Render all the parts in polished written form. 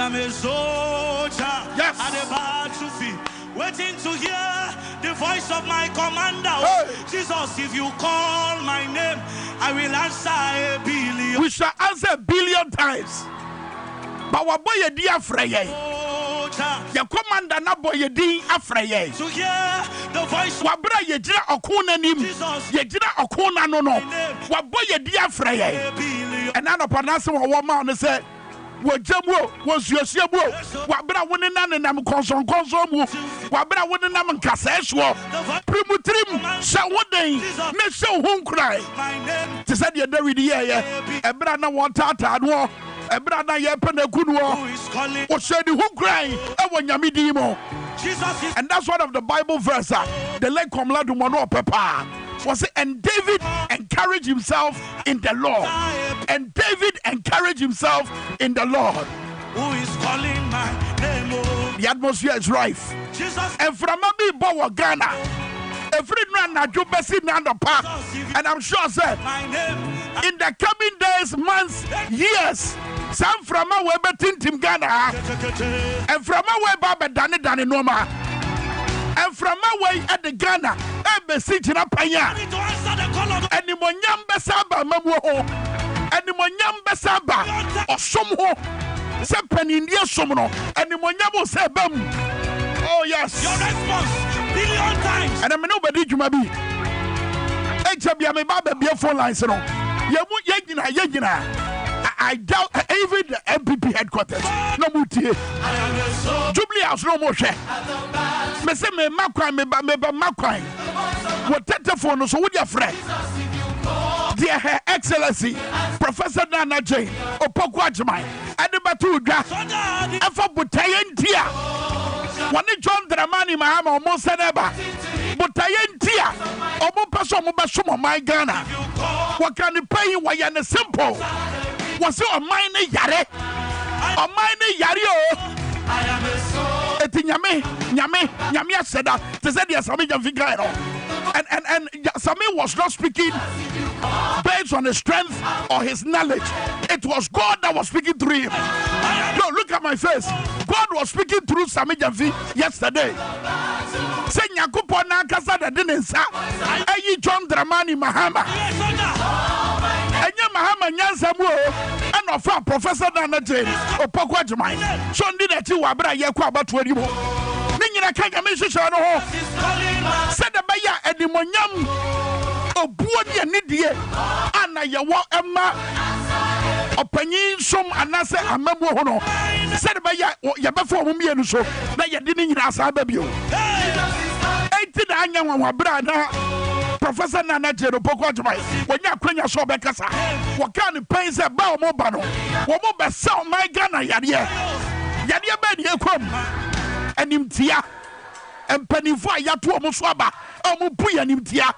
am a soldier. Yes. At the battlefield, waiting to hear the voice of my commander. Hey. Jesus, if you call my name, I will answer a billion. We shall answer a billion times. But what boy you dear Freye? Your commander na boy you di Afreye. To hear the voice of Wabra ye jira okuna nim. Ye jira okuna no no. What boy you dear Freye? And now upon us one man say. Wajamo was your shabo. Wabra winning and I'm consom. Wabra winning and Casseswo. Primutrim, shall one day, me show whom cry. To say you're David, yeah, a brother one tata, war, a brother yapan a good war. Or said who cry, I want Yamidimo. And that's one of the Bible verses. The leg come lad to Mono Papa. Was it? And David encouraged himself in the Lord. And David encouraged himself in the Lord. Who is calling my name? The atmosphere is rife. And from Abi Bowa Ghana, every man na Jubesi Nanda Park. And I'm sure, sir, in the coming days, months, years, some from our Weber Tintim Ghana, and from our Weber Dani Noma. And from my way at the Ghana, embassy in a paya. And the Monyam Besaba Mamu, and the Monyam Besaba, or somehow, Sepen India Somono, and the Monyamo Sebam. Oh, yes. Your response, billion times. And I'm nobody to Mabi. HB, I'm a baby phone line, so Yagina. I doubt even the MPP headquarters. No mutie. Jubilee House no more share. Me say me makwan me makwan. What telephone so with your friend. Dear Her Excellency, Professor Nana Jane, Opokwajimai, Adibatu Dwa, Efa Butayentia. One John Dramani Mahama almost never. Butayentia. Omo person mo basuma my Ghana. What can you pay why you simple? Was it a mine yare? A mine yare? Nyame said that. They said yes, Sami Jamfigano. And Sami was not speaking based on his strength or his knowledge. It was God that was speaking through him. No, look at my face. God was speaking through Sami Jamfi yesterday. Say Nyakupona Kasada Dinensa. Ayi John Dramani Mahama. Enya Mahama Nyansamu and of our Professor Nana Jane Opokwajimai. So did that you were bra yakwa about 20 more. Nina Kagamisha no said the Baya and the Monyam Obuania Nidia Anna Yawa Emma Opinion some Anasa Amabo Hono said the Baya Yabafa Mumian so that you didn't ask our baby. 89 young brother. Professor Nana Jero Pokwajimai, when you are Quenya Sobekasa, what kind of pains a bow mobano? What more sound my Ghana Yadia? Yadia Ben Yakum and Imtia and Pennyfa Yatu Muswaba, Omupuya and Imtia.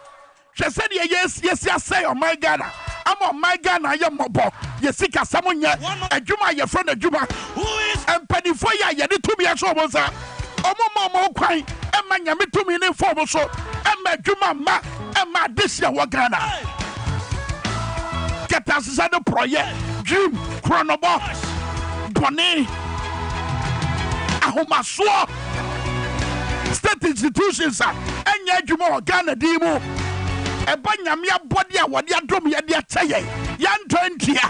She said, yes, say on my Ghana. I'm on my Ghana, I am Mobo. Yesika Samunya, and Juma, your friend of Juma, who is and Pennyfa Yadi to be a showmosa. Omo Quai, and Manya to me in formal so, and my Juma Ma. Emma this year Wagana. Get us at the project. Jim Chronobo Bonnie Ahomaswa State institutions and Yajumo Ghana Demo. A Banyamia body what ya drum ya dear Taye. Yan 20 ya.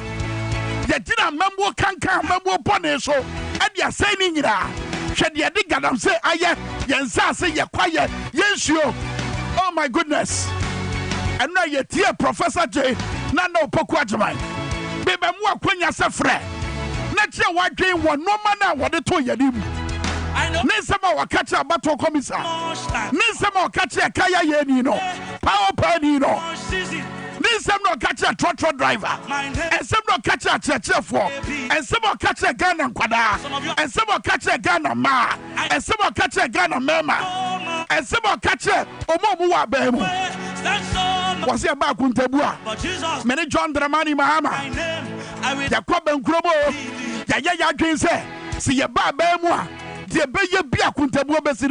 Yatina Mambo Kanka Mambo Pone so and ya saying it. Shed ya dig and say, Aye, Yansa say ya quiet. Yes, you. Oh my goodness. And now you're here, Professor J. Nano Pokwajimai. Baby, more Quenya Safre. Not your white game one, no man, what the two yadim. I know. Nisama wa catch a battle commissar. Nisama catch a Kaya Yenino. Power Panino. Nisam no catch a trotro driver. And some no catch a church for. And some will catch a gun and Quada. And some will catch a gun and Ma. And some will catch a gun and Mama. And some will catch a Omomua Bemu. Was he about Kuntabua? Many John Dramani Mahama. Jacob and Krobo. Yaya Green say, see a bar Bemua. The Bayer Bia Kuntabua Bessi,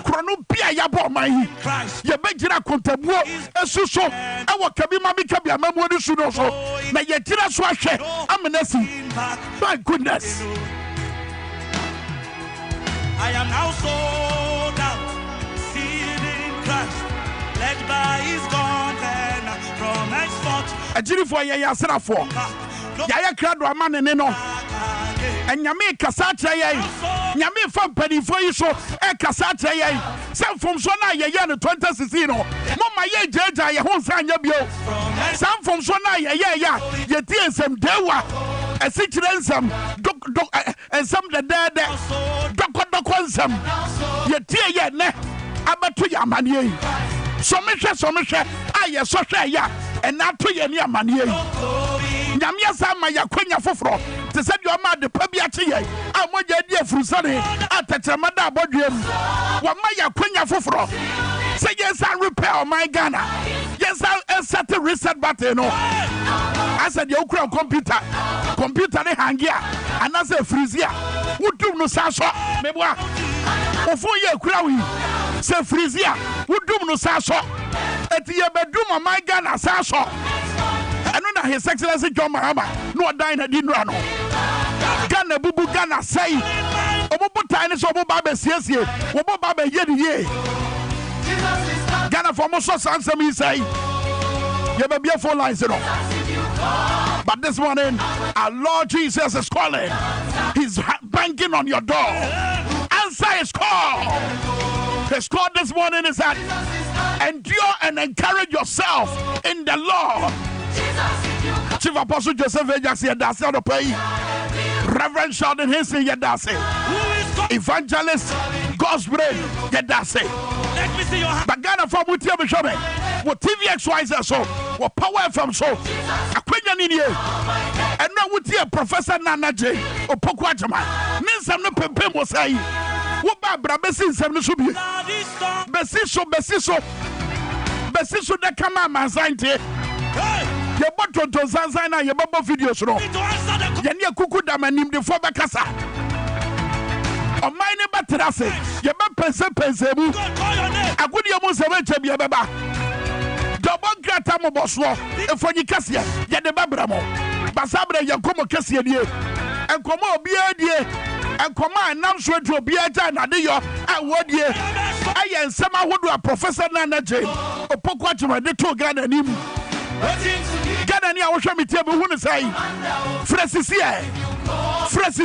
Chrono Pia Yabo, my Yabejina Kuntabua, a Suso, our Kabima Kabia Mamu Sunoso, Nayatira Swashe, I'm a Nessie. My goodness. I am now sold out, seated in Christ, led by his content from henceforth. A Jennifer Yasrafo. Yaya Crado Aman and no. And Yami Casatra, Yami from Penny for you so, and Casatra, some from Sona Yaya 2016. Mama Ye Jaja, Yahon San Yabio, some from Sona Yaya, Yeti some Dewa, a situation, and some the dead, Dokonsam, Yeti Yane, Abatu Yamani. So much, I so ya, and not to Yania Mani. Yamia Sama Yaquina Fofro, to send your mad the Pabiati, I want your dear Frusani, at the Tamada Bodrium, what my Yaquina Fofro. Say yes, I repair my Ghana. Yes, I'll set the reset button. I said, your computer, Hangia, and I said, Frisia, who do no Sasha, Meboa, before you crowing, say Frisia, who do no Sasha, at the bedroom of my Ghana Sasha. I know that His Excellency John Mahama, no dine at dinner. Ghana Bubu Ghana say, Obo Tiny Sobo Baba says ye, Obo Baba ye. Ghana for most answer me say, you may be a 4 lines. But this morning, our Lord Jesus is calling. He's banging on your door. Answer his call. His call this morning is that endure and encourage yourself in the Lord. Chief Apostle Joseph Ejasi Yedase on the pay. Reverend Sheldon Hinson Yedase. Evangelist God's brain Yedase. Let me see your hand. But Ghana from Mutia Bishome. What TVXYZ so. What Power FM so. Akwenya Nini. And now with your Professor Nana J. Or Pokwajama. Ninsam no Pempem was say. What Barbara Bessin Sam Subi. Besiso that come out my sign. Your bottle to Zanzana, your bubble videos. Yania Kuku Damanim de Fobacasa. On my neighbor Terrace, your Pensebu. I could almost have to be a baba. Double Gratamo Boswo, and for Nicasia, Yade Babramo, Basabre, Yacomo Cassia, and Como Bia, and Coma, now swear to be a Jana, and what year? I am someone who do a Professor Nana J. Or Pokwachima, the two Ghana and him. Ghana, I will show me table who say, Fresh is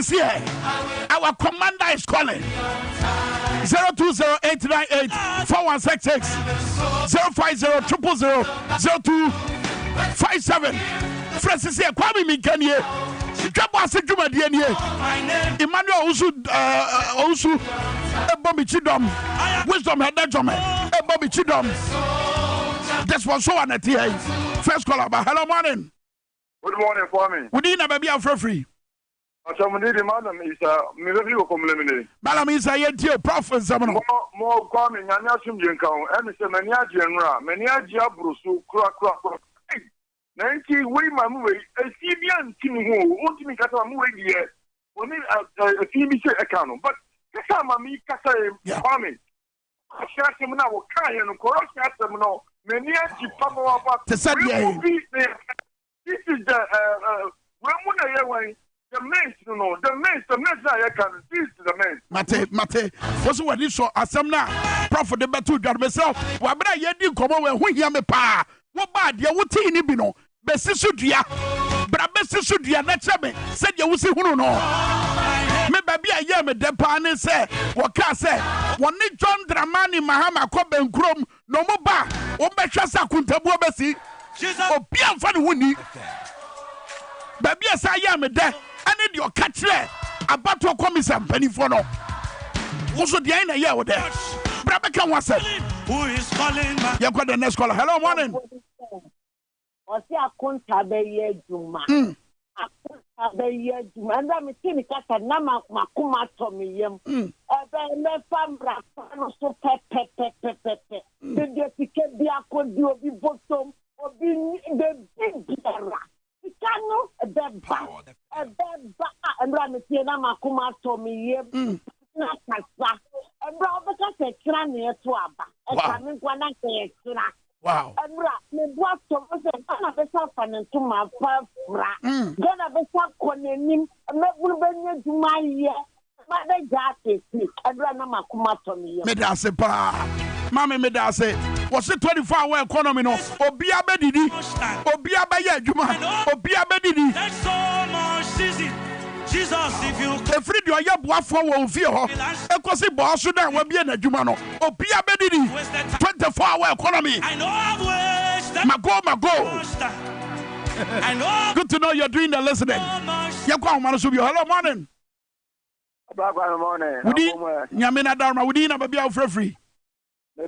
here. Our commander is calling. 020-898-4166 050-000-0257. Fresh is here. Kwame Mikanye. Dwabo Ase Juma DNA. Emmanuel Osu Bobby Chidom. Wisdom Hedajome. Bobby Chidom. That's for so on at here. First call about hello morning. Good morning for me. We need a baby for free. Somebody madam is Military Community. Madam is a year prophet. More coming and Yasum Jinkau, and Mr. Mania General, Mania Brusu, Crack. 90 way my movie, a CBN team who won't me cut a movie yet. Only a CBC account. But Kasama me Kasa farming. Shasimana will carry and corrupt Shasimano. Many about this is the main, the main, this is the main. Mate, what's what this so Asamna, Prophet the Batu got myself. Wabra Yadi come over when you me pa. What bad you would see in Ibino, Bessisudia, Brabessisudia, that's me, said you will see who no. Maybe I am a depane say, what can say, one need John Dramani Mahama Kobe and Chrome, no more bar, or Bechasa Kuntabu Bessie, or Pian Fan Winnie. Baby, yes, I am a dead. I need your catch there. About to come in some penny for no. Also, the end of year with that. Brabaka was said, who is calling? You got the next caller. Hello, morning. What's your contact? Juma. Manda mitini kata nama makuma tomiyem. Me fambra so pepe. The ticket be akodi obi bottom obi the big biara. Ikano beba and ramiti na makuma tomiyem. Na kasa. Ebra obeka se kra ne to aba. E kamin kwana ke kra. Wow. Ebra me bua to se na besa fanen to ma fa fra. Gana besa konenim me bulu benye duma ye. Mother Jackie, I ran a macuma to me. Medase pa. Mami medase. Was it 24-hour economy no? Obia bedidi. Obia baye juma. Obia bedidi. There's so much season. Jesus, if you free do ya boafo wo fie ho. Ekosi boss na wa bia na juma no. Obia bedidi. 24-hour economy. I know I've wasted. Mago. I know. Good to know you're doing the listening. Hello, morning. Morning. Nyamina Dharma, would you know baby out free? My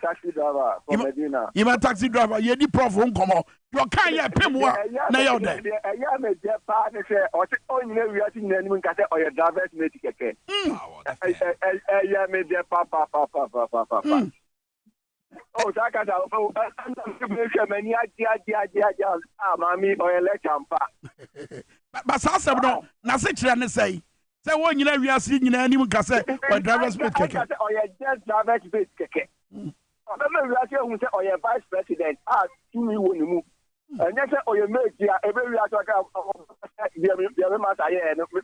taxi driver from Medina. You a taxi driver, you the prof won't come out. You can't get pim one. Now you're there. I am a partner, or only we are seeing anyone can say, or your driver's medical. I am a dear papa. Oh, Zakata, many mammy or election. But Sasa, no, Nasich and say. Say one you know we are seeing anyone can say or driver's bit keke. Or your just driver's bit keke. Or your vice president ask to me when you move. And yes, or your mate, every reactor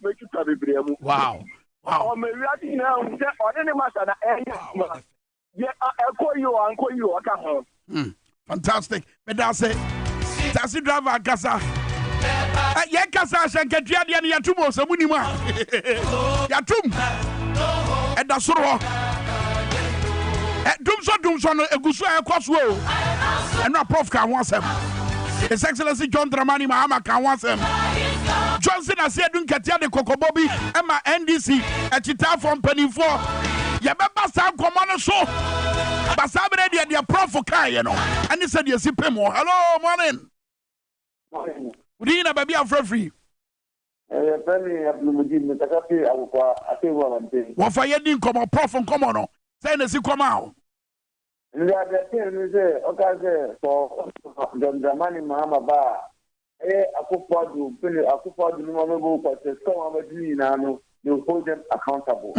make you probably. Wow. Or maybe now, or any master. Yeah, I'll call you, I come home. Fantastic. But that's it. Taxi driver, Casa. Yakasa Shankatria and Yatumo, Samunima. Yatum. At the Soro. At Dumson, a Gusua Crossroad. And not Prof can want them. His Excellency John Dramani Mahama can want them. Johnson, I said, don't get the Coco Bobby, Emma NDC, at Chita from Penny 4. Yababa Sam Commander so. Basabre, the Prof for Kai, you know. And he said, yes, Pemo. Hello, morning. Would you know baby I'm free? What for you didn't come up prof and come on? Say this you come out. For the money, Mama Bar. I could do no but you hold them accountable.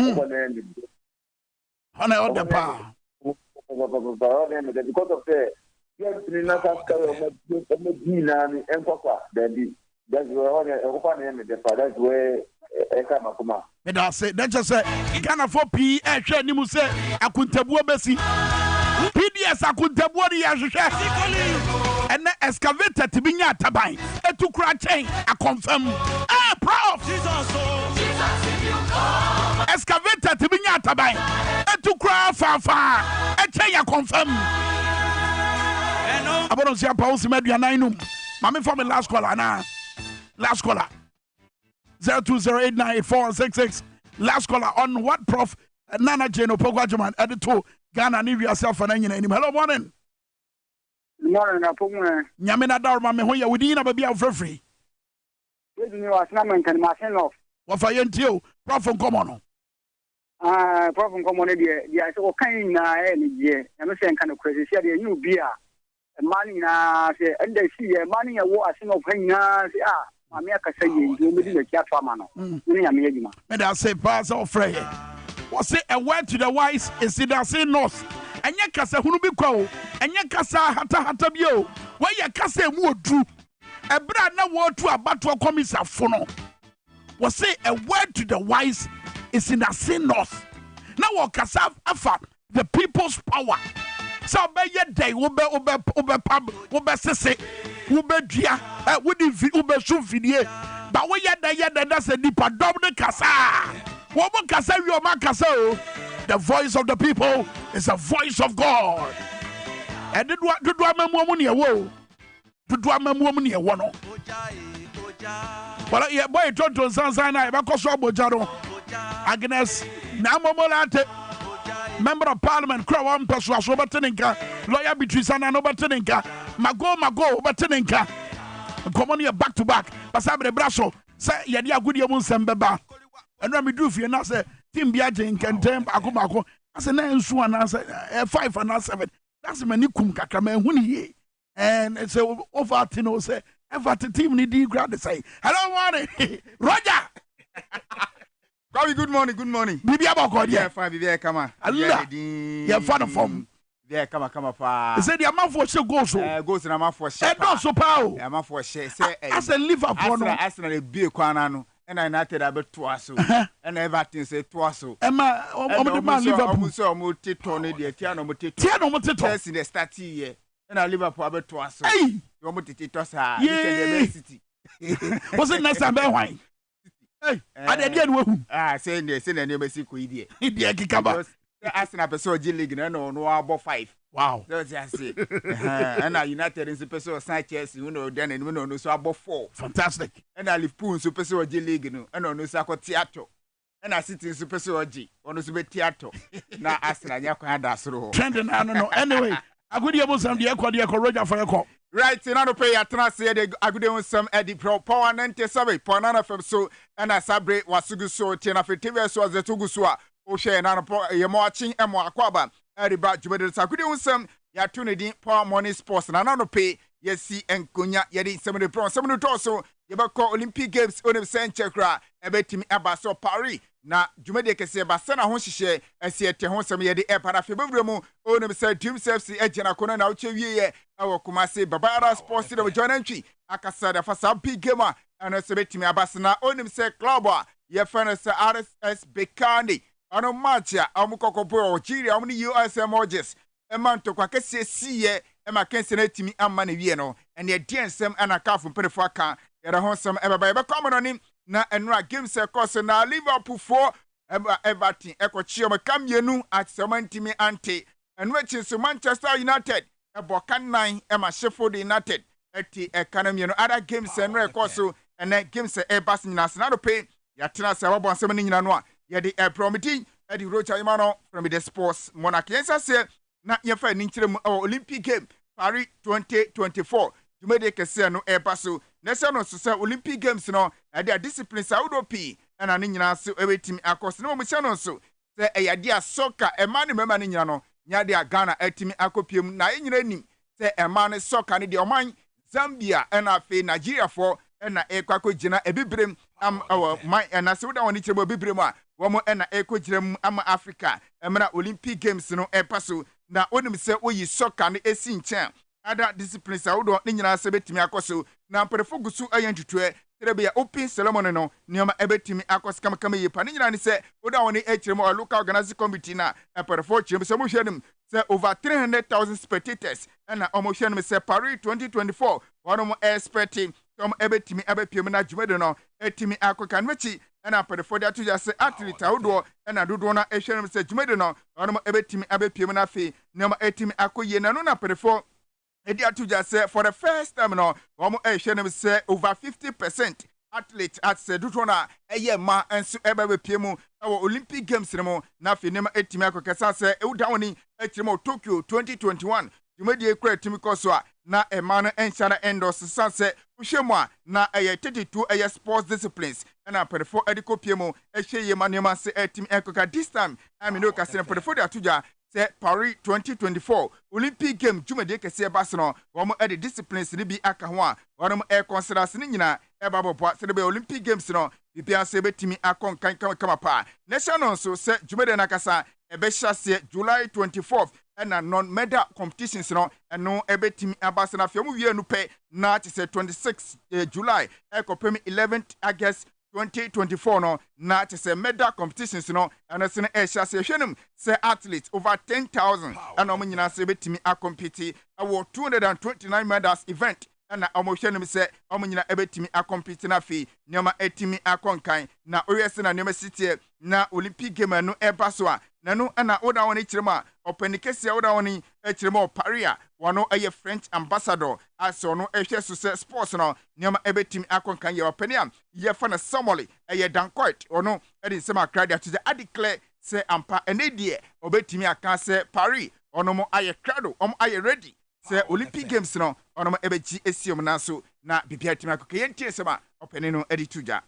On the power. Because of the that's where that's just say Ghana for P. Nimu say Akuntabu Bessi. PDS Akuntabu and the excavator to be near Tabai. A two cry chain, I confirm. Ah, Prof. Excavator to be near Tabai. A two cry far. A chain, I confirm. I don't see a pause maybe a 9. Mammy for me last caller now. Last caller 02089466. Last caller on what Prof Nana Jane Opogajaman editor Ghana need yourself and any name. Hello, morning. Morning, Yamina Dharma, me hoya within a baby for free. What for you, Prof from Common? Prof from Common, yes, all kind of energy. I'm saying kind of crazy. You beer. Money na say and they see money a war sing of hangers America say you be the cat farmer no and I say pass off frey was say a word to the wise is it I say north and ya kasa hunu bi kwa and ya kasa hata bio where ya kasa mu odru e bra na wo to abato komisa fono was say a word to the wise is in the sin north now wo kasa afa the people's power. So be ye day ube pam ube sese ube dia ube shoot video but we ye day that's a deeper double kasa woman kasa your man kasa the voice of the people is the voice of God and did what do amamuni wo do amamuni wo no well yeah boy tonton sansan na e ba koso abojaro Agnes na momolate Member of Parliament, Crown Peswas, Robertinka, Lawyer Beatrice and Robertinka, Mago, Robertinka. Come on here back to back. Pasabre Brasso, say Yadia Goodiamun Sembeba. And when we do for you now, say Tim Biagin can temp Akumako. I said, 9 1 answer 5 and 7. That's Manikum Kakame Huni. And it's over Tino say, ever the team need to grab the say, hello, morning, Roger. Good morning. Bibi aboko yeah, fine. Bibi kama. Allah. Yeah, fun from. Yeah, kama fa. Say the amount for show goes so. Goes na amount for share. E do so pa o. Amount for share. Say as a Liverpool no. Arsenal be kwana no. and I not about twice, and everything say twice. Emma, Liverpool. Almost Tony, the Tiano, test in the start year, and I Liverpool about twice. Hey, you want to teach us how city. Was it next time? Why? Hey, I didn't saying the same name as you could. Asking a person G League, no about 5. Wow. That's just it. And I United in Super Sanchez, then and no so about 4. Fantastic. And I live Poon Super G League, and on Sako Theatre. And I sit in Super G on the Super Theatre. Now asking a Yakanda so. Trending, I don't know. Anyway, I could able some the Roger for your call. Right, in order to pay a transfer, I could do some Eddie Pro Power 97, Ponana from so, and I sabre was so, Tina Fetives was the Tugusua. Oshe and you're watching and more aquaba. Everybody, I could do some Yatunidi, Power Money Sports, and another pay. Yes, see, and Kunya, Yadi, some of the pro, some of the torso. You ever call Olympic Games on the Saint Chakra, a bet me about so Paris. Now, Jumede can say Basana Honshe, and see a Tehonsam Yadi Air Parafibramo, on the side, Jim Selfsy, Ejana Conan out ye, our Kumasi, Babara Sports of John Entry, Akasada for some big gamer, and a sabet me Abasana, on him say Clubber, your friend RSS Bekandi. Ano macha amukoko pro chiri amuni US emojis emanto kwa kese siye ema kense na timi amma na wie no ene die nsem ana kafo mpefo aka yere ho nsem ebaba ebe komono na enra games course na Liverpool for Everton ekochi o kamienu at semantimi ante enwe chinso Manchester United ebokan 9 ema Sheffield United eti economy no other games enra course ene games ebas nyina na do pay yatena se wabon nsem ni nyina no a yedi promiting edi rocha imano from the sports monarchy yensa se na yefa ni nkyerem Olympic game Paris 2024 jumede kese no epaso nese no so Olympic games no edi disciplines awudopi na ne nyina so ebetimi akose no mo no so se eyade a soccer ema ne mema ne nyina no nyade a Ghana etimi akopiem na enyina nim se ema ne soccer ne de oman Zambia na afi Nigeria for na ekwako gina ebibrem am my na se woda woni kyerem ebibrem a womo na ekogirem ama Africa emra Olympic games no epaso na onim se oyi soccer ne esi nchen ada disciplines awodo ne nyina se betimi akoso na mperefo gusu ayentutu terebe ya open ceremony no nioma ebetimi akos kama yepa ne nyina ne se woda woni ekyerem o local organizing committee na mperefo kyerem se mo hwenem se over 300,000 spectators na omo hwenem se Paris 2024 wono expecting tom ebetimi abepiem na jumede no etimi akoka nwechi na pedefo dia to just athlete awodo na dodo na ehwenem se jumede no wono ebetimi abepiem na fe nema etimi akoye na no na pedefo edi atu just for the first time no womo ehwenem se over 50% athlete at se dodo na eye ma enso ebepiem Olympic games no na fe nema etimi akoka se ewuda woni ekiremo Tokyo 2021 jumede ekura etimi koso a na emano enshara endorse sanse uhwemu na 32 sports disciplines na perfo ediko piemo ehweye manema se etim ekoka this time amino ka se perfo de atuja se Paris 2024 Olympic game jumede kese bas no womo edi disciplines ni bi aka ho a wonom consider se nyina ebabobwa se be Olympic games no bibia se betimi akon kan kama pa national so se jumede na kasa ebehya se July 24th and non-medal competitions no eno ebetimi abasa na fiamu wie nu pe na se 26 July ekopem 11th August 2024 no na se medal competitions no and se ehya se hwenem se athletes over 10,000 and omo nyina se betimi akompete awo 229 medals event and omo hwenem se omo nyina ebetimi akompete na fi nyoma etimi akonkan na oyese na nyoma city na Olympic game no ebaso a nanu na oda woni kirema openikesi oda woni kirema Paria wano eye French ambassador aso no ehwe so sports no nyoma ebetimi akonkan ye openia ye fa na Somali eye Dancoit ono edi sema crowd to the declare say ampa enedie obetimi aka se Paris ono mo aye crowd aye ready say Olympic games no ono mo ebeji esiom na so na bibia timi akoka yentie sema openi no edi tuja.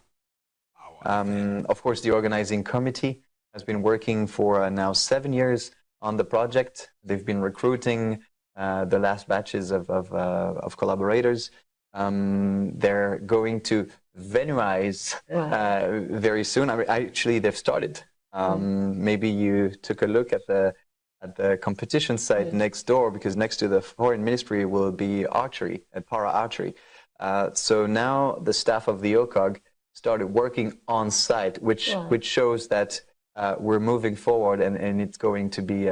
Of course, the organizing committee has been working for now 7 years on the project. They've been recruiting the last batches of collaborators. They're going to venuize very soon. I mean, actually, they've started. Maybe you took a look at the competition site next door, because next to the foreign ministry will be archery, para archery. So now the staff of the OCOG started working on site, which shows that we're moving forward, and it's going to be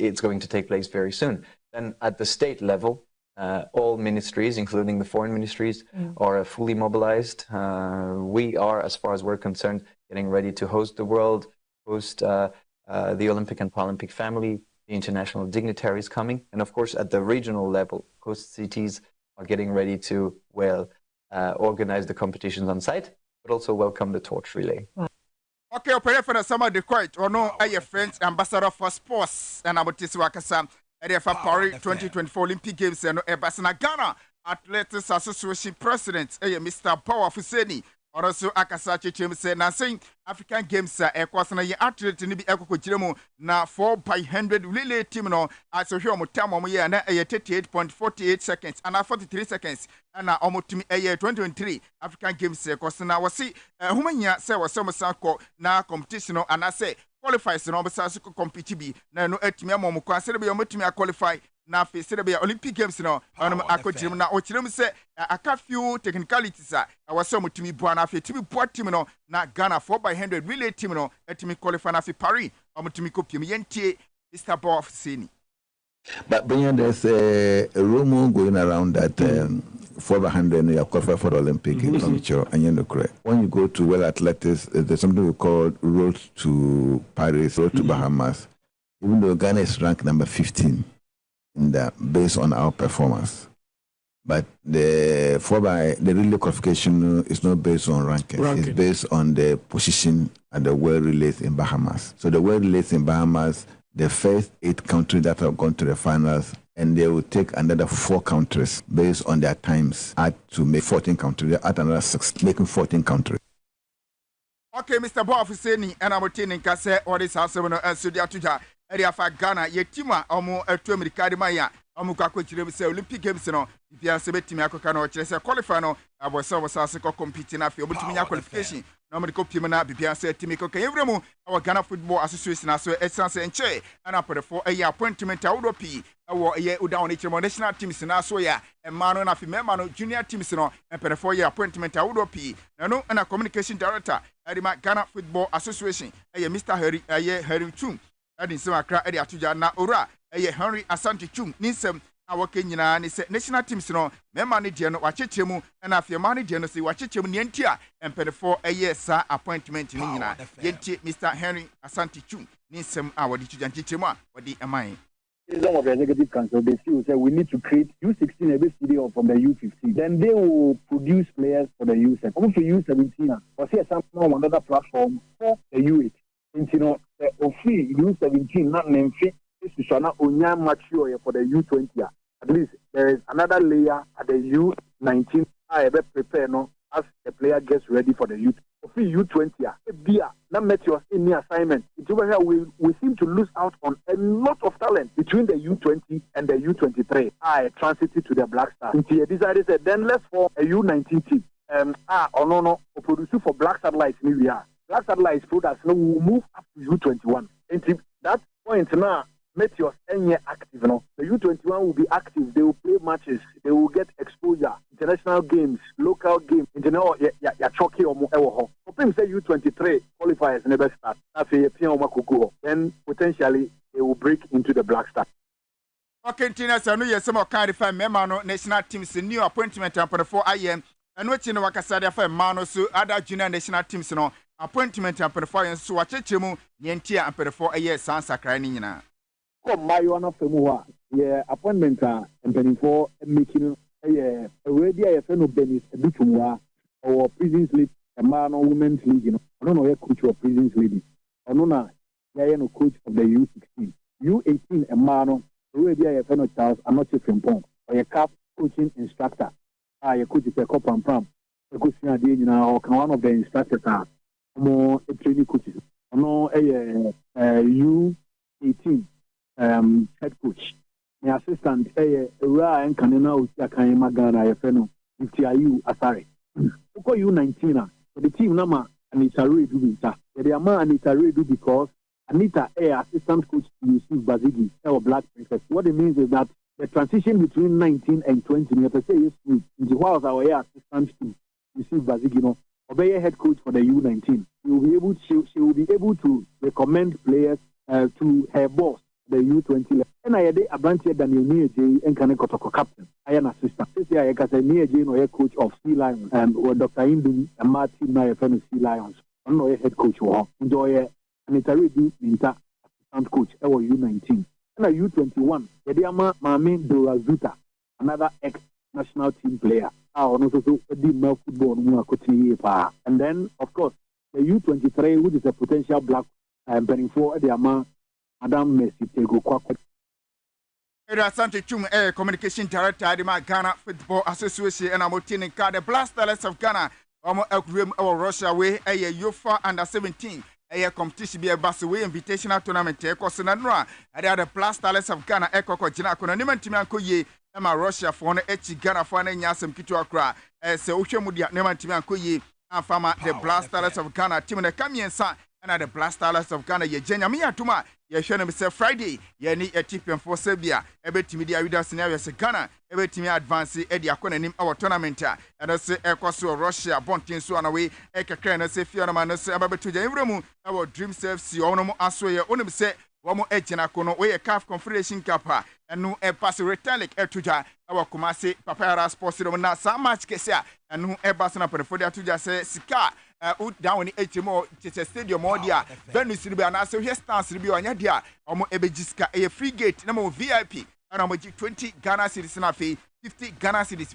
it's going to take place very soon. Then at the state level, all ministries, including the foreign ministries, are fully mobilized. We are, as far as we're concerned, getting ready to host the world, host the Olympic and Paralympic family, the international dignitaries coming, and of course at the regional level, host cities are getting ready to, well, organize the competitions on site, but also welcome the torch relay. Okay, operator for the summer the quite or no, your friends ambassador for sports and about this wakasa for Paris 2024 Olympic Games and Ebasana Ghana Athletics Association President Mr. Power Fuseni. Also, Akasachi Chim said, now saying African Games, a question of athlete in the Eco na 4x100 relay team. No, as a human time, 38.48 seconds and 43 seconds, and almost to me a year 2023 African Games. Because now I see Humania say was some circle now competition, and I say qualifies no Basasuko compete. Now, no, at me, Momo, consider me a qualify. Na fe se be Olympic Games no onum akogirem na okirem se aka few technicalities a waso mutumi bua na fe timi bua team no na Ghana 4x100 relay team no etimi qualify na fe Paris omutumi kopiem yentie Mr. Boff Seni. But Brian, there's a rumor going around that 4x100 you are qualified for the Olympic picture, and you're not correct. When you go to World Athletics, there's something we call Road to Paris, Road to Bahamas. Even though Ghana is ranked number 15. Based on our performance, but the relay qualification is not based on ranking. It's based on the position at the world relays in Bahamas. So the world relays in Bahamas, the first 8 countries that have gone to the finals, and they will take another 4 countries based on their times to make 14 countries. They add another 6, making 14 countries. Okay, Mr. Boff Seni, and I'm telling you, what is happening in Sudan? Area for Ghana, Yetima, Omo, America, Maya, Omukako Chile, Olympic Games, no, if you are Sebetimi Akokano, Chelsea qualifier, I was so competing after Obutimia qualification. Normally, Copimana, Bibia said Timiko Kavremo, our Ghana Football Association, as well as Essence and Che, and up for a year appointment, Audopi, our year down national teams in Asoya, and Mano Nafimemano, junior teams, and per 4 year appointment, Audopi, and a communication director, Adima Ghana Football Association, a Mr. Harry Chum. Adi nsema akra edi atuja na ora eye Henry Asante Chum ninsem awoke nyina ni se national teams no mema ne de no wachechemu na afiema ne de no se wachechemu ne ntia empedefo eye sa appointment ni nyina yenti Mr. Henry Asante Chum ninsem awodi tuja nchechemu a wodi eman. Some of the executive council, they still say we need to create U16 a bit studio from the U15. Then they will produce players for the U17. Come for U17, or say something on another platform for the U8. You know, free U17, not name fit, is to show onya mature for the U20. At least there is another layer at the U19. I be prepare no as the player gets ready for the U. Free U20. Bia, not met your any assignment. We seem to lose out on a lot of talent between the U20 and the U23. I transited to the Black Stars. He decided then let's form a U19 team. No, produce for Black Satellites in India. Black Satellites products now will move up to U21. And that point now, Meteors any active. No? The U21 will be active. They will play matches. They will get exposure. International games, local games. International, choky or more. Hoping say U23 qualifiers never start. Then potentially they will break into the Black Star. Okay, Tina, so no, some kind of memano national teams new appointment for 4 IM. And what's in the Wakasada for Mano, so other junior national teams, no appointment and performance. So, watch Chemu, Yentia, and perform a year, Sansa crying. Come, my one of them, appointment and penny for making a already a friend of Benis, a bit or prisons league, a man or women's league. You know, I don't know a coach of prisons league. I don't know, no coach of the U16. U18, a man already a friend of Charles, I'm not from Pong, or a cap coaching instructor. I coach a cop and pram. A coach now, one of the instructors are more training coaches. No, a U18 head coach. My assistant, and Canina, Magana, Feno, if you Asari. U19, the team number, and it's a redo winter. The amount and it's a redo because Anita, assistant coach to Yusuf Bazigi, our Black Princess. What it means is that the transition between 19 and 20, you have to say, is the while our assistant team. receive Bazigino, obey head coach for the U19. She will be able to recommend players to her boss, the U20 level. And I had a branch here than you near J and Kaneko captain. I am assistant. This year I can say near J or coach of Sea Lions or Dr. Indu and Martin Nair friend Sea Lions. I know a head coach who enjoy and it's already Minta assistant coach or U19. And a U21, Yadiama Mami Dorazuta, another ex-national team player. And then, of course, the U23, which is a potential black burning for the Ama Madame Messi Tego Kwakwa. Asante Chum, communication director at the Ghana Football Association, and I'm obtaining the Blasters of Ghana, or Russia, way a UFA under 17. A competition be a Basaway invitational tournament, Kosanra, and the other Blasters of Ghana, Echo Jinako, and Nimantimanko ye, Emma Russia for an Echi Ghana for an Yasam Kituakra, as Oshamudia, Nimantimanko ye, and Farmer, the Blasters of Ghana, Tim and the Kamian San, and the Blasters of Ghana, ye Jenya Tuma. Ye shall say Friday, ye need a tip and for Serbia, a bit media with us scenario Ghana, a bit me advance Eddie Akonim our tournament, and I say Ecoso Russia, Bontin Swan away, Eka say Fiona Manos, about to the Evromu, our dream selves, you ono asway, only say, one more edge and Akono, way a calf confederation kappa, and no a pass retalic etuja, our Kumasi, Papara Sports, not so much Kesia, and no a bass up for the Tuja say Sika. Down in HMO, it's a stadium more dear. Venus will be an answer. Yes, stance will be on your dear. Omo Ebejiska, a free gate, number VIP, and I'm 20 Ghana cedis in a fee, 50 Ghana cedis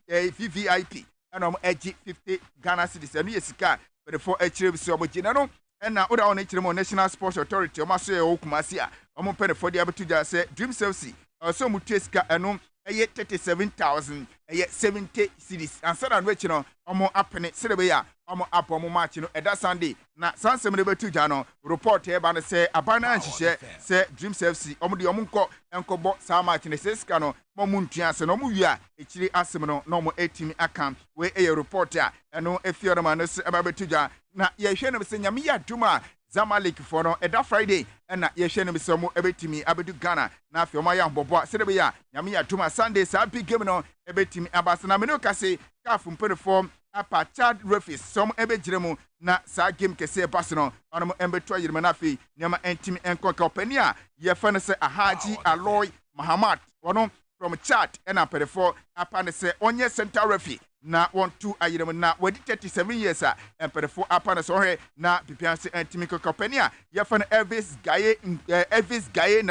VVIP, and I'm 50 Ghana cedis, and yes, car, but the 4 HM so general, and now other on HMO National Sports Authority, Omaso Okumasia, Omo Penny for the Abuja say, Dream Selfie, or so Muteska, and 37,000, 70 cities, and Southern Rich, Omo up in it, Silvia, Omo up on March, at that Sunday. Now, San Semble to Jano, report here, and say, Abana and she say, Dream Selfie, Omo the Omunko, and Kobo, San Martin, Sescano, Momuntias, and Omuya, Echiri Asimino, no more 18 account, where a reporter, and no a few manos about Tuja. Now, Yashan of Senyamia Duma. Zamalek for no Eda Friday, and na Yashan some ebetimi abedu Ghana, na Fiomaya Bobo, Serbia, Yamia Tuma Sunday, Sabi Gemino, ebetimi Abasana Menokase, Kafum Perform, Apa Chad Refis, some ebejremu, na Sa Game Kese Basano, on Embetua Manafi, Yama Entimi and Kokopenia, Yafanese Ahaji Aloy Mahamat, one from Chad, and a perform, Apanese, Onye Center Refi. Na 1-2 ayirem na wadi 37 years and perform upon sorry na pipianse antimiko compania yafan Elvis Gaye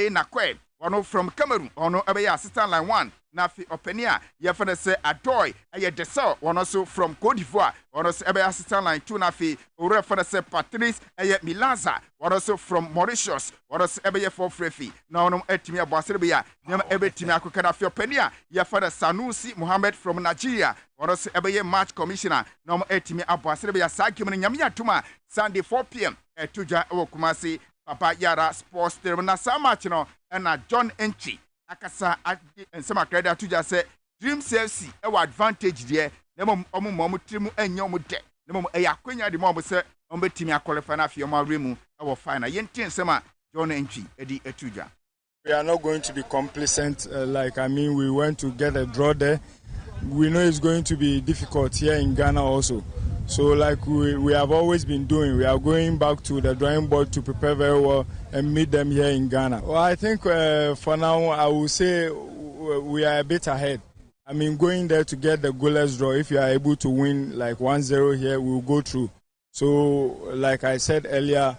na kwe one from Cameroon ono abeya assistant line 1 na fi openia yafan say Adoy aye Desau one also from Cote d'Ivoire one also abeya assistant line 2 na fi ore for say Patrice aye Milaza one also from Mauritius one also abeya for Frefi na ono etimi aboaserebeya nyama ebetimi akoka na fi openia yafan Sanusi Mohammed from Nigeria one also abeya match commissioner na ono etimi aboaserebeya sakim nyame atuma Sunday 4 p.m. Tuja Kumasi Papa Yara Sports Terminal Samachino and John Entry Akasa and some credit to just say Dream CFC our advantage there Nemo Trimu and Yomude Nemo Ayaquina the Mob say Ombetimia qualify for your rimu our final Yentin Sama John Entry Eddie Etuja. We are not going to be complacent we went to get a draw there. We know it's going to be difficult here in Ghana also. So like we have always been doing, we are going back to the drawing board to prepare very well and meet them here in Ghana. Well, I think for now, I will say we are a bit ahead. I mean, going there to get the goalless draw, if you are able to win like 1-0 here, we will go through. So like I said earlier,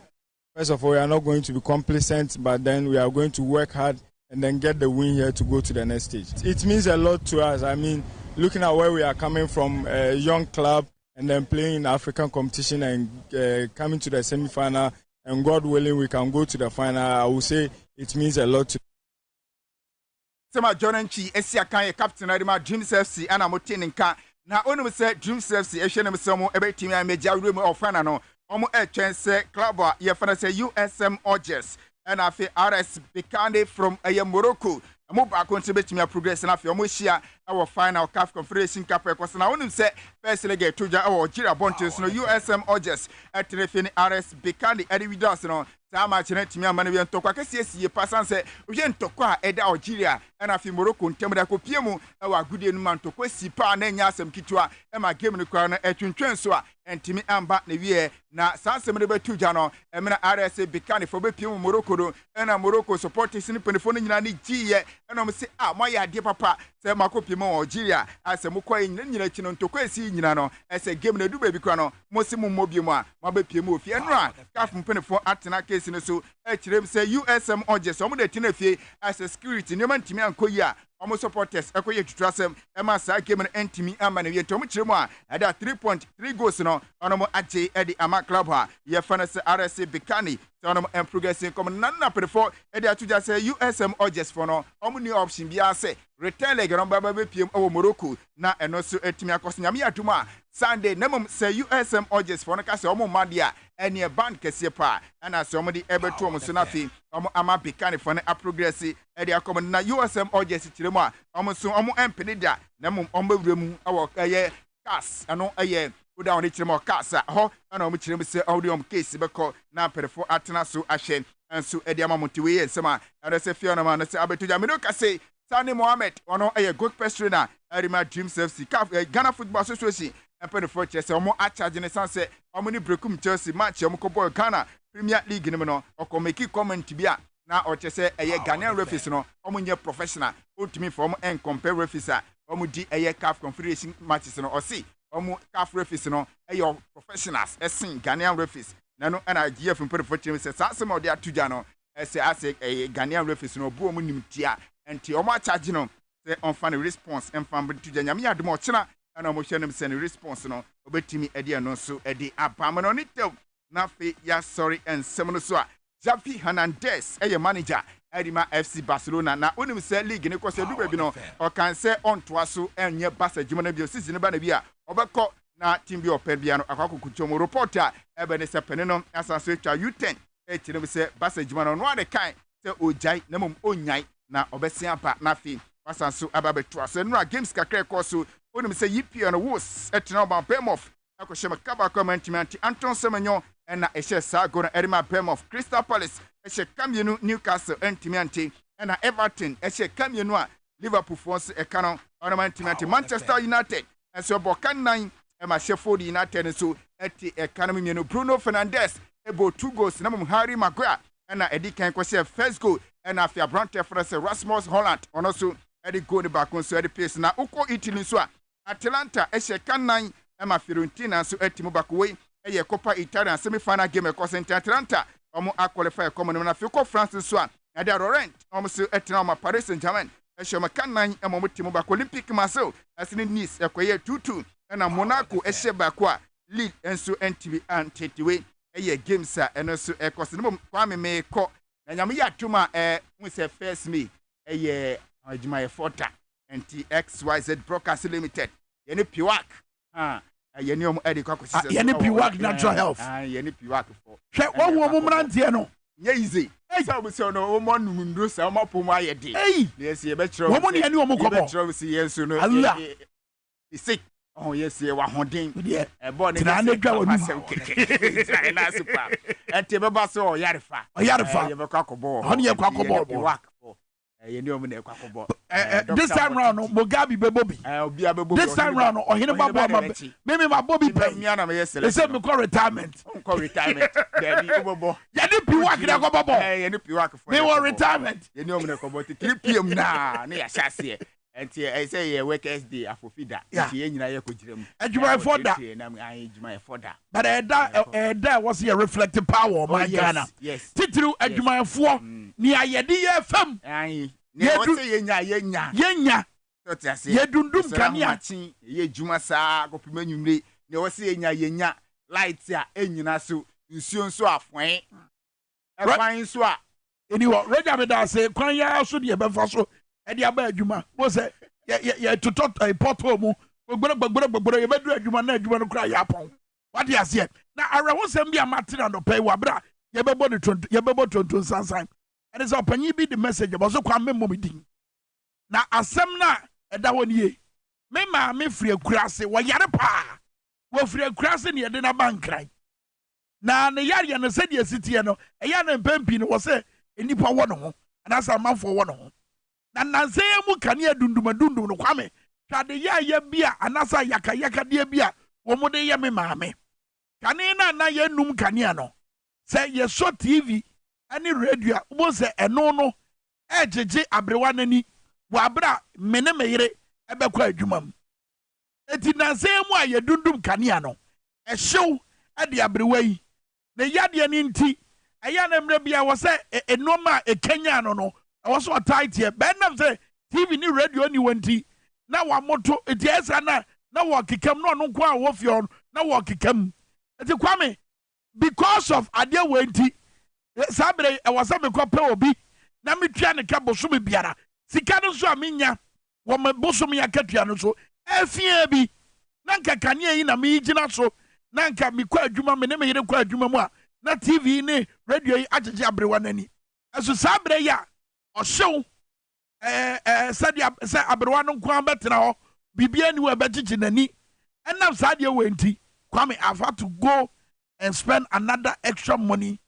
first of all, we are not going to be complacent, but then we are going to work hard and then get the win here to go to the next stage. It means a lot to us. I mean, looking at where we are coming from, a young club, and then playing in African competition and coming to the semi-final, and God willing, we can go to the final. I will say it means a lot to Sema John Enchi, Esia Kanye, Captain Adima, Dreams FC, and I'm obtaining car. Now, only say Dreams FC, Asian Samo, every team I made room of Fanano, Omo Chance, Club, Yafana say USM Orges, and I feel RS Bikande from Morocco. Move back contribute to me progress and after Mushia our final CAF Confederation Cup records. Now, when say first leg to our Jira Bontes, no USM Odges at Telefini RS Bikandi Eddie Vidas, no. Sama chene timi amane bi ntokwa kese ye pasan se oje ntokwa eda Algeria na afi Morocco ntemda ko piemu e wa gude nu man ntokwa sipa na nya asem kitwa e ma game no kwa no etwentwen so a entimi amba na wie na sansem ne betu ja no e mena RS Bikani fo be piemu Morocco do e na Morocco supporters ni penefo no nyina ni giye e no se mo ya ade papa se ma ko piemu Algeria asem ko nyina chi no ntokwa esi nyina no e se game na du ba bi kwa no mo se mo mobiemu a ma be piemu ofie no a kaf penefo atena so echirem say USM Odges omo de tinafie as a security nyoma ntimi ankoyi a omo supporters ekoye tutrasem e ma sa game no ntimi ama na wie ntom chirem a ada 3.3 goals no onomo aje e di ama club ha ye fana se RS Bikani onomo en progressing come nanna prefo e di atuja say USM Odges for no omo new option bia say return leg no baba be piem owo Morocco na eno so etimi akos nyame aduma Sunday nemum say USM Odges for no ka say omo madia ene band kese pa ana so omo di ebeto omo so na fi omo ama Bikani for no a progress e di akom na USM Odges tiremu a omo so omo empinida nemum omo bewremu awo eye cas ano eye uda oni tiremu cas ho ana omo tiremu say audium case beko na perfo atena so ahye enso e di ama motiwe ensema ana se fiona ma na se abeto ja me no ka say Sani Mohammed ono eye good pestrina Arima Dreams FC Ghana Football Association empene for Chelsea omo a charge ne sanse omo ni brekum Chelsea match omo ko boy Ghana Premier League ne no oko make comment bia na o chese eye Ghanaian referees no omo nye professional ultimate for omo en compare referees a omo di eye CAF Confederation matches no o si omo CAF referees no eye professionals esin Ghanaian referees na no na GF empene for Chelsea sanse mo de atuja no ese ase eye Ghanaian referees no bu omo nimtia enti omo a charge no se on fan response en fan atuja nyame adom o chena ana omo hye nem se ne response no obetimi ede no so ede abam no ni tew na fe ya sorry ensem no so a Javi Hernandez eye manager Edima FC Barcelona na onim se league ne kwose du baby no o kan se on toa so enye Barca juma na bi season ba na bi a obekọ na team bi open bia no akwakokuchomo reporter ebe ne se pene no asanso twa U10 e kire se Barca juma no ade kan se ojai na mom onyai na obesia pa na fi asanso ababeto so no games kakra koso onim se yipi no wos etena ba Bemof akoshema kaba comment Anton Semenyo na ehye sago na Edima Bemof Crystal Palace ehye kamienu Newcastle entimiante na Everton ehye kamienu a Liverpool force ekano onamantimiante Manchester United enso bokan nan ma Sheffield United so eti ekano mienu Bruno Fernandes ebo 2 goals na Harry Maguire na edikan kwose first goal na afia Brante France Rasmus Holland ono so edi goal back so edi pace na uko Italy so Atalanta ehye kanan ma Fiorentina so etimu bakwe eye Copa Italia semi-final game across Atalanta omo a qualify come na Fico France so a ade Laurent omo so etina ma Paris Saint-Germain ehye ma kanan ma mo timu bakwe Olympic Marseille asini Nice ekoye 2-2 na Monaco ehye bakwa Lille enso NTV Untainted eye games a eno so across no kwame me ko na nyame ya tuma we say first me eye adwuma fota NTXYZ Broadcast Limited yene piwak yene omo edi kwakosi yene piwak natural health yene piwak for hwe wo mo mrantie no nye easy say we say no omo numndro say omo pomo ayede yes ye be kire wo mo ne yene omo kobo be kire we say yes no sick oh yes ye wa hoden ebo ne na na dwa wonu na super enti be ba so yarefa ye be kwakobo ho ne ye kwakobo piwak this time round Mugabe bebobi this time round ohine babo me ma bobi pe they say me call retirement daddy obobo ya ni piwak na ko bobo ya ni piwak for me want retirement ye ni omne ko boti 3 pm na ya hyase enti I say ye work SD afofida ye nyina ye ko girem adwuma foda na adwuma foda but that was a reflective power my Ghana titru adwuma fo ni ayede ye fam ne o say yenya ye dundum kania ye dwuma saa ko pima nwumre ne o say yenya light a enyina so nsuo nso afwen efan so a anyway reja me da say kwan ya so de be fa so e de aba adwuma mo say ye totot portal mu gbogboro ye bedu adwuma na adwuma no kra ya pon what dey ase na ara wo sem bia matena no pay wa bra ye bebo ne ye bebo tonton sansan and is opanyi bi the message about so kwa memmo medin na asem na ɛda hɔ nie me maame firi akurase wɔyare paa wɔfiri akurase ne yɛde na bankran na ne yare no sɛ deɛ sitie no ɛyɛ no mpampi no wɔ sɛ nipa wɔ no ho anaasɛ amanfoɔ wɔ no ho na nansɛ yɛ mu kanea dundum no kwame hwade yɛ bi a anaasɛ yaka bi a wɔn de yɛ me maame kanea na yɛnum kanea no sɛ yɛsɔ tv ɛne radio a wɔn sɛ ɛno no ɛgyegye abrewa n'ani wɔ abere a me ne me yere ɛbɛkɔ adwuma mu eti nansɛ yɛ mu a yɛdundum kanea no ɛhyew ɛde abrewa yi na yadeɛ ne nti ɛyɛ na mmerɛ bia wɔ sɛ ɛnɔma a ɛkanya no ɛwɔ so ɔtaiteɛ bɛnam sɛ tv ne radio ni wɔ nti na wamoto eti ɛsa na wɔkekam na ɔno nko a wɔfie hɔ na wɔkekam eti kwame because of adeɛ wɔ nti saa bere ɛwɔ sɛ mekɔpɛ obi na metua ne ka bosome biara sika no nso a menya wɔ me bosome akatua no so afia bi na nka kanea yi na meyigyina so na nka mekɔ adwuma me ne me yere kɔ adwuma mu a na tv ne radio yi agyegye abrewa n'ani ɛso saa bere yi a ɔhyew sɛ abrewa no nko abɛtena hɔ bibia ni wɔ ɛbɛgyegye n'ani ɛnam saa deɛ wɔ nti kwame I've had to go and spend another extra money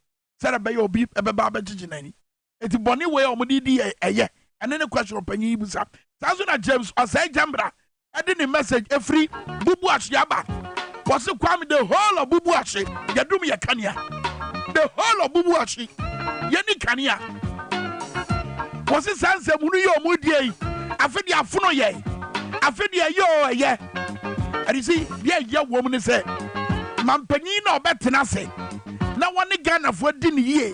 sɛ ɛbɛyɛ obi ɛbɛba abɛgyegye n'ani eti bɔne wei a ɔmode di ɛyɛ ɛne ne question ɔpanyin yi busa saa so na James ɔsɛe gyambra ɛde ne message efiri bubu ahyeaba wɔse kwame the whole of bubu ahye yɛdum yɛ kanea the whole of bubu ahye yɛni kanea wɔse saa nsɛm no yɛ ɔmo die yi afe de afono yɛ afe de ɛyɛ ɛyɛ ɛde si deɛ ɛyɛ wɔ mu ne sɛ mampanyin na ɔbɛtena ase na wɔne Ghanafoɔ di ne yie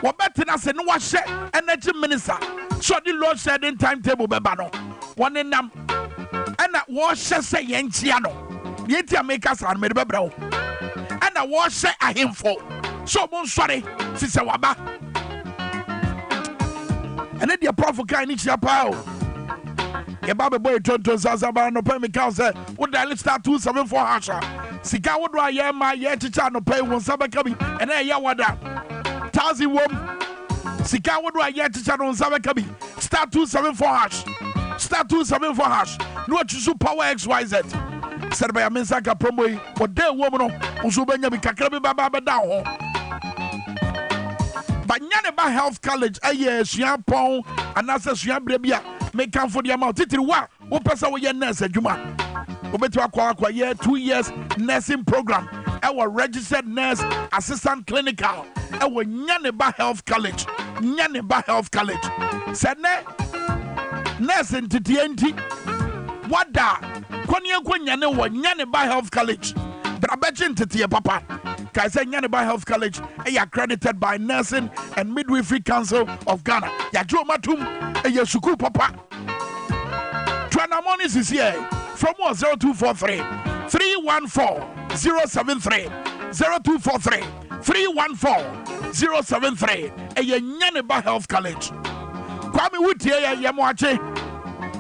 wɔbɛtena ase na wɔahyɛ energy minister so the load shedding timetable bɛba no wɔne nam ɛna wɔhyɛ sɛ yɛn kyia no yɛnti a meka saa no mede bɛbrɛ wo ɛna wɔhyɛ ahemfo so ɔmo nsɔre fi sɛ waba ɛne deɛ prɔfo kan ne kyia paa o yɛba bɛbɔ yɛ tonton sasaba anɔpɛ meka wo sɛ wo dial star 274 hash a sika wodo a yɛma yɛkyekyɛ anɔpɛ yi wo nsa bɛka bi ɛna ɛyɛ wada tazi wom sika wodo a yɛkyekyɛ no nsa bɛka bi star 274 hash star 274 hash na wɔtwi power xyz sɛ bɛyɛ me nsa ka promo yi ɔda wom no nso wobɛnya bi kakra bi baba bɛda ho banya ba health college ɛyɛ asua pɔn anaasɛ asua berɛ bi a mekamfo deɛ ma wo titiri wo a wopɛ sɛ woyɛ nurse adwuma wobɛtumi akɔyɛ 2 years nursing program ɛwɔ registered nurse assistant clinical ɛwɔ Nyaneba health college Nyaneba health college sɛ nɛ nurse nteteɛ nti wada kɔneɛnkɔ nyane wɔ Nyaneba health college brabɛkye nteteɛ papa kae sɛ Nyaneba health college ɛyɛ accredited by Nursing and Midwifery Council of Ghana yɛagye ɔma tom ɛyɛ sukuu papa tuanamɔne sisiɛ from 0243 314 073 0243 314 073 ɛyɛ Nyaneba health college kwame wotie yɛ moakye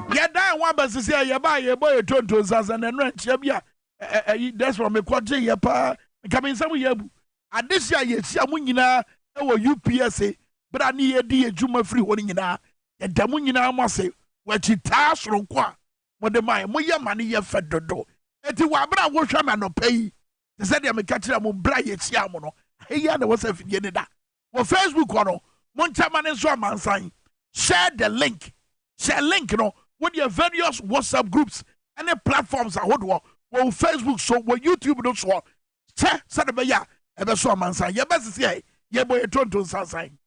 yɛdan ho aba sisiɛ yɛba yɛbɔ yɛ tonton sasa na ɛno ankyia bi a that's from mekɔgye yɛ paa nkame nsɛm yɛabu adehye a yɛhyia mo nyinaa ɛwɔ UPSA berɛ ne yɛdi adwuma firi hɔ no nyinaa yɛda mo nyinaa mo ase wɔakyitaa soronko a mode ma moyɛ ma ne yɛfɛ dodo enti wɔ aberɛ a wohwɛ me anɔpa yi te sɛ deɛ meka kyerɛ mo berɛ a yɛhyia mo no ɛyɛ na wɔ sɛ afidie ne da wɔ Facebook hɔ no monkyɛma ne nso amansan share the link no with your various WhatsApp groups and the platforms ahodoɔ wɔ Facebook so wɔ YouTube no so kyɛ sɛ de bɛyɛ a ɛbɛso amansan yɛbɛsisi ɛ yɛbɔ yɛ tonton sansan.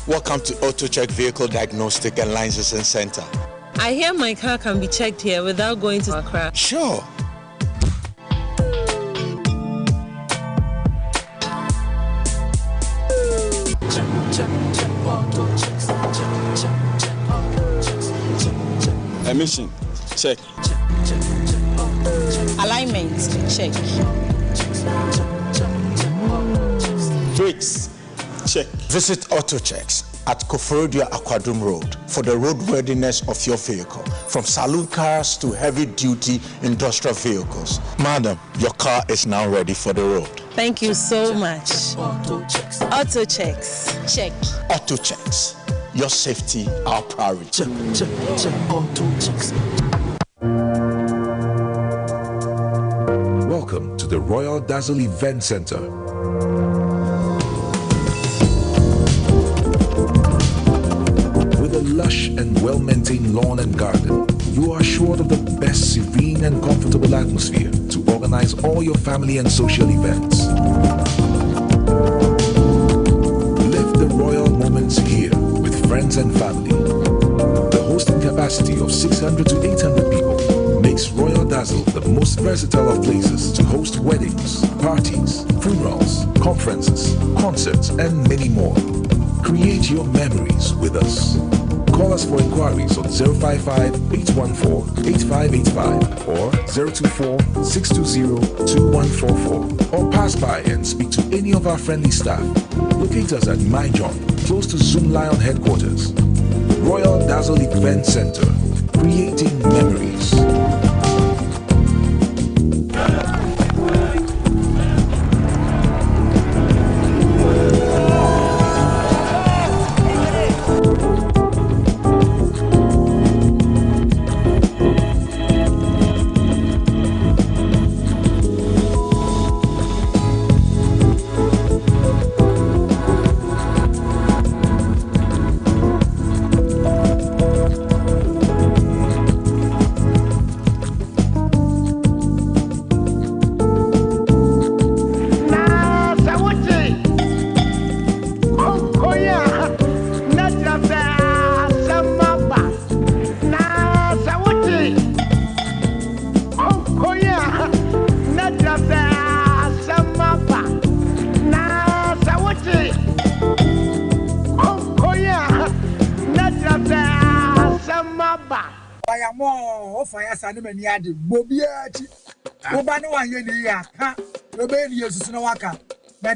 Welcome to Auto Check Vehicle Diagnostic and Licensing Center. I hear my car can be checked here without going to Accra. Sure. Emission, check. Alignment, check. Brakes, check. Visit AutoChecks at Koforidua Aquadum Road for the roadworthiness of your vehicle, from saloon cars to heavy-duty industrial vehicles. Madam, your car is now ready for the road. Thank you so much. Auto checks, check. AutoChecks, your safety, our priority. Welcome to the Royal Dazzle Event Center. With a lush and well-maintained lawn and garden, you are assured of the best serene and comfortable atmosphere to organize all your family and social events. Live the royal moments here with friends and family. The hosting capacity of 600 to 800 people makes Royal Dazzle the most versatile of places to host weddings, parties, funerals, conferences, concerts, and many more. Create your memories with us. Call us for inquiries on 055-814-8585 or 024-620-2144, or pass by and speak to any of our friendly staff. Locate us at My John, close to Zoom Lion headquarters. Royal Dazzle Event Center, creating memories.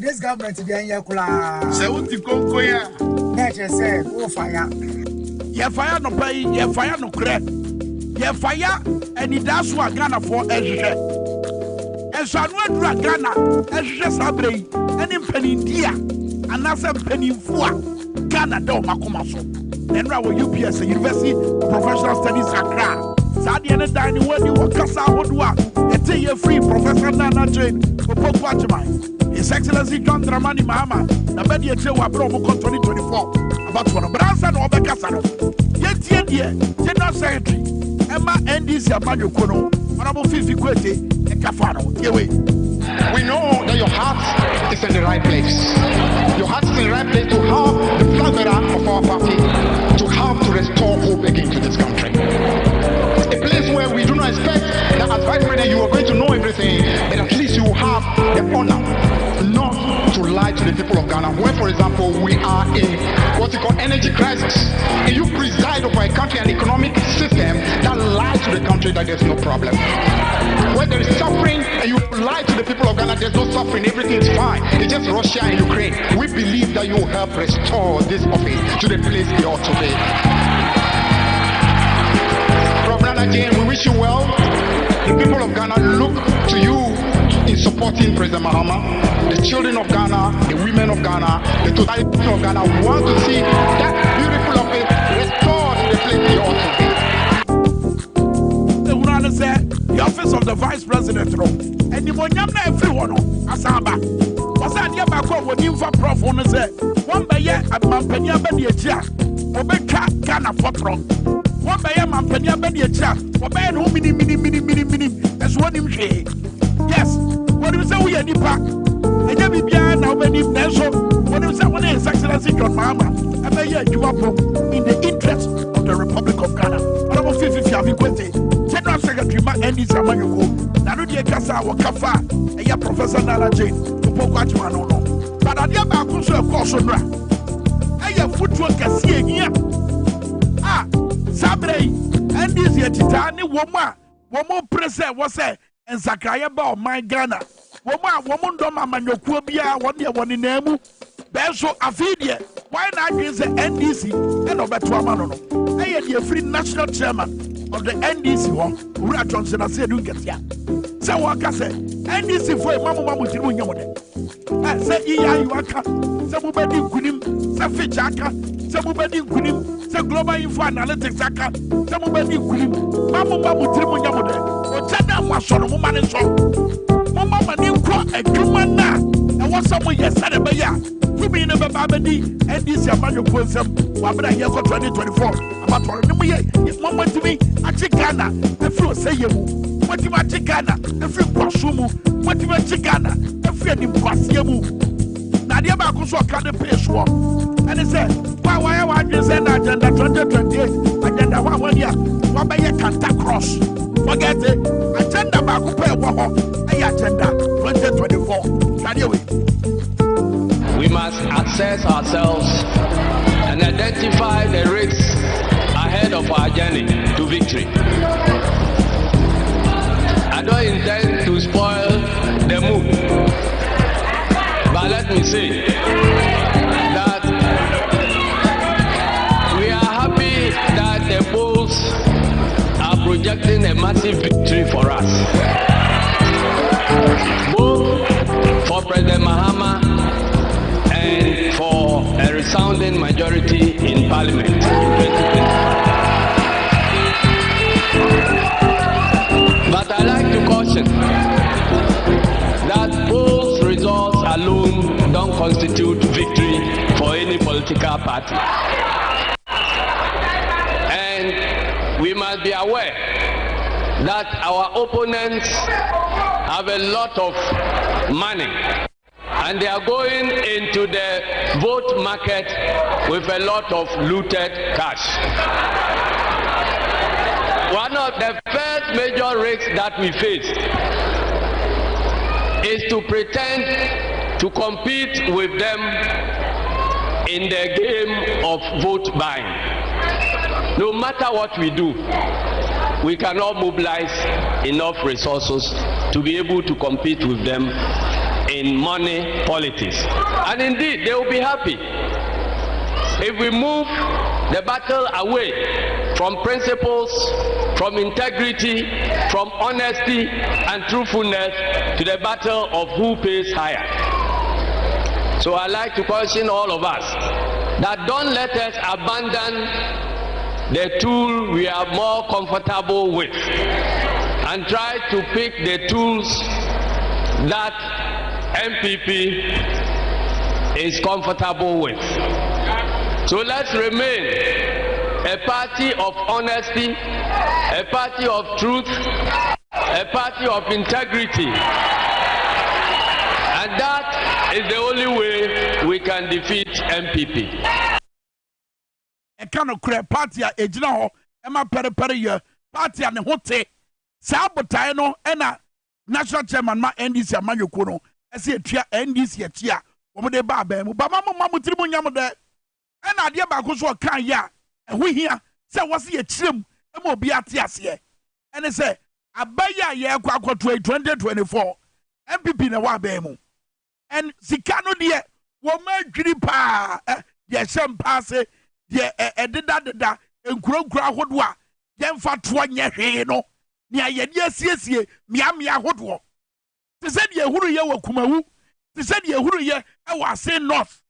This government is saying, oh, fire. You fire no pay, you fire no crack. You fire, and that's what Ghana for Asia. And so I want Ghana, Asia Sabre, and in Penindia, and that's a penny for Ghana, do Macomaso. Then I will UPS, University of Professional Studies Accra. Sadiana Dining, when you walk us out, a 10-year free Professor Nana Jane, for Pogwatchman. His Excellency John Dramani Mahama, the Bedia Chewa Promo 2024. About one of Branson or Becasano. Yet, General Secretary, Emma NDC Abano Kono, Honorable Fifi Kwete, and Cafano. We know that your heart is in the right place. Your heart is in the right place to help the flag bearer of our party, to help to restore hope again to this country. A place where we do not expect that as Vice President you are going to know everything, but at least you will have the honor not to lie to the people of Ghana. Where, for example, we are in what we call energy crisis, and you preside over a country and economic system that lies to the country that there's no problem. Where there is suffering and you lie to the people of Ghana, there's no suffering, everything is fine. It's just Russia and Ukraine. We believe that you will help restore this office to the place it ought to be. Again, we wish you well. The people of Ghana look to you in supporting President Mahama. The children of Ghana, the women of Ghana, the totality of Ghana want to see that beautiful office restored to the place it ought to be. The office of the Vice President, and the Monyamna everyone, Asaba. Was that your back over for Prof? One say, one by year at Mampania Bedia, Obeka Ghana for one by a Mampania Bedia, Oben who mini, as one him say. Yes, what do you say we are the pack? And then we began now when him Nelson, what do you say when his Excellency John Mahama, and by year Dwabo in the interest of the Republic of Ghana. Honorable Fifi Fiavikwete, General Secretary Andy Samayoko, Narudia Kasa or Kafa, and your Professor Nala Jane, to Pogwatchman. But I never could so caution. afotuo kɛse ehia sabre ndc etita ne woma prese wose ensakraye ba o man Ghana woma ndom amanyokuo bia woni namu benso afidie why na adwen se NDC and obeto amano no eye the free national chairman of the NDC Ura Johnson asedu nketia se waka se NDC for mamu tirimu nyamode se iya yuaka se mubedi nkunim se feature aka se mubedi nkunim se global info analytics aka se mubedi nkunim mamu tirimu nyamode o chada mwasono mu mane so mama mani nkọ adwuma na e wosa mo yesare be ya tumi ne be ba bedi NDC amanyokuo nsem wabra ye ko 2024 abatoro ne mo ye mama timi achi Ghana efiri oseyemu watimi achi Ghana efiri kwasumu watimi achi Ghana efiri animkwasiemu na de ba ko so ka de peso ene se wa ya wa dwe se na agenda 2028 agenda wa dia wa be ye Kanta cross forget it agenda ba ko pe wo ho agenda 2024 we must assess ourselves and identify the risks ahead of our journey to victory. I don't intend to spoil the mood, but let me say that we are happy that the polls are projecting a massive victory for us, both for President Mahama and for a resounding majority in Parliament in 2025. But I like to caution that polls results alone don't constitute victory for any political party. And we must be aware that our opponents have a lot of money and they are going into the vote market with a lot of looted cash. One of the first major risks that we face is to pretend to compete with them in the game of vote buying. No matter what we do, we cannot mobilize enough resources to be able to compete with them in money politics. And indeed, they will be happy if we move the battle away from principles, from integrity, from honesty and truthfulness to the battle of who pays higher. So I like to caution all of us that don't let us abandon the tool we are more comfortable with and try to pick the tools that MPP is comfortable with. So let's remain a party of honesty, a party of truth, a party of integrity. And that is the only way we can defeat MPP. A kind of party a ejina ema pere ye party a ne hote sabotano ena national chairman ma NDC amanyokuo no ese etua NDC etia wo de ba ba mu ba mamu tirimu nyam de ena ade ba ko so kan ya eho hia se wo se ye kirem ema obi ate ase ene se abaya ye akwakoto 2024 MPP na wa ba mu en sika no de wo ma dwiri pa ye hyem paase de ededa enkurokura hodo a ye mfa to anya hwe no ne ayede asiesie miamia hodo te se de ehuru ye wakumawu te se de ehuru ye e wase north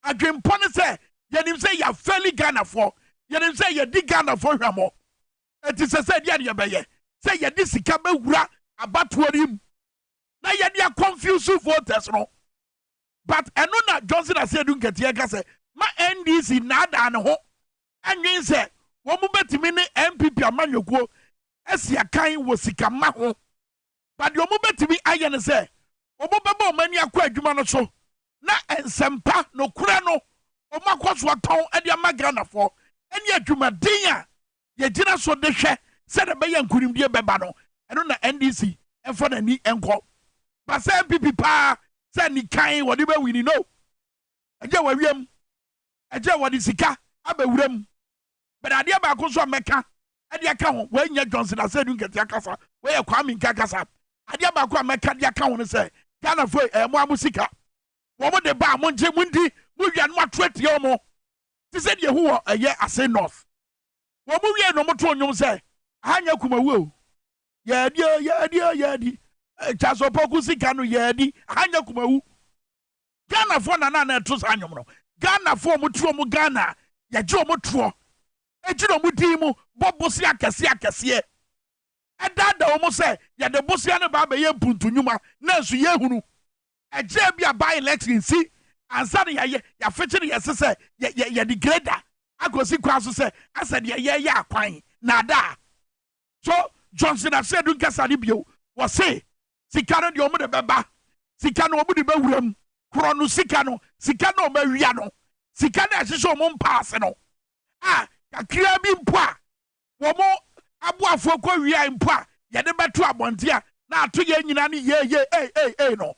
adwempo ne se ye nim se ya fairly Ghana for ye nim se ye di Ghana for hwamo eti se de ye beye se ye di sika bewura abatorim na ye de confuse voters no but eno na Johnson asedu nketia ka se ma NDC na da ne ho anwen se wo mu betimi ne MPP amanyokuo esi akan wo sika ma ho but wo mu betimi aye ne se wo mu beba o mani akwa adwuma no so na ensempa no kura no o makoso aton e de magana fo eni adwuma den a ye gina so de hwe se de be yankurimdie beba no eno na NDC enfo na ni enko ba se MPP pa se ni kan wo de be wini no aje wa wiem eje wodi sika abewuram but adia ba ko so meka adia ka ho we nya Johnson Ase du nkete akasa we ye Kwame nkakasa adia ba ko meka dia ka ho ne se Ghana fo mo amusika wo mo de ba mo nje mundi mo wia no atrete yo mo ti se de hu eye Ase North wo mo wia no mo to nyum se hanya kumawu ye di chaso poku sika no ye di hanya kumawu Ghana fo na to sa nyum no Ghana fo mo tuo mo Ghana ye je mo tuo ejiro mo di mu bobosi akese edada o mo se ye de bosia ne ba be ye puntu nyuma na nsu ye hunu eje bia by election si ansa ne ya fetche ne yesese ye degrader agosi kwa so se asa de ye akwan na da so Johnson Ase du nkasa ne bio wo se sika no de o mo de beba sika no o mo de bewuram kro no sika no o ma wia no sika na ahyeso mo mpaase no kakria bi mpo a wo mo aboafo kwa wia mpo a ye de beto abonte a na ato ye nyina ne ye no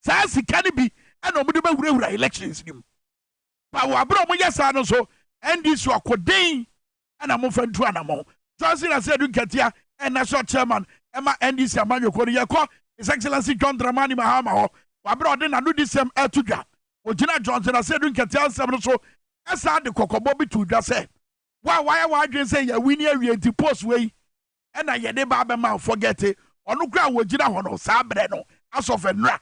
sa sika ne bi e no mo de bewurawura elections nim ba wo abro mo yesa no so NDC akoden ana mo fantu anamo Johnson Ase du nkatia and national chairman Emma NDC amanyo ko ye ko His Excellency John Dramani Mahama ho wa bro de na no disem etudwa ogina Johnson Ase du nkatia ansem no so esa de kokobo bi tudwa se why adwen say ya wini awie nti post we na ye de ba be man forget it onu kra wogina ho no sa bre no asofe nra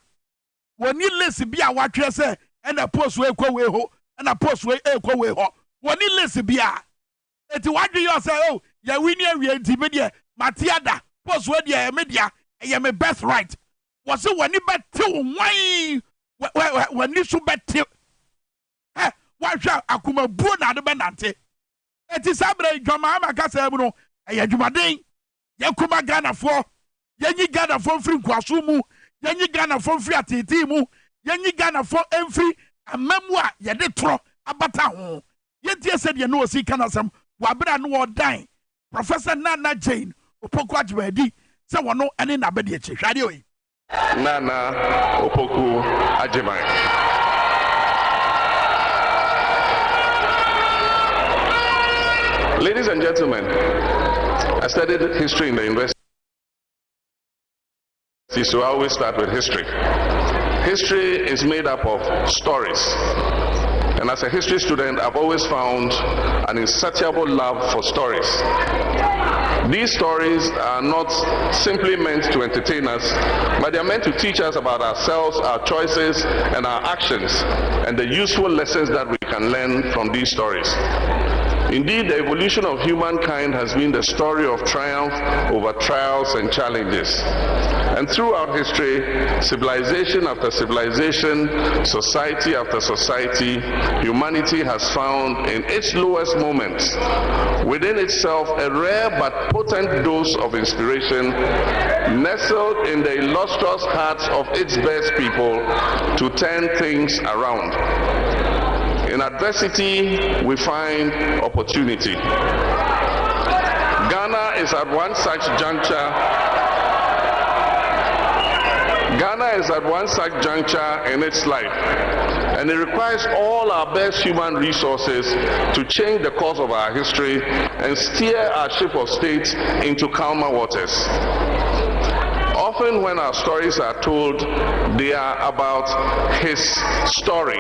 woni lesi bi a watwe se na post we kwa we ho na post we kwa we ho woni lesi bi a eti wadwe yo say oh ya wini awie nti me de matiada post we de media ye me best right was it woni beti wani so beti wahwa akuma buo na de benante eti sabre dwama amaka sa no eye dwumaden yakuma Ghana fo yanyi Ghana fo mfiri nkwaso mu yanyi Ghana fo mfiri atete mu yanyi Ghana fo emfiri amamu a ye de tro abata ho yetie se de no osi kanasam wabra no odan Professor Nana Jane Opoku Ajibadi se wono ene na bede eche hwade oyi Nana Opoku Ajibadi. Ladies and gentlemen, I studied history in the university, so I always start with history. History is made up of stories. And as a history student, I've always found an insatiable love for stories. These stories are not simply meant to entertain us, but they are meant to teach us about ourselves, our choices, and our actions, and the useful lessons that we can learn from these stories. Indeed, the evolution of humankind has been the story of triumph over trials and challenges. And throughout history, civilization after civilization, society after society, humanity has found in its lowest moments within itself a rare but potent dose of inspiration nestled in the illustrious hearts of its best people to turn things around. In adversity, we find opportunity. Ghana is at one such juncture. Ghana is at one such juncture in its life, and it requires all our best human resources to change the course of our history and steer our ship of state into calmer waters. Often when our stories are told, they are about his story.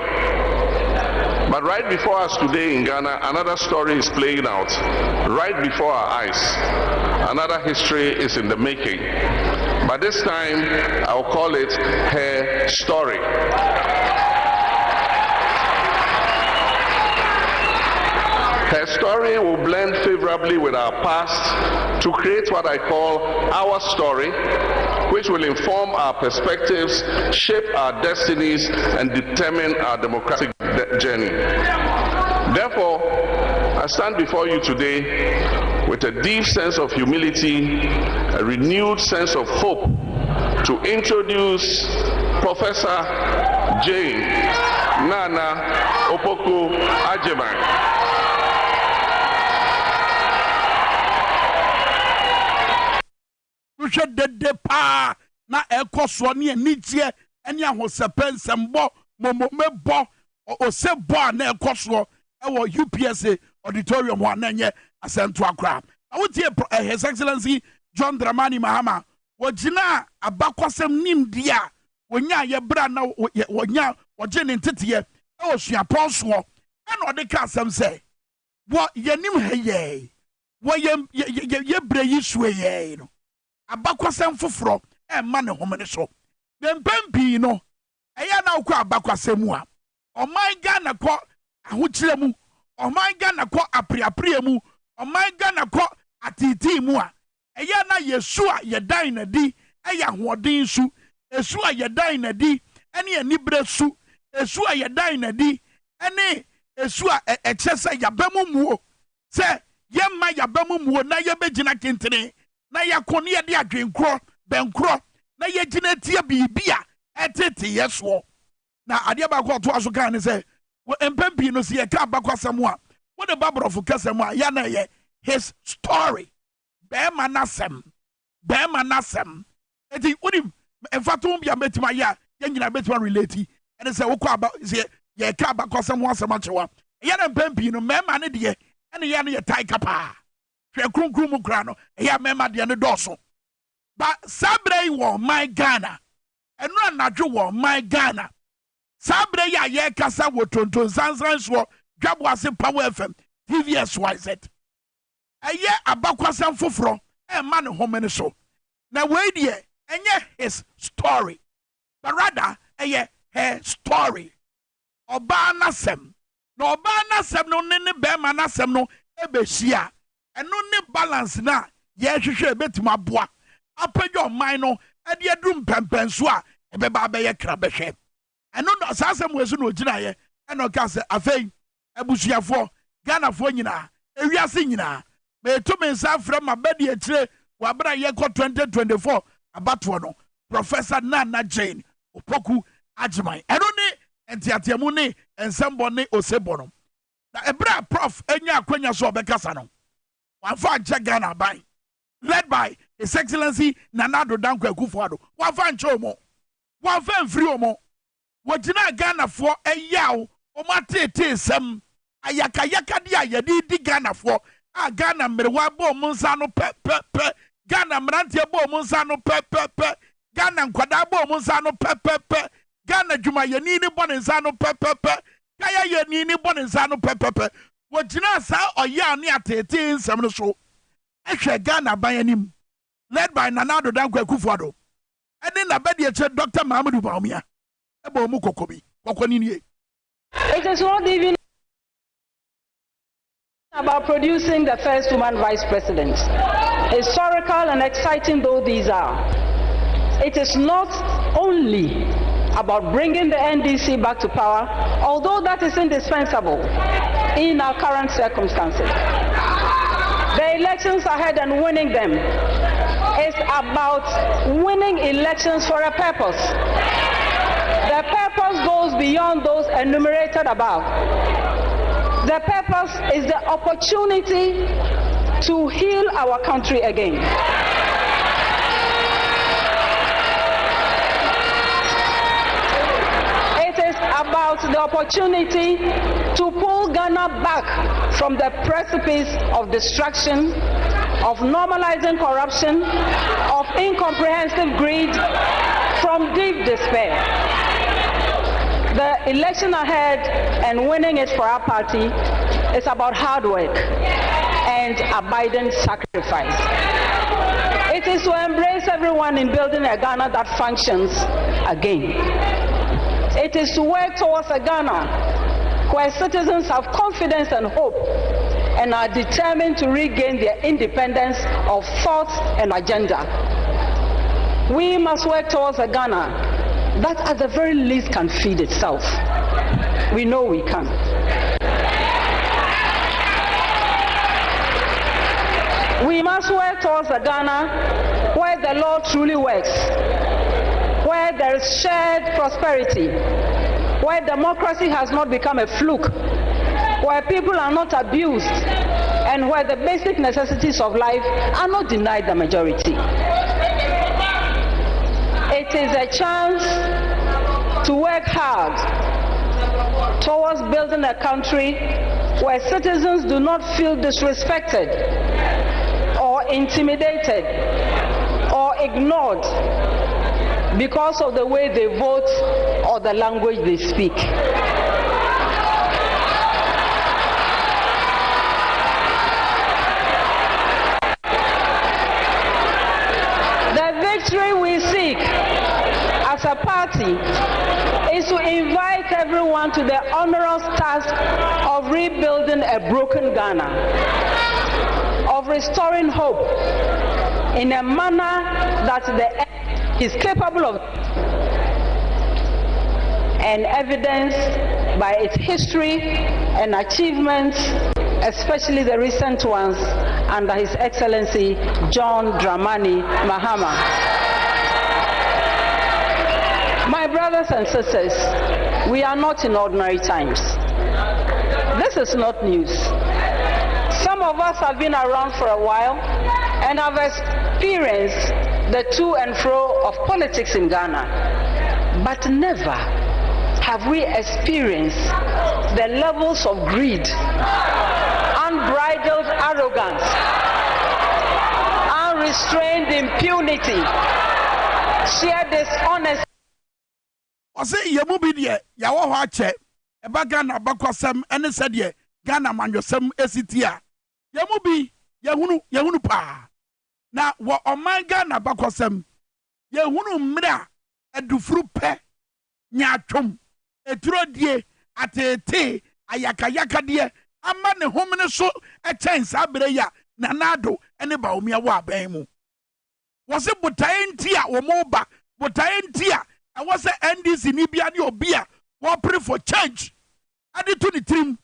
But right before us today in Ghana, another story is playing out. Right before our eyes, another history is in the making. But this time, I'll call it her story. Her story will blend favorably with our past to create what I call our story, which will inform our perspectives, shape our destinies, and determine our democratic journey. Therefore, I stand before you today with a deep sense of humility, a renewed sense of hope, to introduce Professor Jane Nana Opoku Ajibadi. De pa na ekoso ne anitie ene ahosepe nsembo momomebo o se bo na ekoso ɛwɔ UPSA auditorium hɔ ananyɛ asɛnto akora awotie His Excellency John Dramani Mahama wɔgyina abakwasɛm nimdi a wɔnya yɛbra na wɔnya wɔgye ne nteteyɛ ɛwɔ suapɔn soɔ ɛna ɔde ka asɛm sɛ wɔ yɛnim ha yɛ wɔ yɛbrɛ yi sue yɛ no abakwasɛm foforɔ ɛmma ne home ne so mpɛn pii no ɛyɛ na wokɔ abakwasɛm mu a ɔman Ghana kɔ ahokyerɛ mu ɔman Ghana kɔ apriapria mu ɔman Ghana kɔ atiti mu a ɛyɛ na Yesu a yɛdan na di ɛyɛ ahoɔden su esu a yɛdan na di ɛne anibere su esu a yɛdan na di ɛne esu a ɛkyɛ sɛ yɛbɛmu muo sɛ yɛmma yɛbɛmu muo na yɛbɛgyina kentene na yɛkɔ ne yɛde adwenkorɔ bɛnkorɔ na yɛgyina tie biribi a ɛtete yɛsoɔ na adeɛ baako ɔto aso kan ne sɛ mpɛn pii no si yɛka abakwasɛm a wɔde baborɔfo kasɛm a yɛ na yɛ his story bɛrima n'asɛm eti wonim mfato bi a bɛtumi ayɛ a yɛn nyinaa bɛtumi relate ɛne sɛ wokɔ aba sɛ yɛka abakwasɛm ho asɛm akyerɛwa ɛyɛ na mpɛn pii no mmarima ne deɛ ɛne yɛ no yɛ tae kapaa hwɛ kronkron mu kora no ɛyɛ mmarima deɛ ne dɔɔso ba saa berɛ yi wɔ ɔman Ghana ɛno anadwo wɔ ɔman Ghana saa berɛ yi a yɛrekasa wɔ tontonsansan soɔ Dwabo Ase Power FM TVSYZ ɛyɛ abakwasɛm foforɔ ɛmma ne home ne so na wei deɛ ɛnyɛ his story but rather ɛyɛ her story ɔbaa n'asɛm na ɔbaa n'asɛm no ne bɛrima n'asɛm no ɛbɛhyia ɛno ne balance na yɛrehwehwɛ ɛbɛtumi aboa apɛgya ɔman no ɛde aduru mpɛmpɛn so a ɛbɛba abɛyɛ kra bɛhwɛ ɛno na saa asɛm wɔ so na ogyinaeɛ ɛna ɔka sɛ afei abusuafoɔ Ghanafoɔ nyinaa ewiase nyinaa meetu me nsa afrɛ ma bɛdi akyire wabra yɛkɔ 2024 abatoɔ no Professor Nana Jane Opoku Agyeman ɛno ne nteateamu ne nsɛmbɔ ne osebɔ no na ɛberɛ prof anya akwanya so ɔbɛkasa no wamfa ankyɛ Ghana ban led by His Excellency Nana Addo Dankwa Akufo-Addo wamfa ankyɛ ɔmo wamfa mfiri ɔmo wɔgyina Ghanafoɔ ɛyaw ɔmo atetee sɛm ayakayaka di a yɛde di Ghanafoɔ a Ghana mmerewa bɔ ɔmo nsa no pɛpɛpɛ Ghana mmeranteɛ bɔ ɔmo nsa no pɛpɛpɛ Ghana nkwadaa bɔ ɔmo nsa no pɛpɛpɛ Ghana dwumayɛni ne bɔ ne nsa no pɛpɛpɛ kaya yɛni ne bɔ ne nsa no pɛpɛpɛ wɔgyina saa ɔyɛ ne atetee nsɛm no so ɛhwɛ Ghana ban anim led by Nana Addo Dankwa Akufo-Addo ɛne n'abɛdi akyire Dr. Mahamudu Bawumia ɛbɔ ɔmo kɔkɔ bi kɔkɔ ni nie. It is not even about producing the first woman vice president. Historical and exciting though these are, it is not only about bringing the NDC back to power, although that is indispensable in our current circumstances. The elections ahead and winning them is about winning elections for a purpose. The purpose goes beyond those enumerated above. The purpose is the opportunity to heal our country again. It is about the opportunity to pull Ghana back from the precipice of destruction, of normalizing corruption, of incomprehensive greed, from deep despair. The election ahead and winning it for our party is about hard work and abiding sacrifice. It is to embrace everyone in building a Ghana that functions again. It is to work towards a Ghana where citizens have confidence and hope and are determined to regain their independence of thought and agenda. We must work towards a Ghana that at the very least can feed itself. We know we can. We must work towards a Ghana where the law truly works, where there is shared prosperity, where democracy has not become a fluke, where people are not abused, and where the basic necessities of life are not denied the majority. It is a chance to work hard towards building a country where citizens do not feel disrespected or intimidated or ignored because of the way they vote or the language they speak. The victory we seek as a party is to invite everyone to the onerous task of rebuilding a broken Ghana, of restoring hope in a manner that the is capable of, and evidenced by its history and achievements, especially the recent ones under His Excellency John Dramani Mahama. My brothers and sisters, we are not in ordinary times. This is not news. Some of us have been around for a while and have experienced the to and fro of politics in Ghana, but never have we experienced the levels of greed, unbridled arrogance, unrestrained impunity, sheer dishonesty. I say, Yamubi, Yawache, a Bagana Bakwasam, and a said, Ghana man yosem esitia. Yamubi, Yahunu pa. Na wa omanga na bakwasem ye hunu mra edufuru pe nyatwom eturo die atete ayakayaka die ama ne homene so chance abere ya na nado ene ba omia wa ban mu wose botae ntia wo moba botae ntia e wose NDC ni bia ne obi a wo pray for change ade to ni trim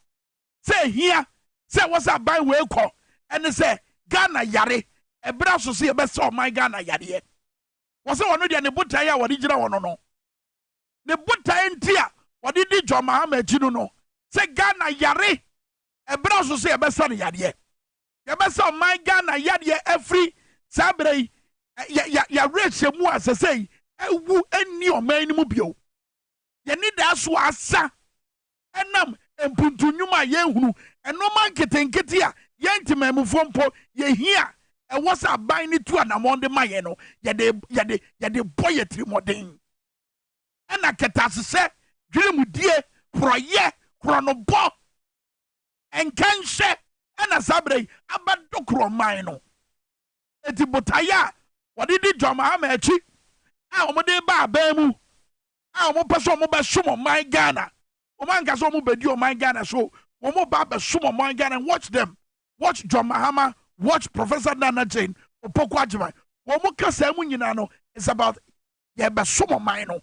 say here say wose aban we ko ene say Ghana yare ebra so se be so my Ghana yare wose wono de ne botae a wode gira wono no ne botae ntia wode di Joma ama aginu no say Ghana yare ebra so se be so ne yare ye be so my Ghana yare every sabre ya reach mu asese ewu eni oman ni mu bio ye ni da so asa enam empuntunyuma ye hunu enoma nketenkete a ye ntimamufo mpo ye hia e wasa ban ni tu anamonde maye no ye de boye trimoden ena ketasese dwirimudie proye kronobo enkanhye ena sabre abadokro man no eti botaya wadi di Joma ama echi a omode ba abamu a omopeso omobe sumo my Ghana omanga so omobedi o my Ghana so omoba be sumo my Ghana. Watch them, watch John Mahama, watch Professor Nana Jane Opoku Ajima omoka sa mu nyina no. It's about ye be sumo man no,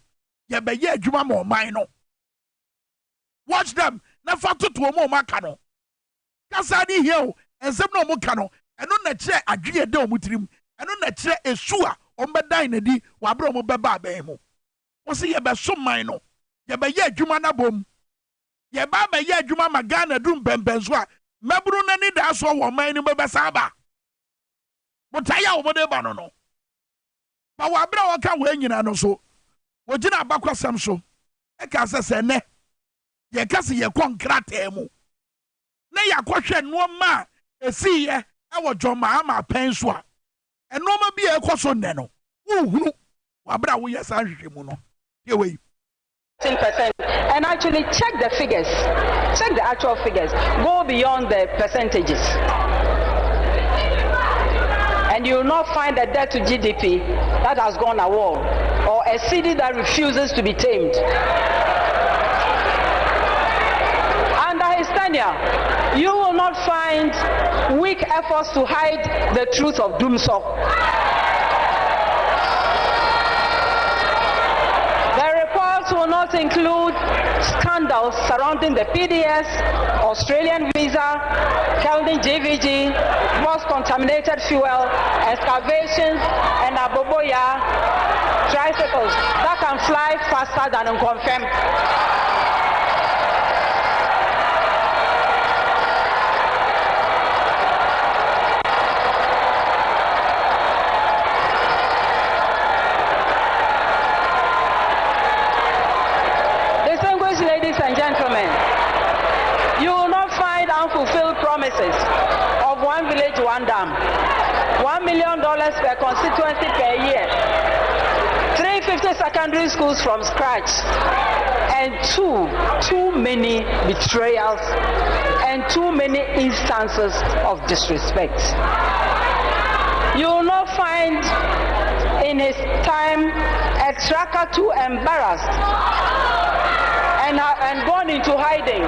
ye be ye adwuma mo man no. Watch them na fa to omo maka no kasa di here ensem no mo ka no eno na kire adweye de omutirim eno na kire esua ombedan na di wabra omo beba aban mu wo se ye be so man no ye be ye adwuma na bom ye ba be ye adwuma ma Ghana dum bembenso a meburu na ni da so wo man ni beba saba botaya wo de ba no no ba wabra wo ka wo nyina no so wo gina abakwasam so e ka se ne ye ka se ye konkrata mu na yakohwe noma esi ye ewo Joma ama penso a enoma bi e koso nne no uhunu wabra wo yes ahwehwe no ye we 10%. And actually check the figures, check the actual figures, go beyond the percentages, and you will not find a debt to GDP that has gone a wall or a city that refuses to be tamed. Under his tenure, you will not find weak efforts to hide the truth of Doomsok. Will not include scandals surrounding the PDS, Australian visa, Kelvin GVG, cross-contaminated fuel, excavations, and Aboboya tricycles that can fly faster than unconfirmed. promises of one village, one dam, $1 million per constituency per year, 350 secondary schools from scratch, and too many betrayals and too many instances of disrespect. You will not find in his time a tracker too embarrassed and gone into hiding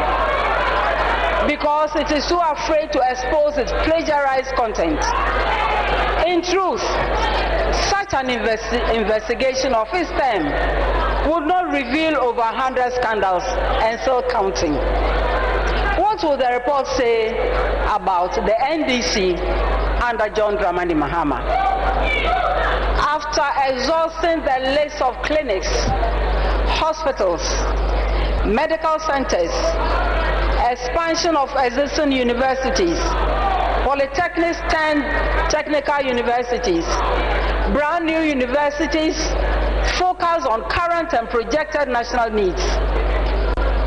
because it is too afraid to expose its plagiarized content. In truth, such an investigation of his time would not reveal over 100 scandals and still counting. What will the report say about the NDC under John Dramani Mahama? After exhausting the list of clinics, hospitals, medical centers, expansion of existing universities, polytechnics, 10 technical universities, brand new universities, focus on current and projected national needs,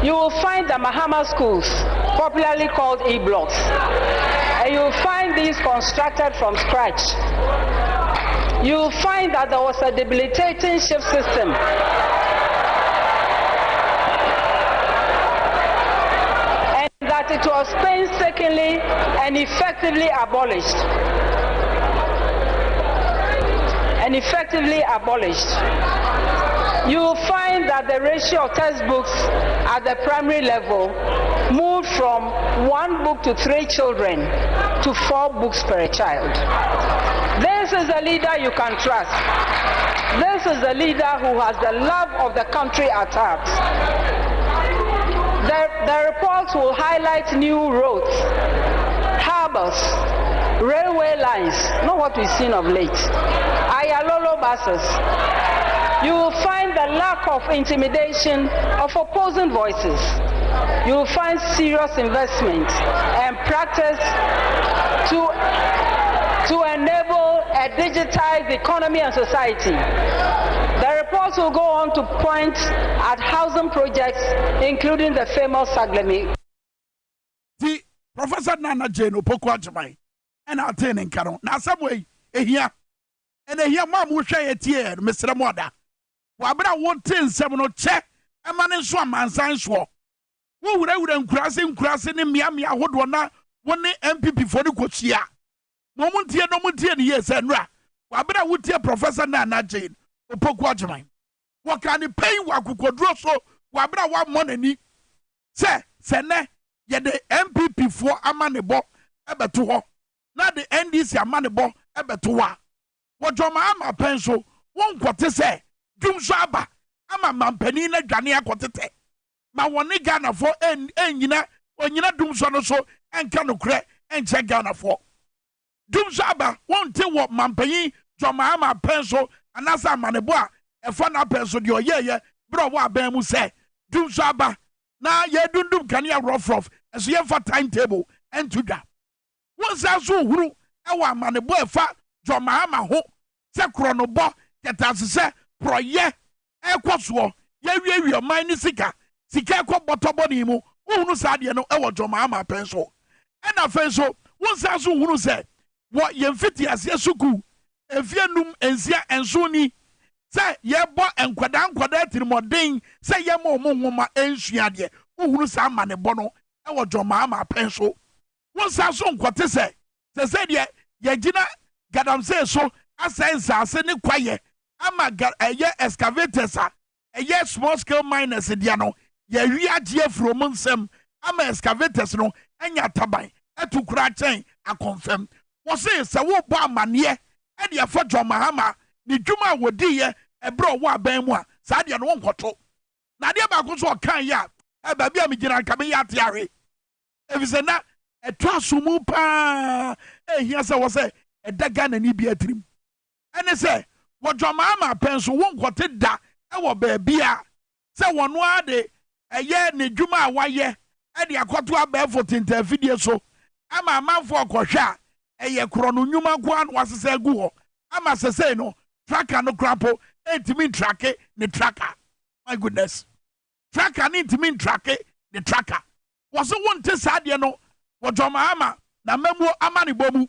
you will find the Mahama schools, popularly called E-blocks, and you will find these constructed from scratch. You will find that there was a debilitating shift system and that it was painstakingly and effectively abolished. You will find that the ratio of textbooks at the primary level moved from 1 book to 3 children to 4 books per child. This is a leader you can trust. This is a leader who has the love of the country at heart. The report will highlight new roads, harbors, railway lines, not what we've seen of late, Ayalolo buses. You will find the lack of intimidation of opposing voices. You will find serious investment and practice to enable a digitized economy and society. The report will go on to point at housing projects, including the famous Saglemi. The Professor Nana Jane Opokwa Jamai and I'll turn in Caron. Now, some way, here, and a young mom will share it here, Mr. Moda. Wabra won't tell seven check a man in Swam and Science War. Who would I would crossing in Miami? I would one MPP for the Cochia. No Montier, yes, and Ra. Wabra would tell Professor Nana Jane Opokwa Jamai. What can he pay Wakukodroso? Wabra one money. Say, Sene, yet the MPP for a money bo, ever to her. Not the NDC a money bo, ever to her. What your mamma pencil won't what to say. Dum Saba, I'm a mampenina Gania quantity. My one Ghana for yina, when you're not doom so and canoe crack and check Ghana for. Dum Saba won't tell what Mampeni, Jomama pencil, and as a maneboa, a fun pencil, your yeah, bro, what Bemu say. Dum Saba, now ye dum can you rough, as you have a timetable, and to that. What's that so who? Our maneboa fat, Jomama ho, Sacrono bo, get as say. Pro ye, Equaswo, ye mine sika kwa botobody mu, who sadia no ewa joma pencil. And a fenso, once as who said, what ye fitty as yesuku, if ye num enzia and suni, say ye bo and quadat in moding, say ye mo mumma ensiadia, who sa mane bono, ewa joma pencil. Once as on what to say, said ye jina, gadam say so, as sense as any quiet. Ama excavators small scale miners diano ye wiagie from nsem ama excavators no anya taban etu kura chen a confirm wo say se wo bo amane e de afo Mahama ni dwuma wodi ye e bro wo aban mu a sa de no wonkoto na de ba ko so kan ya e ba bia me gina ka me ya tiare e fi se na etu asumu pa e hia se wo say e daga na ni bia trim ene se what your mama pencil won't got it da, our baby. Say one word, a year ni Juma, why ye, and ya got to a barefoot in the video. So I'm a man for a quasha, a ye chrononuma guan was a say go. I'm a say no, tracker no crapo, ain't mean track it, the tracker. My goodness, tracker need to mean track it, the tracker. Was the one to sad, you know, wo Jomahama na memu amani bomu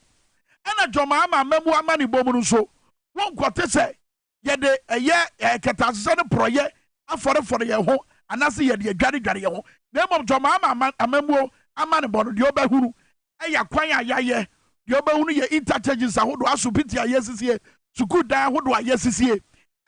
ena Jomahama memu amani bomu no so won kote se ye de eye ketasese ne proye afore ye ho anase ye de adware ye ho na mom Jomahama amemu amani bono de obahuru eya kwan ayaye de obahuru ye interchanges ahodo asopiti ayesisie suku dan ahodo ayesisie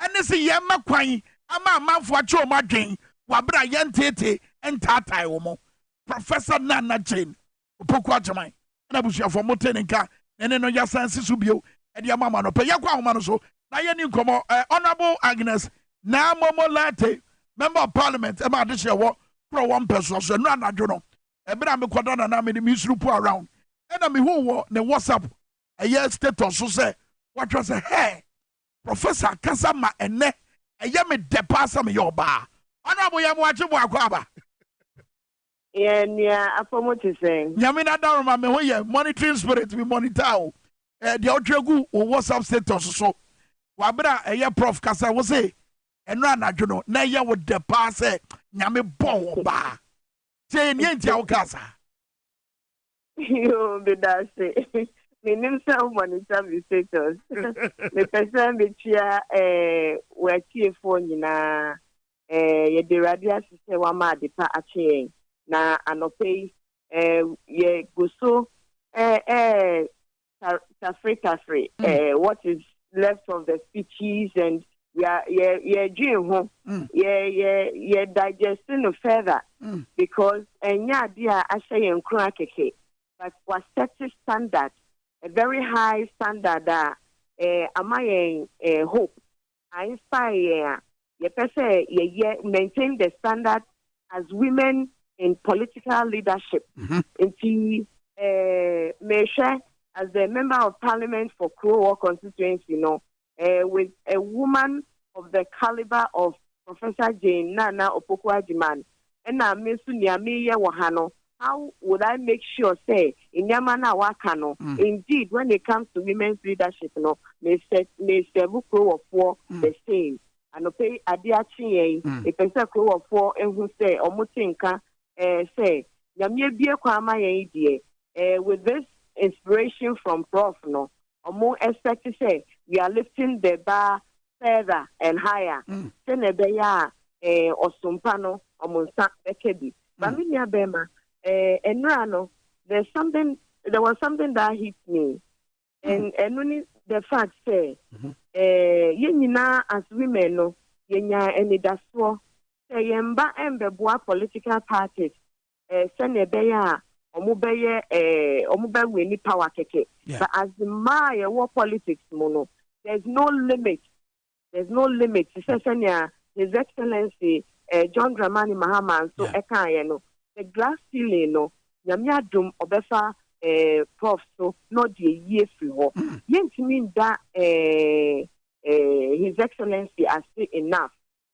ene se ye makwan ama amanfo ache o madwen wabra ye ntete entatai wo mo Professor Nana Jane opoku ajaman na busuafo motenenka nene no yasansi so bio e de amama no pe yakwa homa no so na ye ni nkomo Honorable Agnes na momo late member of parliament e ma de hye pro one person so no anadwo no e bra me koda na me mi suru po around e na me hu ne WhatsApp e status so say what was hey Professor Kasama ene e ye me de pasa me yo ba Honorable ya mo ache bo akwa Yeah, Affirmative saying. Yamina Daruma me hoye monitoring spirit we monitor. The Otregu or WhatsApp status so. Wabra a prof Kasa was say and run at no na ya would the pass Yami bo ba. Say Yentia Casa. You be that say. Me himself monitor the status. The person which were phone na ye the radius say wama de pa ache. Na anope ye guso free what is left of the speeches and ye dream ye digesting further because enya dia ashe ye nkura keke but was set a standard a very high standard amaye hope I inspire ye pese ye maintain the standard as women in political leadership. Mesha, as the member of parliament for Krowo constituency, with a woman of the caliber of Professor Jane Nana Opoku-Agyemang, and I miss Nyamiya Wahano, how would I make sure, say, in Yamana Wakano, indeed, when it comes to women's leadership, may Sevu Krowo for the same. And pay Adiachi, a person Krowo for, and who say, Omutinka, say, Yamye Bia Kwama Ye, with this inspiration from Prof, or more expect to say, we are lifting the bar further and higher. Senebeya, or Sumpano, or Monsa Ekebi. Baminia Bema, and Rano, there was something that hit me. And only the fact say, Yenina as women, no, Yenya any daswo. Yemba embe boa political parties senebeya omube weni power keke but as the my war politics mono there's no limit His Excellency John Dramani Mahama so eka no the glass ceiling no nyamia dum obefa prof so no the year free ho yentimi that His Excellency has said enough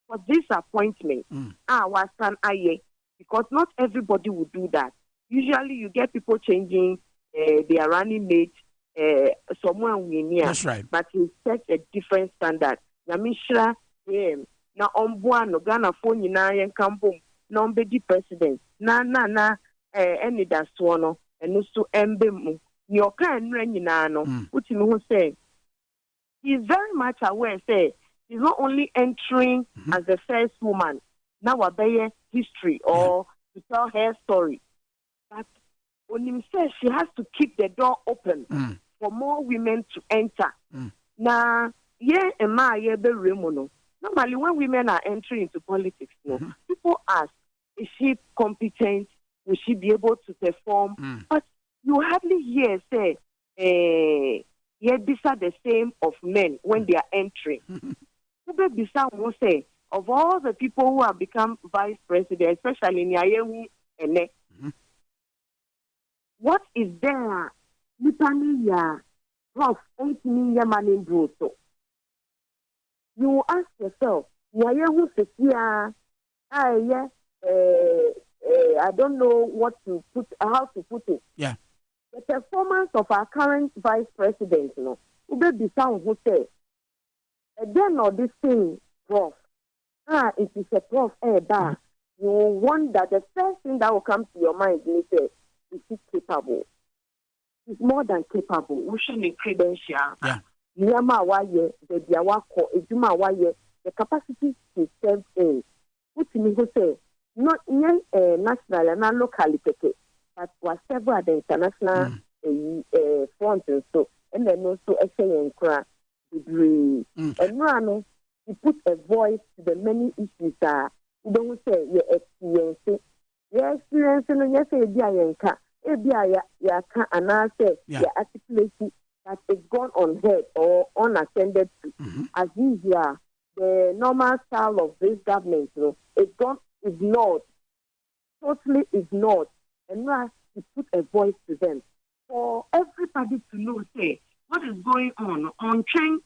for this appointment, was an aye, because not everybody would do that. Usually, you get people changing their running mate, someone we near. That's right. But he set a different standard. Namishra, na ombuano Ghana phone na yen kampum na ombedi president na any that swono and also embe ni oka enre nyina no. Utimi hu say he's very much aware say she's not only entering as the first woman, now a history or to tell her story, but Onim says she has to keep the door open for more women to enter. Now, normally when women are entering into politics, people ask, is she competent? Will she be able to perform? But you hardly hear say, these are the same of men when they are entering. Say, of all the people who have become vice president, especially in Yayehu Ene, what is there? Prof, you will ask yourself, Yayehu Sekia, I don't know how to put it. Yeah. The performance of our current vice president, Ube Bisau who say, then or this thing, Prof. It is a Prof. You wonder the first thing that will come to your mind is is he capable? He's more than capable. We should need credential. Yeah. The capacity to serve in. What me who say not national and not locally, but was several at the international front and so, and then also excellent degree. And now he put a voice to the many issues that you don't say your experience. Your experience and yes, and I say the articulation that is gone unheard or unattended to. As usual, the normal style of this government, it's gone ignored, totally ignored, and now to put a voice to them for everybody to know, say what is going on train.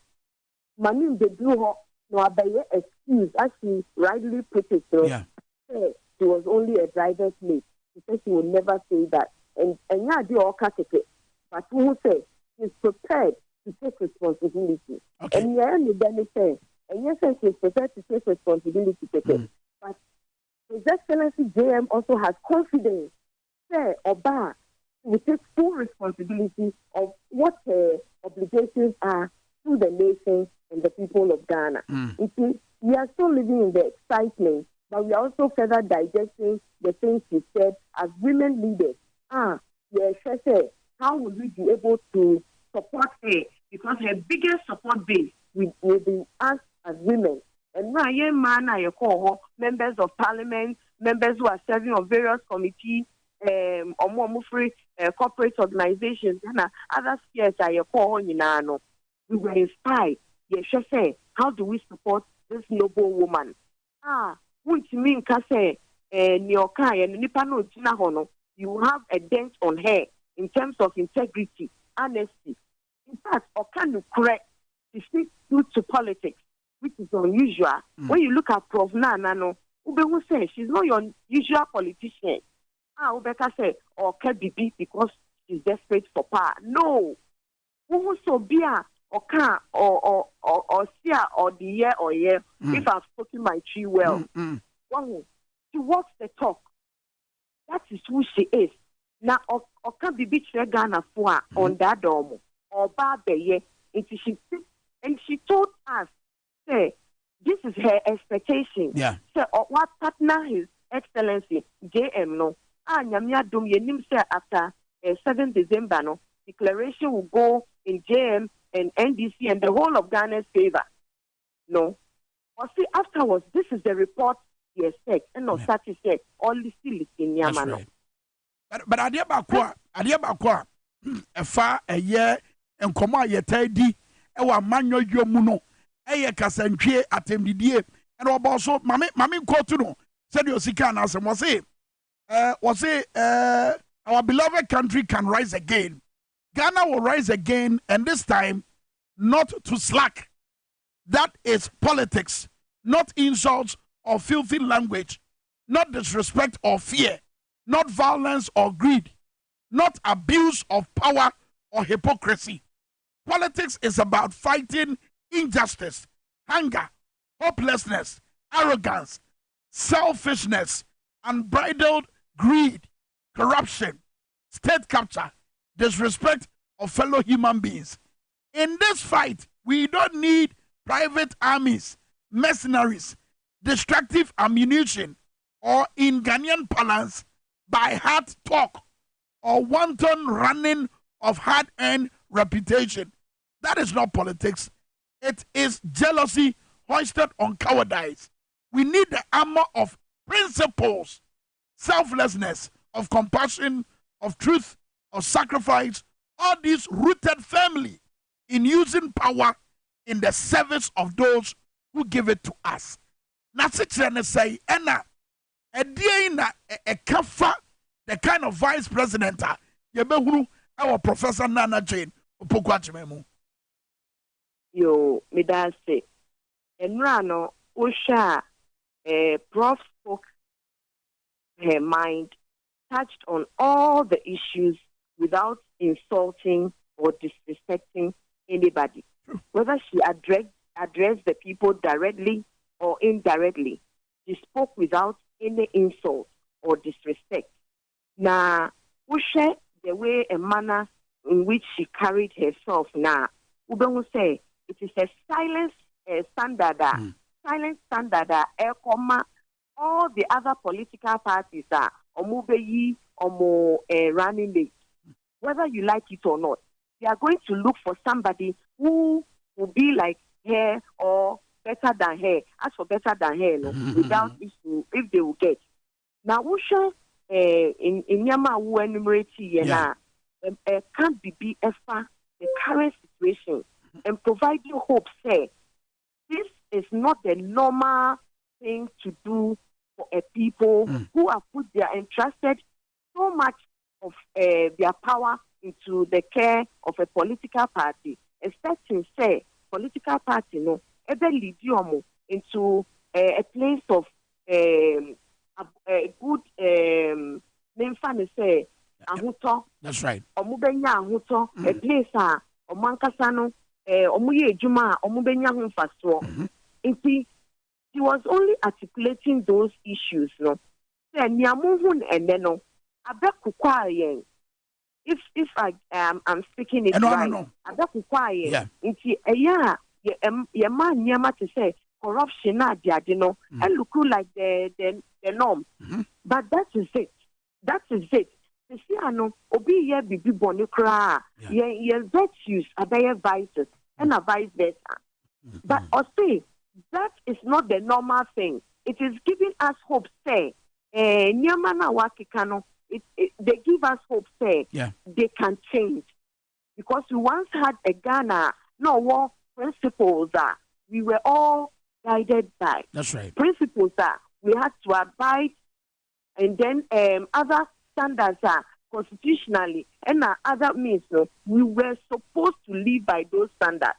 Manin de do no abaye excuse, as she rightly put it. Say she was only a driver's mate. She said she would never say that. And yeah, the all ticket. But who say she's prepared to take responsibility. Okay. And yeah, you then say, and yes, she's prepared to take responsibility. But His Excellency JM also has confidence. Say Oba will take full responsibility of what her obligations are to the nation and the people of Ghana. You see, we are still living in the excitement, but we are also further digesting the things she said as women leaders. Yes, how will we be able to support her? Because her biggest support base will be us as women. And now, members of parliament, members who are serving on various committees, corporate organizations, and other spheres we were inspired. Yes, how do we support this noble woman? Which means, you have a dent on her in terms of integrity, honesty. In fact, can you correct? She speaks due to politics, which is unusual. When you look at Prof. Nana, Ube will say she's not your usual politician. Ubeka say, or KBB because she's desperate for power. No. Who so be or can or see or the year or year if I've spoken my tree well. She walks the talk. That is who she is. Now, or can be beach Ghana for on that dome or Barbie. And she told us, say, this is her expectation. Yeah. Say, what partner His Excellency JM no. Nyamia dum yenim say after 7 December no declaration will go in JM and NDC and the whole of Ghana's favor. No. Or see afterwards, this is the report. Yes, and not satisfied. Only still in Yamano. But Adiabakwa, a far a year and Koma Yetedi, Ewa Manyo Yomuno, Aya Casanche at MDDA, and also Mammy Kotuno, said Yosikan as was it, our beloved country can rise again. Ghana will rise again, and this time not to slack. That is politics, not insults or filthy language, not disrespect or fear, not violence or greed, not abuse of power or hypocrisy. Politics is about fighting injustice, hunger, hopelessness, arrogance, selfishness, unbridled greed, corruption, state capture, disrespect of fellow human beings. In this fight, we don't need private armies, mercenaries, destructive ammunition, or in Ghanaian parlance, by hard talk or wanton running of hard-earned reputation. That is not politics. It is jealousy hoisted on cowardice. We need the armor of principles, selflessness, of compassion, of truth, of sacrifice, all these rooted firmly in using power in the service of those who give it to us. Nasichene say, Ena, a na a kafa, the kind of vice president, Yebehuru, our Professor Nana Jane, Opokwachimemu. Yo, Midase, and Rano, Usha, Prof spoke her mind, touched on all the issues without insulting or disrespecting anybody. Whether she addressed the people directly or indirectly, she spoke without any insult or disrespect. Now, we share the way and manner in which she carried herself now. We don't say it is a silent standard. Silent standard. All the other political parties are omubeyi omo running late. Whether you like it or not, they are going to look for somebody who will be like her or better than her. As for better than her, no, without issue, if they will get. Now, we shall in Yama who enumerate can't be the current situation and provide you hope. Say this is not the normal thing to do for a people who have put their entrusted so much of their power into the care of a political party, expecting say political party no ever lead you into a place of a good say ahuto. That's right. Omubenya ahuto a place omankasano omuye ejuma omubenya ho faso. He was only articulating those issues no. Say niamuhun eneno abekukwaye. If I'm speaking it right, abekukwaye. Inti yema nyama to say corruption na diadino and look like the norm. But that is it. That is it. You see, obi ye bibi boni kra. Ye virtues are vices and a vice versa. But say that is not the normal thing. It is giving us hope. Say, nyama na wakikano. They give us hope. Say, they can change because we once had a Ghana. No war principles that we were all guided by. That's right. Principles that we had to abide, and then other standards are constitutionally and other means. We were supposed to live by those standards.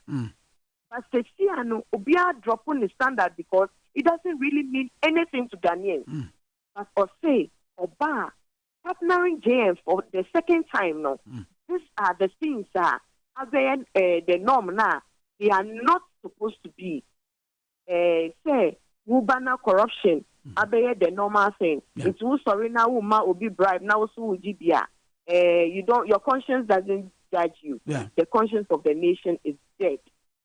But Sesiano Obia drop on the standard because it doesn't really mean anything to Ghanaians. But say Oba partnering JM for the second time now. These are the things that are the norm now. They are not supposed to be. Say Wubana corruption. Abeye the normal thing. It's who sorry now Uma will be bribed now so GBA. You don't your conscience doesn't judge you. The conscience of the nation is dead.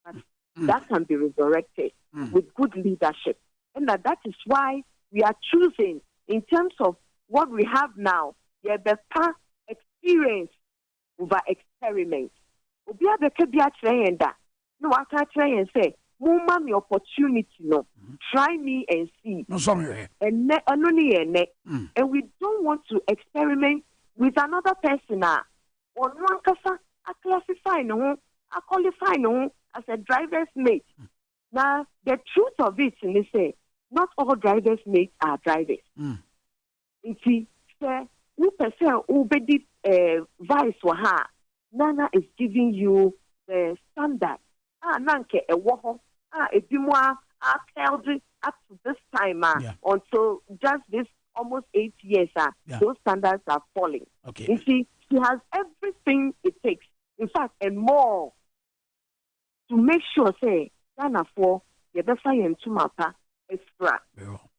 But that can be resurrected with good leadership. And that is why we are choosing in terms of what we have now, the past experience over experiment. Obia the kebia train that. No, I can't try and say, Muma me opportunity, no. Try me and see. And we don't want to experiment with another person. Or one kasa, I classify no, I qualify no as a driver's mate. Now, the truth of it is say, not all driver's mates are drivers. If you say, who person who be vice for her, Nana is giving you the standard. Nanke a woho, a bimoa, held up to this time until just this almost 8 years. Those standards are falling. You see, she has everything it takes, in fact, and more to make sure, say, Ghana for the best and to mapa extra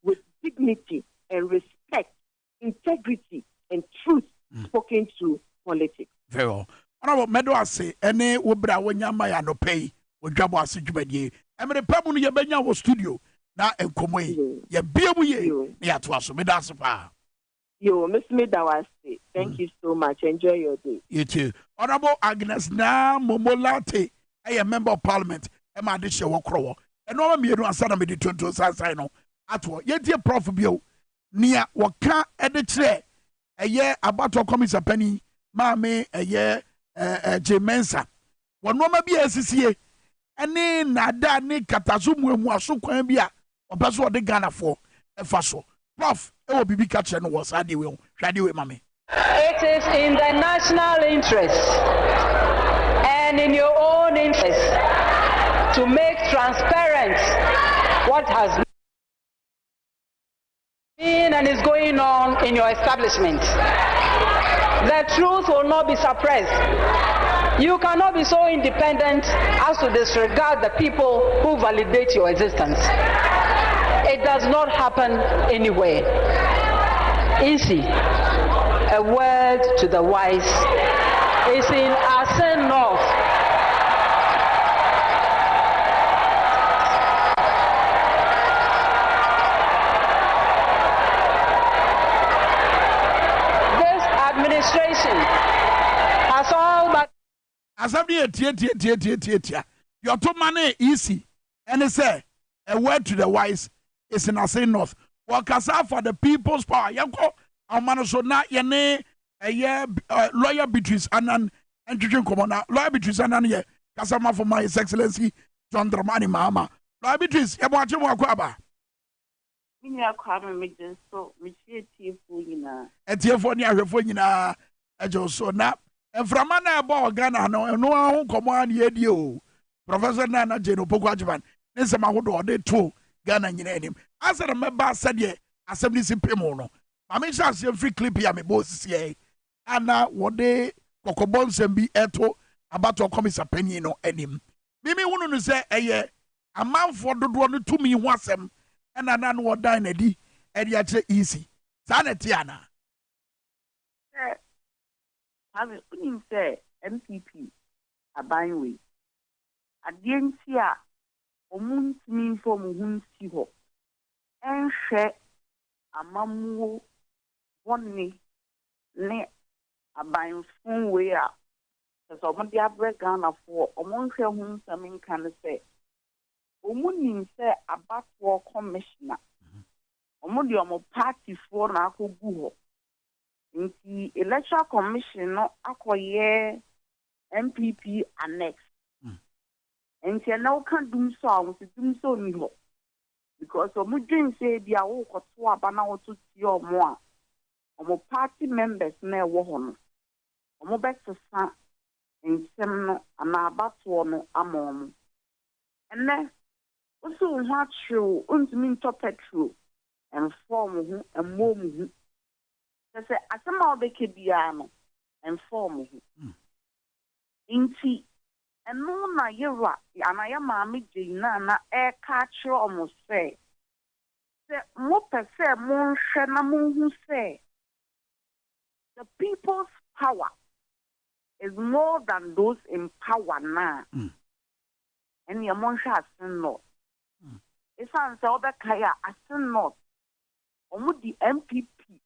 with dignity and respect, integrity and truth spoken to politics. Very well. Honorable Medo Ase, any wobra wanyama ya no pay, Dwabo Ase dwumadie. Emre pamu no yebenya wo studio na enkomo yi. Ye biemu ye na ya to aso Medo Ase pa. Yo, Miss Medo Ase, thank you so much. Enjoy your day. You too. Honorable Agnes na Momolate, a member of Parliament, Emma de Shewo Krowo. And all me no answer me de tonto sansan no. Atwo, ye tie prof bio. Nia waka edekire eye abato komisa pani maame eye Jemensa. Wonoma bi asisie ene nada ne kataso muamu aso kwan bi a obeso de Ghana for efa so. Prof, e wo bibi ka kire no wo sa de we ho. Hwade we mame. It is in the national interest and in your own interest to make transparent what has been and is going on in your establishment. The truth will not be suppressed. You cannot be so independent as to disregard the people who validate your existence. It does not happen anywhere. Easy. a word to the wise is in Ase North. This administration has all but your two money easy and it say a word to the wise is in Ase North. Wakasa for the people's power. Yanko amano so na yene lawyer Beatrice Anan and Chicken Commoner. Lawyer Beatrice Anan ye kasama for my excellency John Dramani Mama. Lawyer Beatrice, you want to walk about? Minya kwame meje so michie tiefo nyina. Etiefo ni ahwefo nyina ejo so na enframa na ebo Ghana no eno ahụ komo an ye die o. Professor Nana Jeno Pokwajiban nsema hodo de to Ghana nyina enim. Asere meba sede assembly simpemo no. Ma me sha se free clip ya me boss ye. Ana wode kokobon sembi eto abato komisa panyin no enim. Mimi hunu no se eye amanfo dodo no tumi ho asem ena na no wodan na di e dia kire easy. Sa na ti ana. Have unim say MPP abanwe. Adienti a omuntimi info mu hunsi ho. Enhwe amamuo wonni ne abanfun we a so mo dia break Ghana for omonhwe hu nsam kan say omunim say abatwo commissioner omudi omo party for na akogu ho nti Electoral Commission no akoye MPP annex nti na o kan dum so ni ho because omudin say bia wo koto aba na wo to ti omo a omo party members na ewo ho no omo betesa nsem no ana abatwo no amom enne oso ho atru untimi nto petrol and form hu emom hu say asema obeke bia no and form hu inti eno na yera anaya maame gina na e ka kire omo say mo pese mo hwe na mo hu say the people's power is more than those in power now. And your monster has not. It's an Kaya as not. The MPP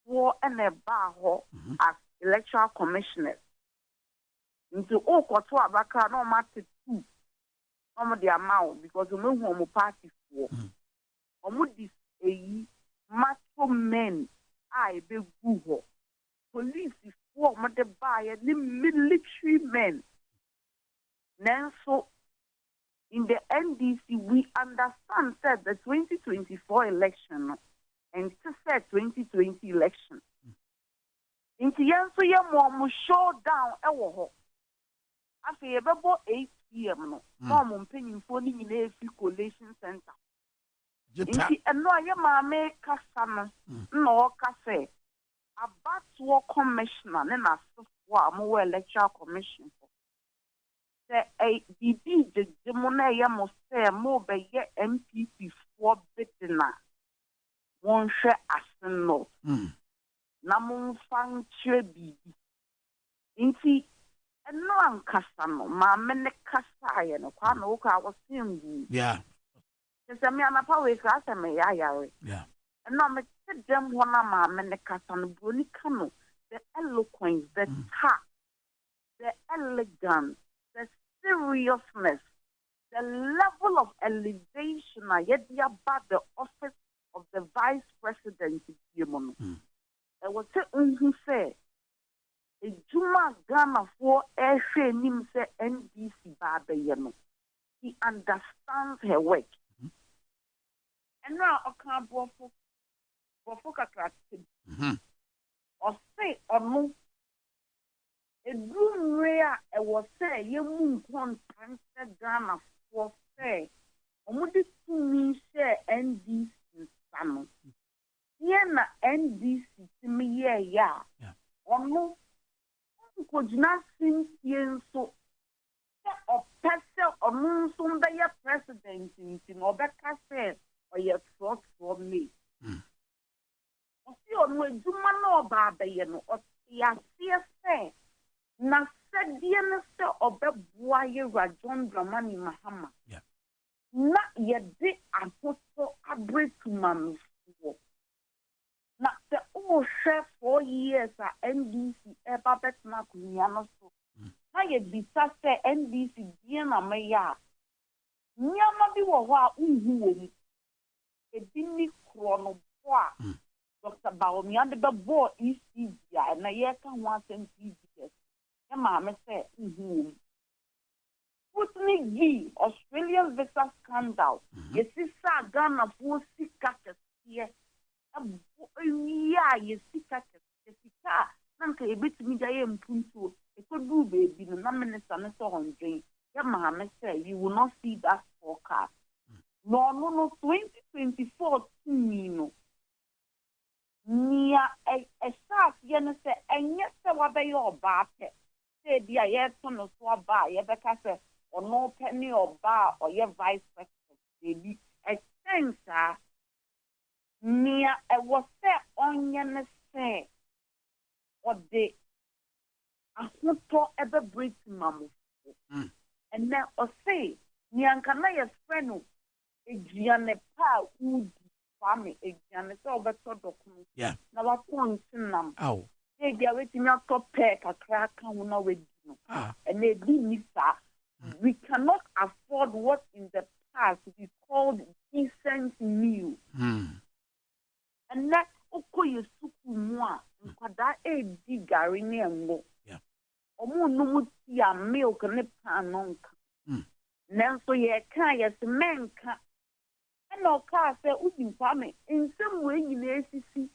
for and a bar as electoral commissioners. Into all Kotua Baka no matter two. Some of the amount because we know who party for. This a macho men I be Google. Police is for the buyer, the military men. Now, so in the NDC, we understand that the 2024 election and to say 2020 election. In the answer, you more show down a war. After about 8 p.m., no, mom penny phoning in a collation center. And no, your mamma Cassana, no cafe. About war commissioner, and I saw more electoral commission. A DB the money must say more by your MPP for bitina. One share as no. Namun fang chebi. Inti, and no one Cassano, my mene Cassaya, no Quanoka was seeing. Yeah. There's a man of power class and may I. Yeah. And now me them one of my mene Cassan Bunicano, the eloquence, the tact, the elegance, the seriousness, the level of elevation I yet about the office of the vice president. There was who said, a Juma Ghana for a nim say NDC Baba Yemo. He understands her work. And now I can't go for or say or no. A room rare I was say you moon one time Ghana for say Omudi to me say NDC Sano. Yena NDC to me yeah. Or no could not seem so or person or moon soon by your president in Obeka said or your trust for me. ɔsi ɔno adwuma na ɔba abɛyɛ no ɔsi aseɛ sɛ na sɛdeɛ no sɛ ɔbɛboa yɛwura John Dramani Mahama na yɛde ahoto abere to mamefoɔ na sɛ ɔrehwɛ 4 years a NDC ɛba bɛtena akonnwa no so na yɛbisa sɛ NDC deɛ na mɛyɛ a nneɛma bi wɔ hɔ a nhu wɔ mu ebi ni korɔ no bɔ a Dr. Bawumia de bɛbɔ ECG a ɛna yɛka ho asɛm TGS yɛ maame sɛ nhu wɔ mu Putney V Australian visa scandal yɛsisa Ghanafoɔ sika kɛseɛ ɛwia yɛsika kɛseɛ sika a na nka yɛbɛtumi gya yɛ mpuntuo ɛkɔduu baabi no na minister no sɛ ɔndwen yɛ maame sɛ you will not see that forecast na ɔno no 2024 tumi no nea ɛhyɛaseɛ no sɛ ɛnyɛ sɛ wabɛyɛ ɔbaa pɛ sɛ bi a yɛto no so aba a yɛbɛka sɛ ɔno pɛ ne ɔbaa a ɔyɛ vice president baabi ɛkyɛn saa nea ɛwɔ sɛ ɔnyɛ no sɛ ɔde ahotɔ ɛbɛbrɛ ti mamofoɔ ɛnɛ ɔse nea nka na yɛfrɛ no aduane pa a wodi kwame aduane sɛ ɔbɛtɔ dɔkono na wapɔ nsenam ebi a wetumi atɔ pɛɛ kakra aka ho na wadi no ɛnna ebi ni saa we cannot afford what in the past we called decent meal ɛnna okɔ yɛ sukuu mu a nkwadaa edi gari ne ngo ɔmo nom ti a milk ne paano nka nanso yɛka yɛsɛ mɛnka ɛna ɔkaa sɛ wodi nkwame nsɛm wɔ nyinaa esisi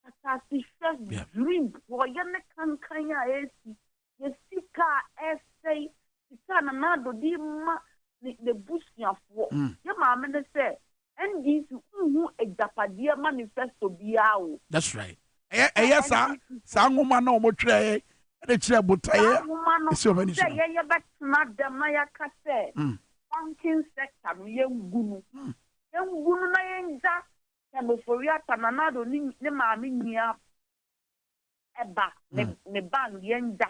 asase hwɛ dream wɔyɛ ne kankan a esi yɛsika a ɛsɛe sika na n'adɔde ma ne busuafoɔ yɛ maame ne sɛ NDC nhu agyapadeɛ manifesto biara o. That's right. Ɛyɛ saa nwoma na ɔmo twerɛ ɛde kyerɛ botaeɛ esi ɔmo ani so. Sɛ yɛyɛ bɛtena dɛm na yɛka sɛ banking sector no yɛngu no na yɛngya Kɛmɛfori atananado ne maame nyia ɛba ne ban yɛngya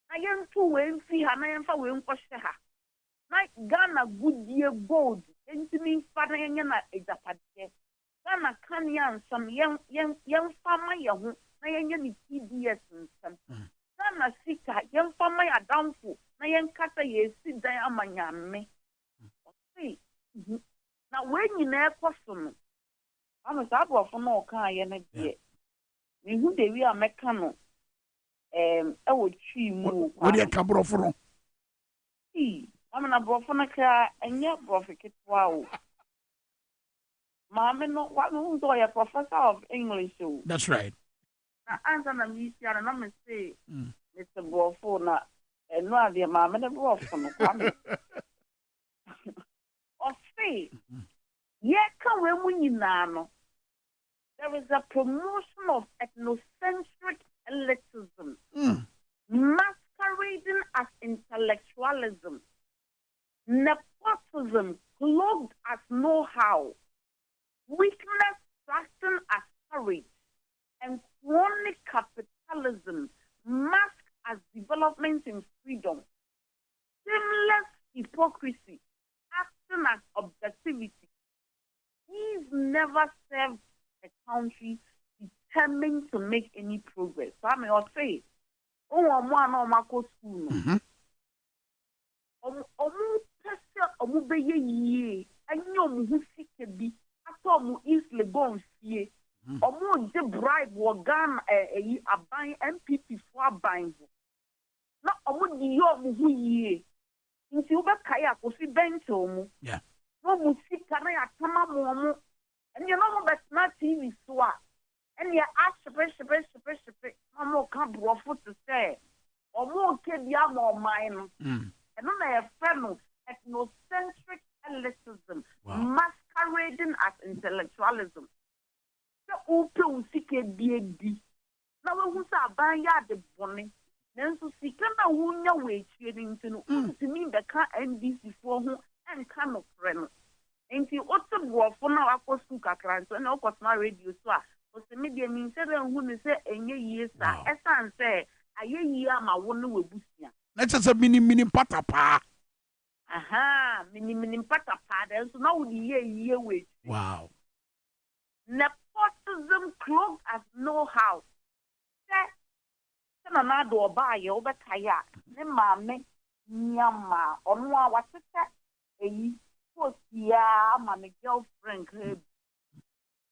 na yɛnto wɛmfi ha na yɛmfa wɛnkɔhyɛ ha na Ghana gudie gold ntumi mfa na yɛnyɛ na agyapadeɛ Ghana kanea nsɛm yɛmfa ma yɛ ho na yɛnyɛ ne TDS nsɛm Ghana sika yɛmfa ma yɛ adamfo na yɛnkasa yɛsi dan ama nyame ɔse na wei nyinaa ɛkɔ so no ama saa aborɔfo no ɔka ayɛ no deɛ mehu de wi a mɛka no ɛwɔ twi mu wode ɛka borɔfo no ama na borɔfo no kra ɛnyɛ borɔfo ketewa o maame no wamehu sɛ ɔyɛ professor of English o. That's right. Na ansa na meisia no na mese mete borɔfo na ɛno adeɛ maame no borɔfo no kwame ɔse yɛka wei mu nyinaa no there is a promotion of ethnocentric elitism masquerading as intellectualism, nepotism cloaked as know-how, weakness acting as courage, and chronic capitalism masked as development in freedom, seamless hypocrisy acting as objectivity. These never served a country determined to make any progress. So I may say, school. Bribe Wagan a buying MPP for buying. Not a would you ye. In Silver Kayak was the bench. Yeah. No music can I come and you know that's not TV swap. And you ask the no more come to say, or more kid yam or mine. And then I have friends ethnocentric elitism, masquerading as intellectualism. The open secret DD. Now, who's a buying the bonnet? Then so see, can I win your way trading to mean the car NDC for whom and kind of friend. And see what's the war for now? I was to Kakran, and of course, my radio so ose me de min se be hu ne se enye yie sa esan se aye yie ama wo no webusia na che se mini patapa aha mini patapa de so na wo di yie we wow nepotism cloaked as know-how se na do oba ye obekaya ne maame nyama onu a watete eyi posia ama me girlfriend crib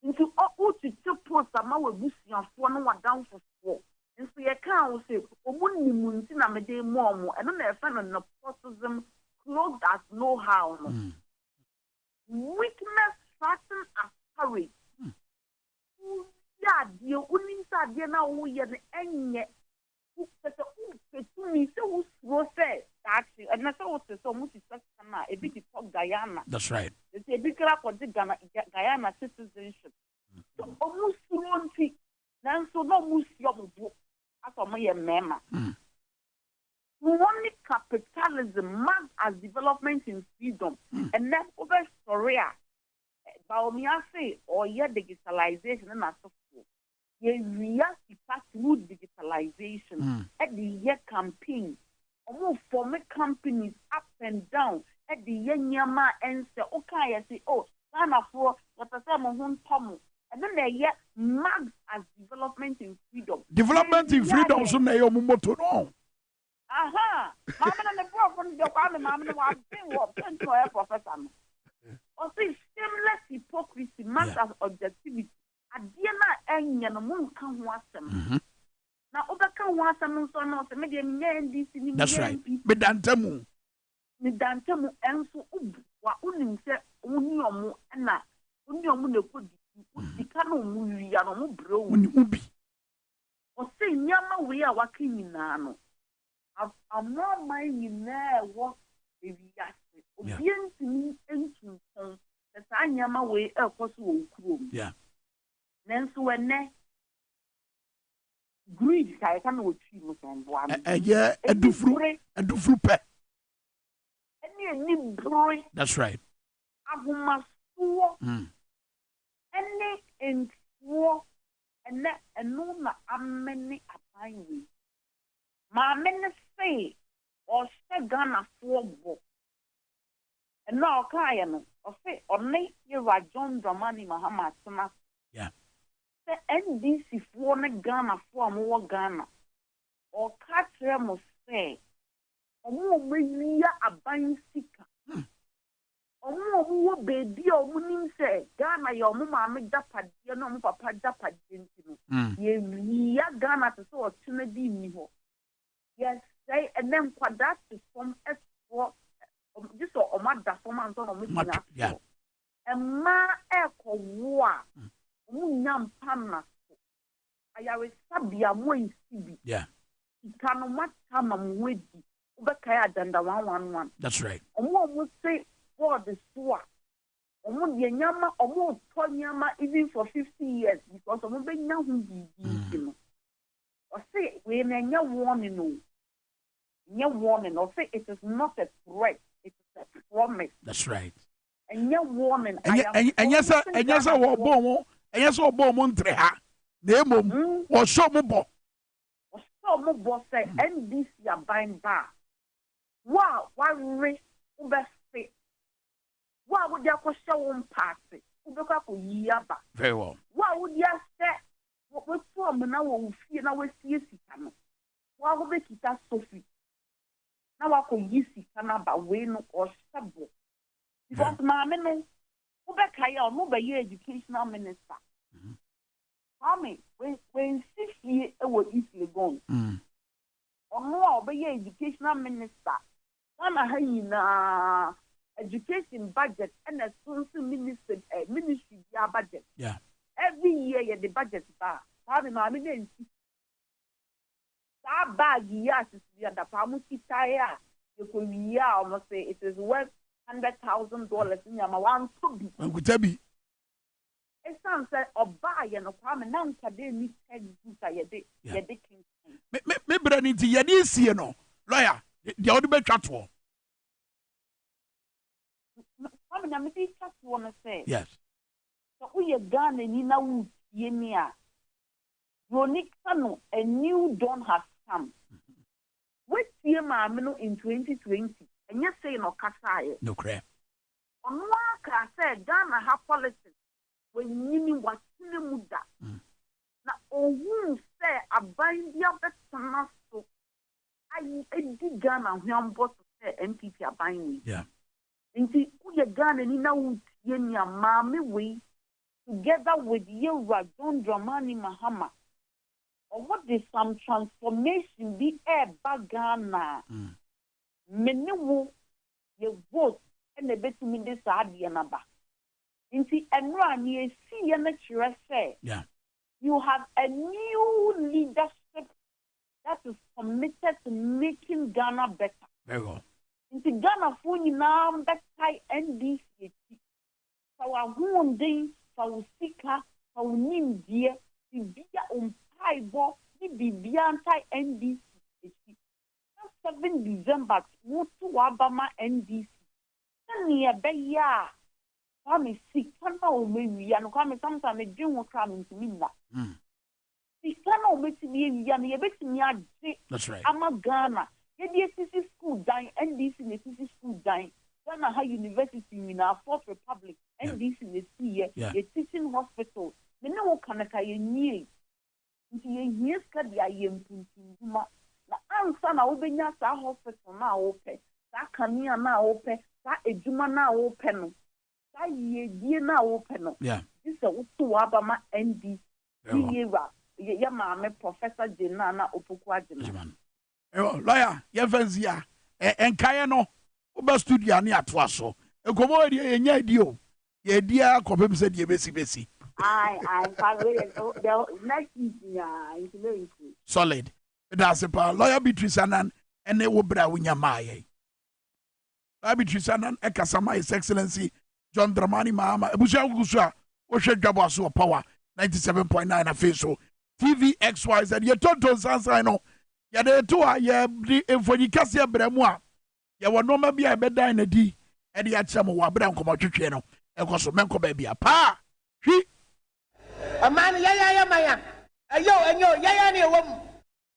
nti o ti post ama webusiafo no wadanfo nso ye kan wo se omunimu nti na me de mo eno na efa no nepotism cloaked as know-how no weakness fasten as courage ya die uninsa die na wo ye ne enye me so who say actually and that's what so much is na a bit of Guyana. That's right. It's a big crap for the Guyana citizenship. So almost one thing. Then so no museum book as a mere mema. Only capitalism marked as development in freedom and then over Korea. Baomi Ase or digitalization and so forth. We react through digitalization at the year campaign. Almost form companies up and down at the year nyama and say, okay, I say, oh, Ghana for what I say, Mohun Tomu. And then they yet marked as development in freedom. Development in freedom, so they are moto no. Aha, Mama and the problem, the one, Mama, was being what to a professor. Or say, shameless hypocrisy marked as objectivity. Adiana enya no mun kan ho asem na obeka ho asem nso no se me de NDC ni that's right me dantamu enso wa unim se uni omo na kodi udika no mu wiya no mu bro uni ubi o se nyama we a waka nyina no amọ mai nyina wo ewiya se obi ntimi entunton se nyama we ekoso wo kurom yeah Nensu wene greed kai kan wo twi mo san bo am edufru pe eni broi that's right ahuma suo eni enfuo eno na amene apanwe ma amene say o se Ghana fo bo eno o kai no o se oni ye John Dramani Mahama Tuna yeah the NDC for Ghana for more Ghana or catch mo say or more a buying seeker or more baby or winning say Ghana your mama make that padia no papa that ye Ghana to so opportunity me yes say and then for that to form as for just or mother for man on yeah and ma echo war Munyam Pamna. I have sabia mo insibi. Yeah. Ikano matama mwedi. Ubekaya danda 111. That's right. Omo mo say for the swa. Omo de nyama omo to nyama even for 50 years because omo be nya hu bibi no. O say we na nya warning no. Nya warning o say it is not a threat, it is a promise. That's right. And nya warning and yes wo bo yes, or bomb Montreha. The mum or so mobo. Or so mobo say, and this ya bind bar. Wow, one race over fit. Why would ya show one party? Ubeca yaba. Very well. Why would ya say what was from now we see now we see Sicano? Why would they keep that Sophie? Now I could use Sicanaba Wayne or Sabo. Because my men. Ubekaya no be your educational minister. Mami, when 6 years was easily gone. Or no be your educational minister. Ghana ha education budget and a social ministry budget. Yeah. Every year the budget bar. Mami mami den si. That bag yes is the pamuki tire. You could almost say it is worth $100,000 in your one to be. It sounds like a buy and a crime and academic textbook. Me brand into Yadisi, no lawyer, the other best chat for. I just want to say, yes. So we are gone and you know, Yenia. Ronikano, a new dawn has come. What year Mamino in 2020? And you say no Kasai. No crap. On one can say Ghana have politics when you what muda. Now, who say a bind your best so I did Ghana who am both say MPP a bind. Yeah. Inti uye Ghana ni na yenya mami we together with you John Dramani Mahama. Or what is some transformation be a Ghana? Many wo ye vote and the best in this adianaba. Inti enra ni see ya natural say. Yeah. You have a new leadership that is committed to making Ghana better. Very well. Inti Ghana funi na better NDC. Sawa huonde, sawa sika, sawa nimdia, bibia umpaibo, ni bibia antai NDC. 7 December, mutu wabama NDC. Nani beya. Kwame sikana omewi ya no kwame sometimes me dwen wo kra me ntimi nna. Sikana ometimi ya no ye betimi ade. That's right. Ama Ghana. Ye die sisi school dan NDC ne sisi school dan. Ghana ha university in our Fourth Republic NDC ne see ye teaching hospital. Me no wo kanaka ye nie. Nti ye hie ska dia ye mpuntuma. Na ansa na wo benya sa hospital na wo pe. Sa kania na wo pe. Sa ejuma na wo pe no. Yeah. This is a Wabama ND. Ya mama Professor Jenana Opukwa Jenana. Lawyer, ya fenzia. Enkaya no. Uba studio ani atwaso. Ekomo edi enya dio. Ye dia kopem se die besi. Solid. That's a lawyer Beatrice Anan and they will bra winya maye. Lawyer Beatrice Anan ekasama His Excellency John Dramani Mahama, Ebusia Gusua, Oshe Dwabo Ase Power 97.9 afiso TV XYZ. Ye tonton sansa no. Ya de to a ye enfoni kase bremu a. Ye wo no ma bia e beda na di. E de a chemo wa bra nkomo twetwe no. E ko so menko ba bia pa. Hwi. Amani ya maya. Enyo ya ne wom.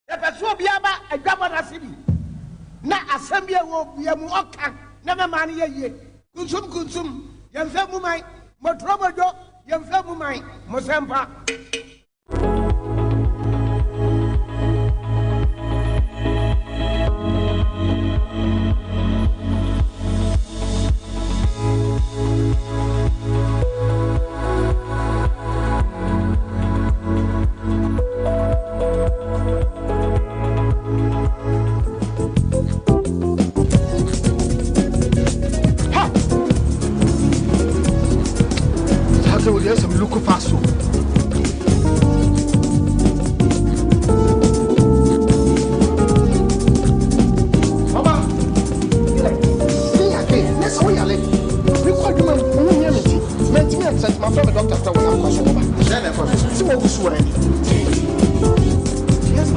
E peso bia ba Dwabo Ase bi. Na asem bia wo bia mu oka. Na me mani ye. Kunsum. Yemfe mumai, motrobodo, yemfe mumai, mosempa. There's some local passo. Baba, let's go. We call you my friend, doctor, yes,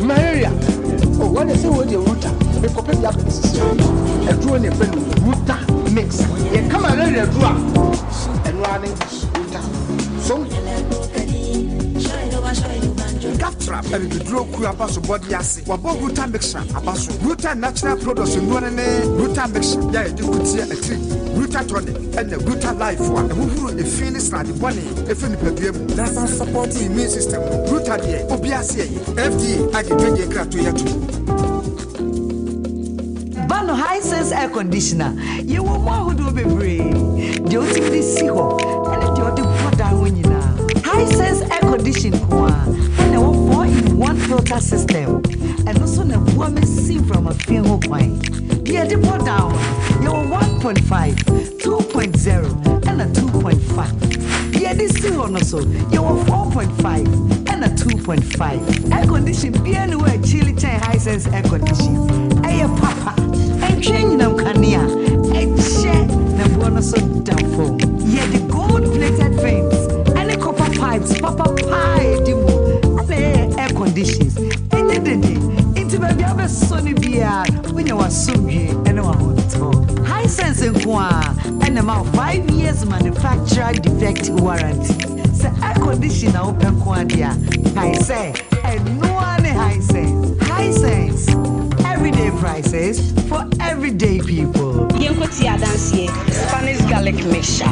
malaria. Oh, when they say what the router, they compare the apples. A drone, a friend, router mix. You come and running. So, Gaftrap, and the draw crew about Body Ase, Wabo Ruta mixture, about Ruta natural products in one Ruta mixture, yeah, you could see a tree, Ruta tonic, and the Ruta life one, and who the finish like the bunny, if any problem, that's not supporting immune system, Ruta de Obiase, FDA, I can drink a crack to you. Bano high sense air conditioner, you will more who do be brave. The ultimate siho, and the other put down when you now. High sense air conditioning, and a 4-in-1 filter system, and also a woman seen from a film point. The other put down, you 1.5, 2.0, and a 2.5. The other still on also, you 4.5, and a 2.5. Air conditioning, be anywhere chilly time high sense air conditioning. Aye, papa. And training them Kania, and share the bonus of downfall. Yet the gold plated vents and the copper pipes, papa pie, and air conditions. And then into the other sunny beer when you are so gay and one high sense in Kwa and about 5 years manufacturer defect warranty. Say air condition na open kwadia. I say, and no one high sense. High sense. Everyday prices for everyday people. Yenkoti adansie, Spanish garlic mixture.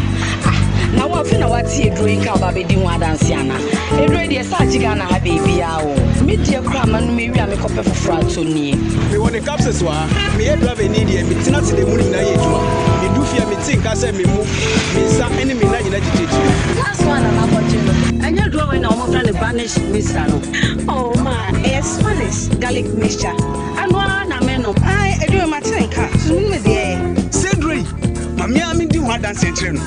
Now what feel what you drink out baby di one dansiana. E ready sa jiga na ha baby awo. Me die kwa manu me wi am kope for fratoni. Me want the capsules wa. Me e drive need e me tina ti de mu na ye djuma. Me do fear me think say me mu. Me sa any me na nyina jiji. Last one na bojo. Anya draw when omo friend Spanish mixture no. Oh man, it's Spanish garlic mixture. Anwa na me no. Ai e do ma tenka. So me dey. Cedric. Mami ami di wa dance train.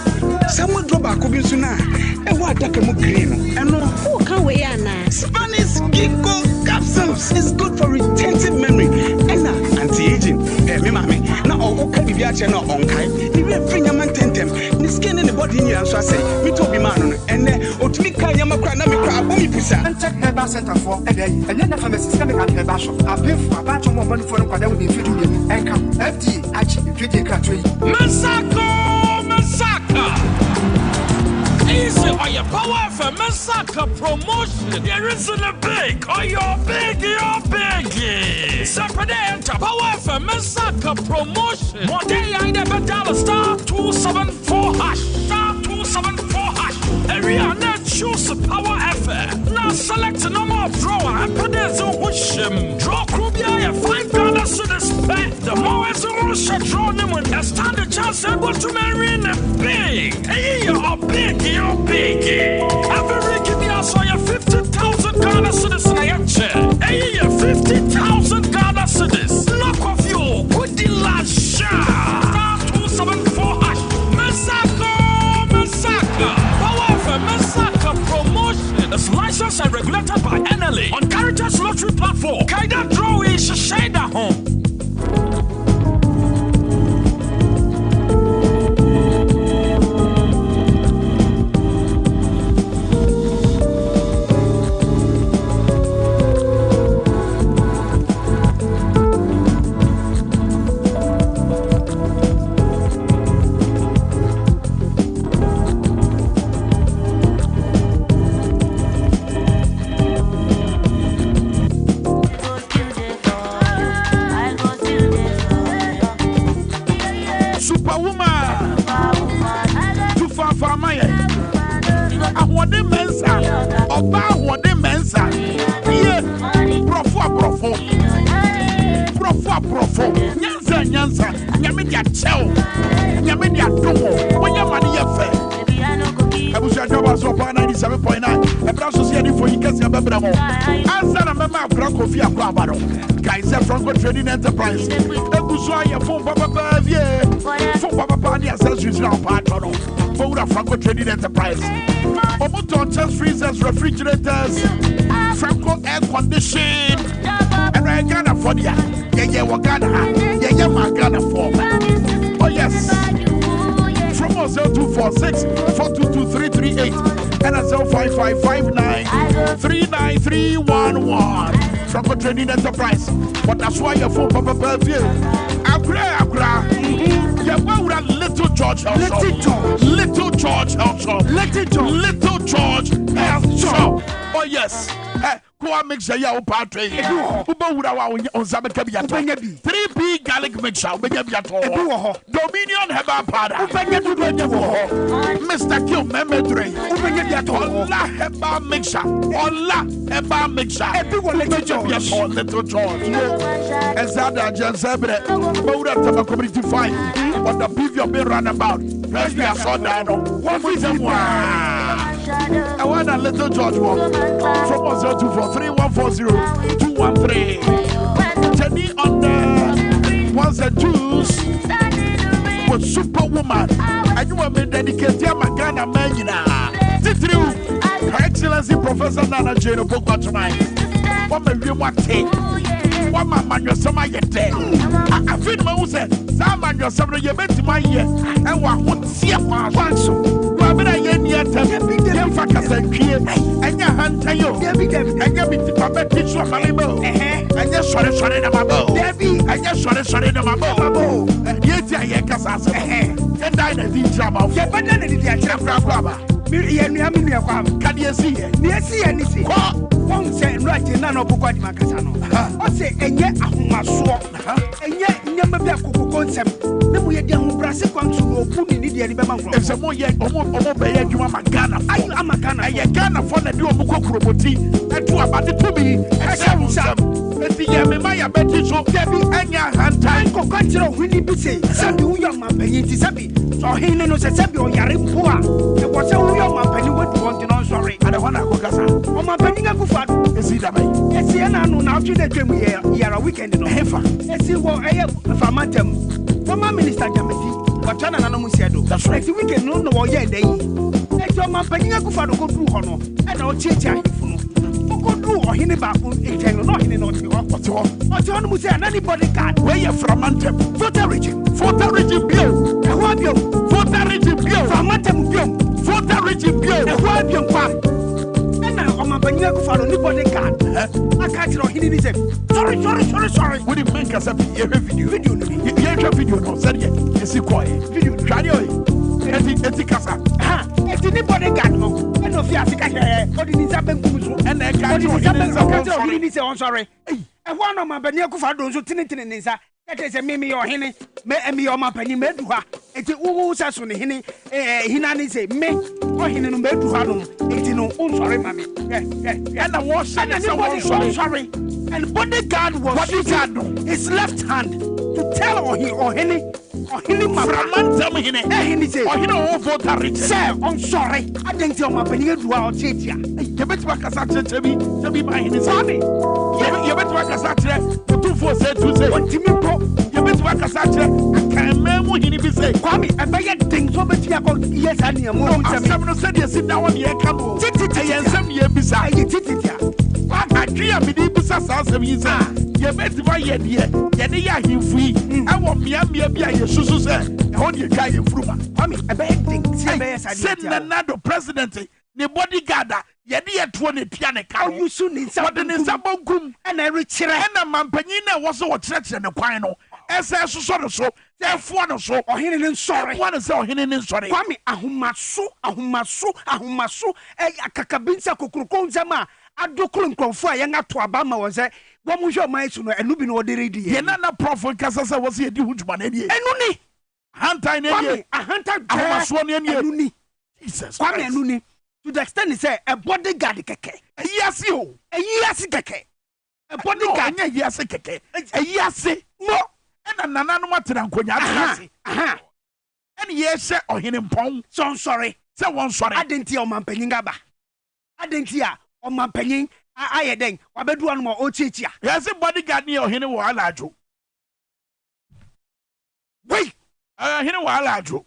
Someone drop a cooking sooner. And what that can green? And no, who can we ana? Spanish ginkgo capsules is good for retentive memory and anti-aging. Me mami, now all can be a channel on kai. The red finger man tentem. The skin in the body in your answer say, me to be man. And then, Otlika Yamakra, Namika, Bumi Pisa. And check her bar center for a day. And then the pharmacist coming at her bash. I pay for a batch of more money for them, but that would be feeding you. And come, FD, actually, treating country. Masaka! Easy or your power for Masaka promotion. There isn't a big or you're big. Separate enter power for Masaka promotion. More day I never dial star 274 hash. Star 274 hash. Area net choose power affair. Now select a number of drawer and put this on wishim. Draw Krubia $5 to the spend. The more as a rush draw them with a standard chance able to marry in a big. Hey, you're big. Every give you also your 50,000 Ghana citizens. Hey, you're 50,000 Ghana citizens. Knock off you. Good the last shot. Star 274 hash. Masaka. Power for Masaka promotion. It's licensed and regulated by NLA on Caritas Lottery Platform. Kaida draw is shade at home. Trading enterprise. Ebusoya phone papa vie. Phone papa ni accessories now patron. For Franco Trading Enterprise. Omoto chest freezers, refrigerators, Franco air condition. And I Ghana for ya. Yeah, Wagana. Yeah, Magana for. Oh yes. From 0246 422 338 and 05559 39311. Franco Trading Enterprise. But that's why your phone papa view. Agra. Yeah, where would Little George Health Shop? Little George Health Shop. Little George Health Shop. Oh yes. Go make sure you patre. Uba would on Zabakabia 3P garlic mixture. Dominion Heba Pada. Mr. Kill Memory. Ola Heba mixture. Ola Heba mixture. Little George. Ezada Jansebre. Bowra Tama Community Fight. What the beef you've been run about. Press me a saw down. What is them? I want a Little George walk from 024 3140 213. Jenny on the ones and twos with Superwoman. And you have been dedicated to Magana Manina. Her Excellency Professor Nana Jane of Boko tonight. What may you want to what man your summer yet? I feel my said, Saman your summer you bet to my year and what would see a so. Rabina yen yet, and Facas and Kier, and your hand to you, and your bit to teach you a Malibu, and just shot it in my bow, and just shot it in my bow, yet I casas, and I did jam off, but then it did a jam rubber. ya nua mi nua kwa ka de esi ye ne esi ye ni se won se nura je na no bokwa di makasa no o se enye ahomaso enye nyama bi akoko nsem ne mu ye di ahobrase kwantu no obu ni de be man kro e se mo ye omo be ye adwuma magana ayi amagana ye Ghana for na de omo kokroboti etu abade to bi e se nsam eti ye me ma ya beti so debi anya hantan ko kwantiro hwini bi se sabi uyo mampanyi ti sabi so hine no se sabi o yare mpo a e wo se uyo mampanyi wedu won no sorry ada hona akokasa o mampanyi ga kufa esi da bai esi na no na otu de twem ye yara weekend no hefa esi wo eye Affirmative former minister Jamati watana na no mu siedo esi weekend no no wo ye dey eti o mampanyi ga kufa do ko du ho no e na o cheche ahifu no do ohine ba ko eteng no ohine no ti ho no mu say anybody card where you from voter region bio e ho bio voter region bio Affirmative bio voter region bio e ho bio pa e na o ma banya ko faro anybody card aka tiro ohine ni say sorry we dey make us a video no video no say ye esi ko video twade o eti kasa eti anybody card no e no fi asika hye odi ni sa benkum so e na ka tiro ohine ni say on sorry e ho no ma banya ko faro so tinitini ni sa ete se me yo hene me emi yo mapani medu ha eti wo sa so ne hene hina ni se me o hene no medu ha no eti no sorry mami and I was sorry and bodyguard was his left hand to tell or hene Affirmative hene hene say o hene o voter rich say on sorry adenti o mapani edu ha o chetia ye betima kasa chebi ma hene say ye betima kasa chere to for say to say ontimi po ye betima kasa chere akan mu hene bi say kwami ebeye ding so beti akọ yes ani mo nsem no say dey sit down on ye ka no ye nsem ye bisa ye tititia wa adria mi di bisa sa nsem yi say ye betima ye de ya himfu yi ewo mia bi a ye susu say e ho de twa ye fruma kwami ebeye ding say ebeye sa say Nana president ne bodyguard ye de ye to ne tua ne ka you su ni nsa wode ne nsa bogum na erikire na mampanyin na wo so wo kire ne kwan no ese soso no so efo no so ohene ne nsore efo no se ohene ne nsore kwami ahomaso akakabinsa kokuroko nzama adokuru nkrofo a yen ato aba ma won se wo mu hwe man su no enu bi no wo de redi ye na profo kasa se wo se ye di hujuma na nie enu ni hantai na nie hantai ahomaso ne nie enu ni Jesus kwami enu ni to the extent say a bodyguard keke yasi o yasi keke a bodyguard nya yasi keke yasi mo na nana no matena nkonya atase ene ye hye ohene mpon so sorry se won sorry adenti o mampanyin gaba adenti a o mampanyin ayeden wabedu anu mo o chichia yasi bodyguard ni ohene wo alajo wei ohene wo alajo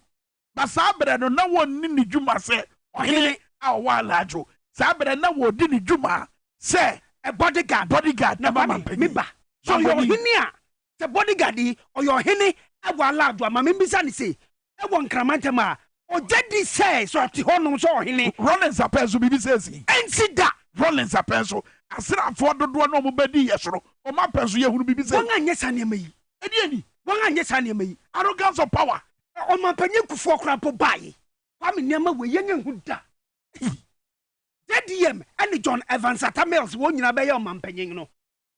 basa bere no na won ni djuma se ohene a wo alajo sa bere na wo di ni djuma se a bodyguard na mampanyin ba so yo ohene a the bodyguard or your hene awala do ma me bisa ni say e won kramanta ma o jadi say so ti hono so hene Rollins apenso bibi sesi ensida Rollins apenso asra fo dodo no mo bedi yesoro o ma penso ye hunu bibi se won anye sane ma yi edieni won anye sane ma yi arrogance of power o ma panye kufu okra po bae kwa me niam we yenye hu da JDM and John Evans Atamels won nyina be ye o ma panyin no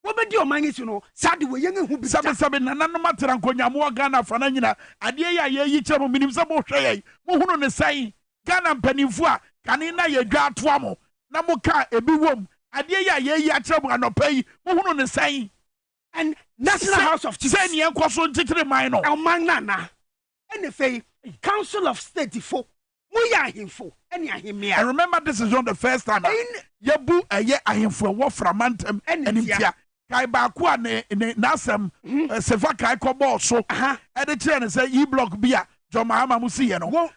wobedi o manyi su no sade we yenye hu bi sabe nananom atera nkonyamo Ghana fana nyina ade ya ye kire mo minim se mo hwe ye mo hunu ne sai Ghana mpanimfu a kane na ye dwa atoa mo na mo ka ebi wom ade ya ye akire mo anopai mo hunu ne sai and National House of Chiefs say ne enkoso ntitre man no o man nana ene fei Council of State fo muya ahimfo ene ahimia. And remember this is not the first time yebu eye ahimfo wo Affirmative enimtia kai ba ko a ne nasem sefa kai ko ball so e de kire ne say e block bia Joma ama musi ye no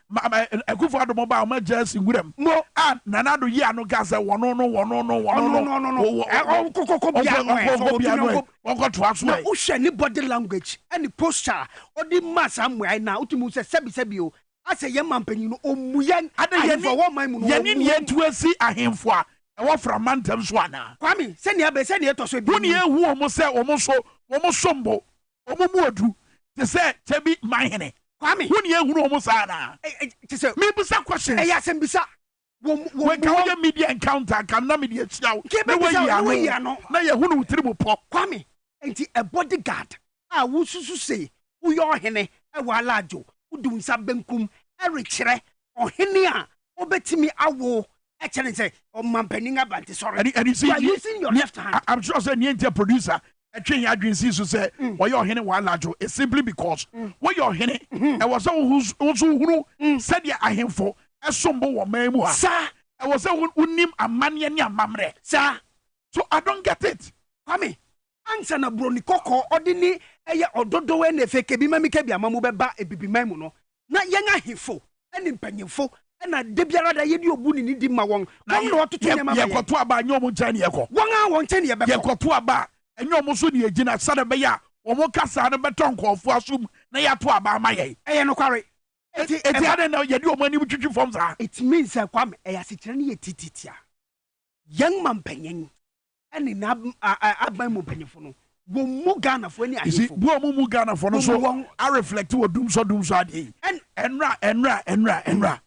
ekufo adomo ba ma jersey ngurem ah nanado yi anu ga say wono no kokoko bia no wonko to aso e wo hwe ni body language any posture odi mass amwai na utumu se sebi o ase ye mampanyin no omuyan ahemfo wo man mu no ye ni etuasi ahemfo a e wo Affirmative so ana kwami se ne abe se ne to so bi woni ehu omo se omo sombo omo mu odu te se tebi mahene kwami woni ehunu omo sa na te se me bisa question ya sem bisa we can media encounter can na media chiao na we ya no na ye hu no tribu po Kwame enti a bodyguard a wo susu say wo yo hene e wa alajo wo dum sa benkum e rekire ohene a obetimi awo e kire say o mampaninga bante sorry and you see you are using your left hand. I'm sure say the producer a train ya dream see so say wo yo hene wa alajo is simply because wo yo hene e was so hunu said ya ahemfo esombo wo mamu ha sa I was saying, unim amania ni amamre. Sir. So I don't get it. Kwame, answer na broni koko odini eye ododo we na feke bi mami ke bi amamu beba ebibi mamu no. Na yenga hifo, eni mpanyimfo, na de biara da ye di obu ni di ma won. Na ototo nyama ba. Ye koto aba nyom nchani ye ko. Won a won nchani ye be. Ye koto aba enyom so ni egina sada be ya. Omo kasa na beton kofo asum na ya to aba ma ye. Eye no kware. It means Kwame ayasichirani yetititia. Young man penyen and in Abamo penifono. Wo Ghana for any Bo Ghana for no so I reflect to a doom so day. And Enra.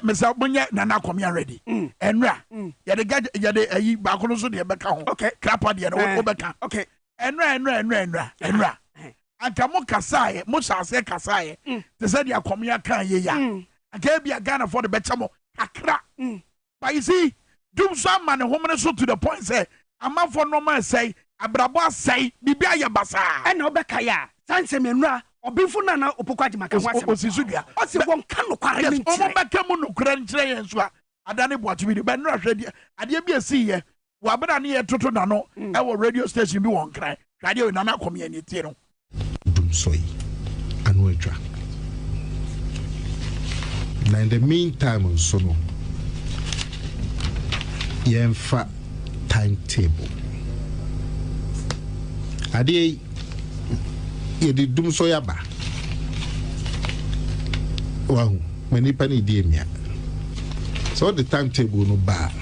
Miss Albunya Nana come here ready. Enra. Yade a baconoso de Becca. Okay, crapa de Obeka. Okay. Enra. Antamo kasaye musa se kasaye te said ya komia kan ye ya akebia Ghana for the betamo akra but you see do some man home so to the point say ama for normal say abrabo say bibia ye basa and obeka ya sanse menura obifu na na opokwaji maka wasem osisudua ose won kan no kware ni omo beka mu no kura nkyere yen so adane boato bi be nura hwede ade bi asi ye wo abana ne ye toto na no e wo radio station bi won kran radio na na komia ni tie no soy anwedra na in the meantime so no yemfa timetable ade ye di dum so yaba wahu mani pani di emia so the timetable no ba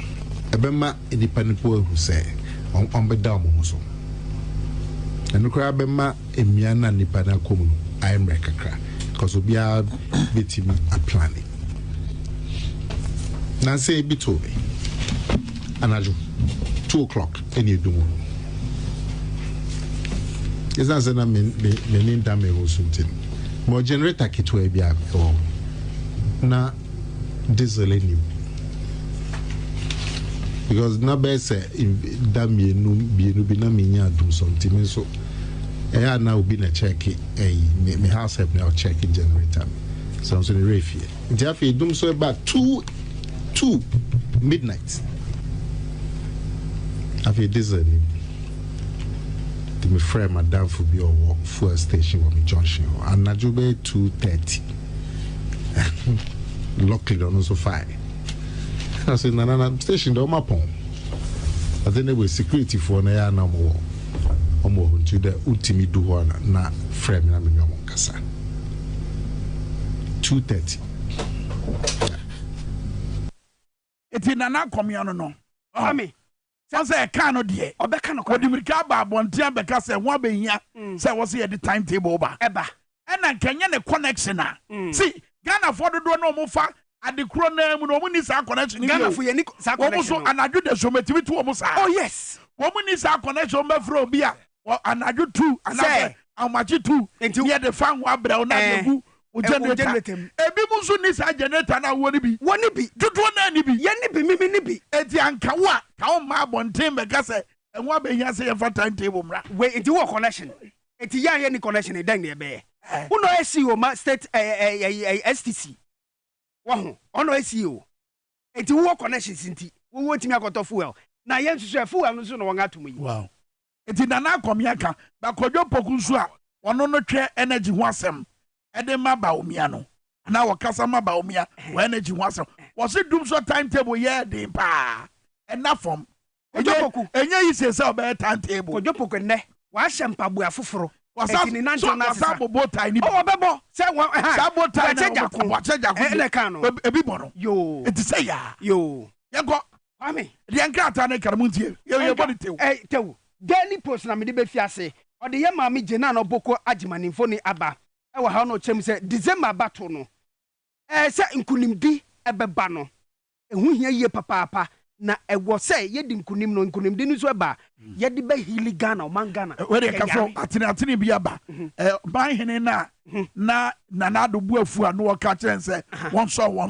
ebema edipanipo hu se on be down mo so and cry bema emiana nipa na komu I am rekakra because obia betimi a planning na say bitobe anajo 2 o'clock any do is na na me ndame ho suntin mo generator kitwa bia o na diesel any because na be say damie no bienu bi na menya adum something so I now be na check me house help now check generator so the refi ntiafi dum so about 2 midnight afi diesel to me friend madam for be or fuel station or me junction and najobe 2:30 luckily on also fine I said na station do mapon but then there was security for na ya na mo omo huntu the ultimi do na frame na me nyomo kasa 2:30 eti nana komiano no ami say can no de obeka no ko dimirika ba bontia beka say ho abehia say wo say the timetable ba eba ena nkanye ne connection a see Ghana for do no mo fa adekro na mu no mo ni sa connection Ghana for ye ni sa connection so anadu de so metimi to mo sa oh yes wo mo ni sa connection be fro obi a anadu 2 anadu amachi 2 near the fan wa bra na agu o generator ebi mu so ni sa generator na wo ni bi dudu na ni bi ye ni bi mimi ni bi eti anka wa ka o ma bonten be ka se enwo abehia se ye fa timetable mra we enti wo connection enti ya ye ni connection den na be uno SEO ma state STC wo ono SEO enti wo connection sinti wo timi akoto fuel na ye nsusu fuel no so no won atom yi wow enti nana akomia ka ba kodwo poku so a ono no twe energy ho asem ede ma ba omia no na wakasa ma ba omia wo energy ho asem wo se dum so timetable ye de pa ena form kodwo poku enya yi se obe timetable kodwo poku ne wa hyempa bu afoforo etini nanjo na sabo botai ni o bebo se won sabo botai na wa cheja ko ele kan no ebi bono yo eti say ya yo yenko Kwame de enkrata na karamuntie ye body tew tew daily post na me de be fiase o de ye ma me gena no boko agimanimfo ni aba e wa ha no chem se December battle no se nkunimdi ebeba no ehu hia ye papa na ewo say ye di nkunim no nkunim de nso ba ye de ba hili Ghana o man Ghana we dey ka so atene bi aba ban hene na ado buafu anu o ka kyen say won so no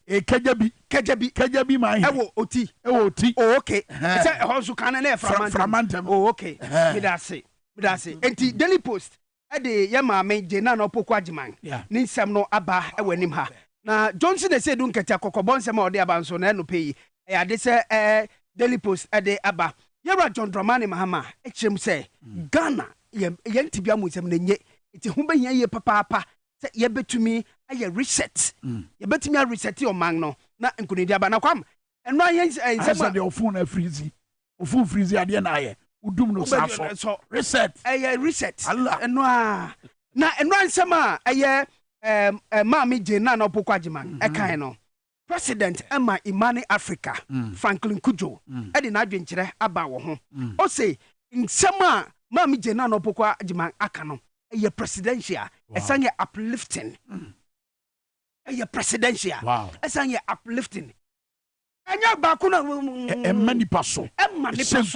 kagya bi man ewo oti oh okay say honso kan na framantam oh okay me da say enti Daily Post de ye maame Jena na opoku agiman ni nsem no aba ewanim ha na Johnson dey say dun ketia kokobon nsem a ode aba nso na no pay ade say Daily Post de aba yera John Dramani Mahama echirem say Ghana ye ntibia mu nsem na nye enti hu be hia ye papa say ye betumi aye reset ye betumi a reset your man no na nkunidi aba na kwam eno aye nsem de ofun na freeze ade na aye udum no so reset reset eno a na eno nsem a aye maami Jena na opoku agiman kan no President Emma Imani Africa Franklin Kujo edi na adwenkyere aba wo ho o say nsem a maami Jena na opoku agiman aka no eye presidential esanye uplifting eye presidential esanye uplifting anya ba ko na mani paso